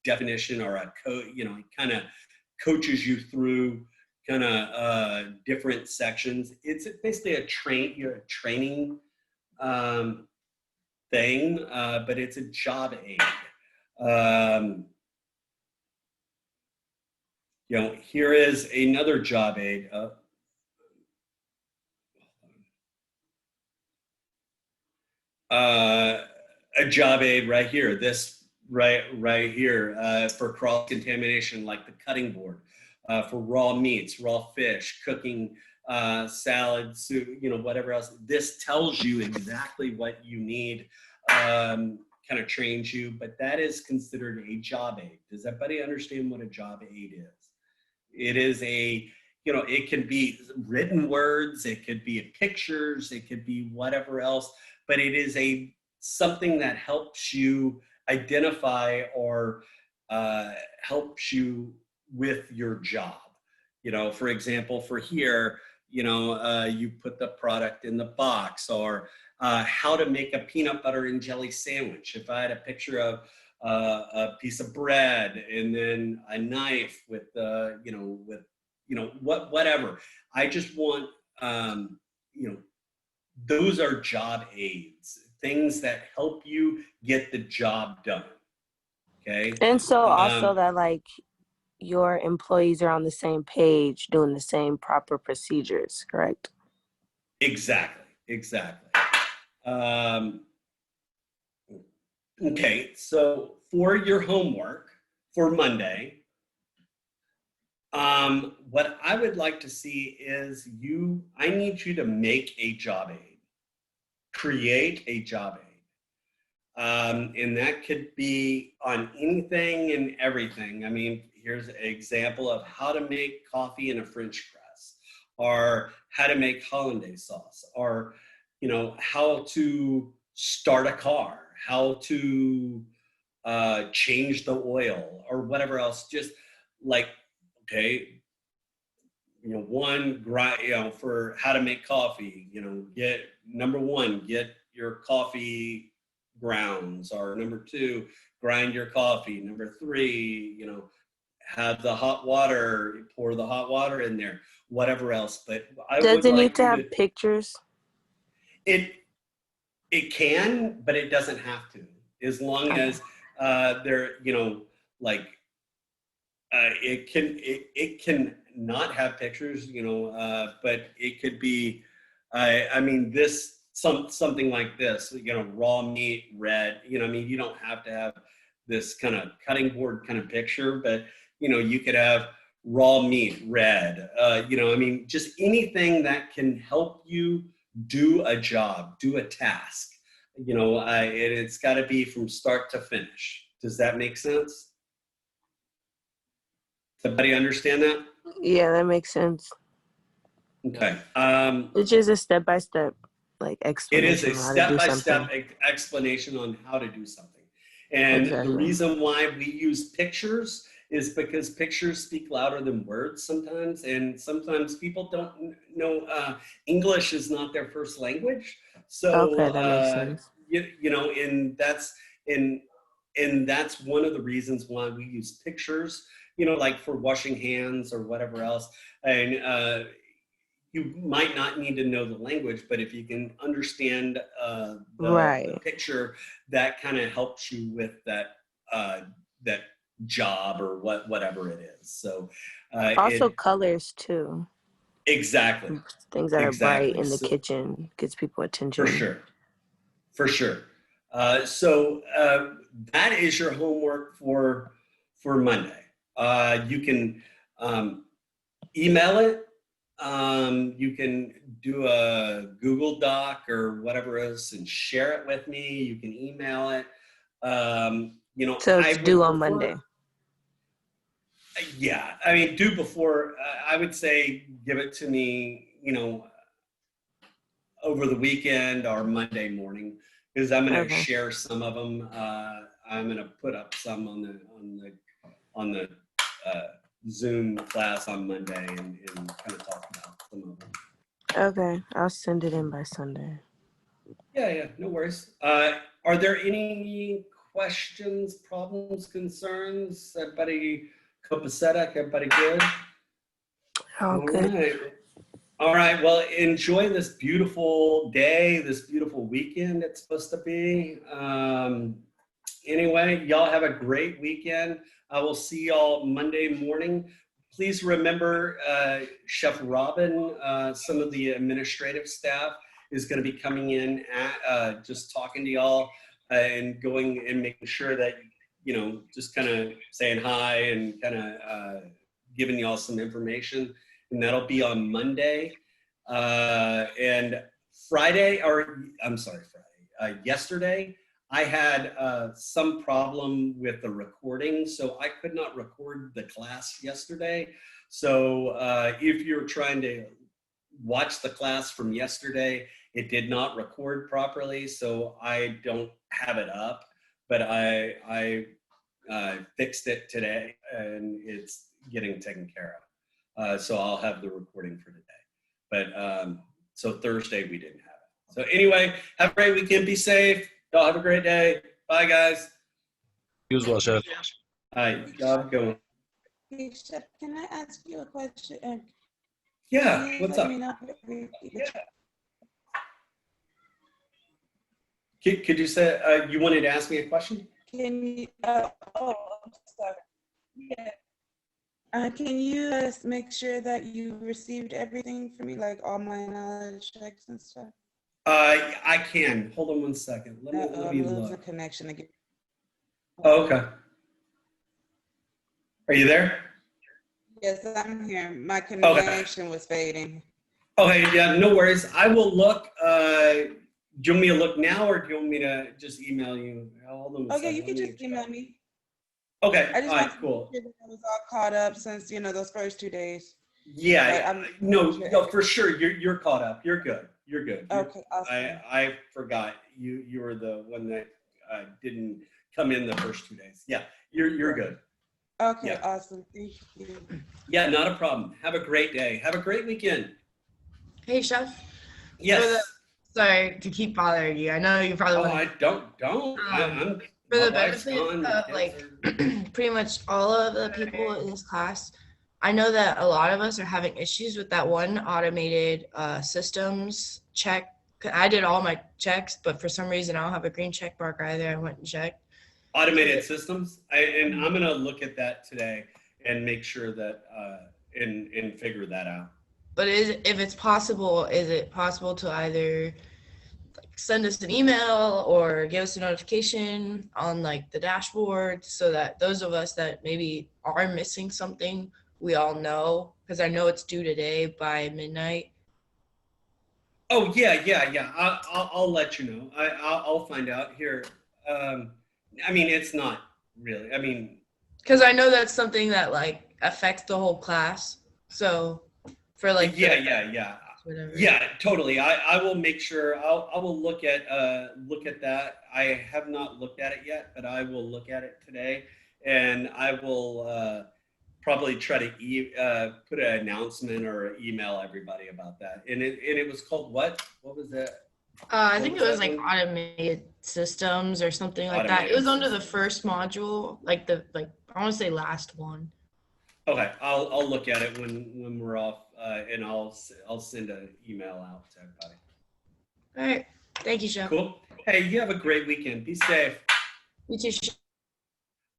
definition or a code. It kind of coaches you through kind of different sections. It's basically a training thing, but it's a job aid. Here is another job aid. A job aid right here. This right here for cross contamination, like the cutting board, for raw meats, raw fish, cooking, salad, soup, whatever else. This tells you exactly what you need, kind of trains you, but that is considered a job aid. Does everybody understand what a job aid is? It is it can be written words, it could be pictures, it could be whatever else, but it is something that helps you identify or helps you with your job. For example, for here, you put the product in the box, or how to make a peanut butter and jelly sandwich. If I had a picture of a piece of bread and then a knife with whatever. I just want, those are job aids, things that help you get the job done. Okay. And so also that like your employees are on the same page, doing the same proper procedures, correct? Exactly. Okay, so for your homework for Monday, what I would like to see is I need you to make a job aid, create a job aid. And that could be on anything and everything. I mean, here's an example of how to make coffee in a French press, or how to make hollandaise sauce, or, how to start a car, how to change the oil, or whatever else. Just like, okay, for how to make coffee, get number one, get your coffee grounds, or number two, grind your coffee. Number three, have the hot water, pour the hot water in there, whatever else. But does it need to have pictures? It can, but it doesn't have to, as long as it can not have pictures, but it could be, this something like this, raw meat, red, I mean, you don't have to have this kind of cutting board kind of picture, but, you could have raw meat, red, I mean, just anything that can help you do a job, do a task, it's got to be from start to finish. Does that make sense? Everybody understand that? Yeah, that makes sense. Okay. It's just a step-by-step It explanation. is a on how to do step-by-step something. explanation on how to do something. And the Exactly. reason why we use pictures is because pictures speak louder than words sometimes. And sometimes people don't know English is not their first language. So, Okay, that makes sense. and that's one of the reasons why we use pictures, like for washing hands or whatever else. And you might not need to know the language, but if you can understand the Right. picture, that kind of helps you with that job or whatever it is. So Also, colors too. exactly. Things that are bright in the So- kitchen gets people attention. For sure. So that is your homework for Monday. You can email it. You can do a Google Doc or whatever else and share it with me. You can email it. So I it's would due on prefer- Monday. Yeah, I mean, do before. I would say give it to me, over the weekend or Monday morning, because I'm going to Okay. share some of them. I'm going to put up some on the Zoom class on Monday and kind of talk about some of them. Okay, I'll send it in by Sunday. Yeah, no worries. Are there any questions, problems, concerns? Everybody copacetic? Everybody good? All good. Right. All right. Well, enjoy this beautiful day, this beautiful weekend it's supposed to be. Anyway, y'all have a great weekend. I will see y'all Monday morning. Please remember Chef Robin, some of the administrative staff is going to be coming in at just talking to y'all and going and making sure that, just kind of saying hi and kind of giving y'all some information. And that'll be on Monday. And yesterday, I had some problem with the recording, so I could not record the class yesterday. So if you're trying to watch the class from yesterday, it did not record properly, so I don't have it up, but I fixed it today and it's getting taken care of. So I'll have the recording for today. But so Thursday we didn't have it. So anyway, have a great weekend. Be safe. Y'all have a great day. Bye, guys. You as well, Chef. All right, y'all have a good one. Hey, Chef, can I ask you a question? Yeah, Can you what's let up? me know if- Could you say you wanted to ask me a question? Can you? I'm sorry. Yeah. Can you make sure that you received everything for me, like all my knowledge checks and stuff? I can. Hold on one second. Let me I'm losing look. connection again. Oh, okay. Are you there? Yes, I'm here. My connection was fading. Okay, yeah, no worries. I will look. Do you want me to look now, or do you want me to just email you? Hold on. Okay, you can just email me. Okay, I just all right, want to cool. make sure that I was all caught up since those first 2 days. Yeah, But no, for sure. You're caught up. You're good. You're good. Okay, awesome. I forgot you were the one that didn't come in the first 2 days. Yeah, you're good. Okay, Yeah. awesome. Thank you. Yeah, not a problem. Have a great day. Have a great weekend. Hey, Chef. Yes. Sorry to keep bothering you. I know you probably Oh, want I don't. I'm for the my wife's benefit gone, of the like kids pretty much all of the people in this class. I know that a lot of us are having issues with that one automated systems check. I did all my checks, but for some reason I don't have a green check mark either. I went and checked. Automated systems, and I'm gonna look at that today and make sure that and figure that out. But if it's possible, is it possible to either send us an email or give us a notification on like the dashboard so that those of us that maybe are missing something, we all know, because I know it's due today by midnight. Oh yeah. I'll let you know. I'll find out here. I mean, it's not really. I mean, Because I know that's something that like affects the whole class. So for like yeah. whatever. Yeah, totally. I will make sure. I will look at that. I have not looked at it yet, but I will look at it today, and I will probably try to put an announcement or email everybody about that. And it was called what? What was that? I think it was like automated systems or something like that. It was under the first module, like I want to say last one. Okay, I'll look at it when we're off, and I'll send an email out to everybody. All right, thank you, Chef. Cool. Hey, you have a great weekend. Be safe. You too, Chef.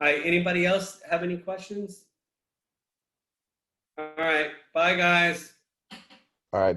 All right. Anybody else have any questions? All right. Bye, guys. All right.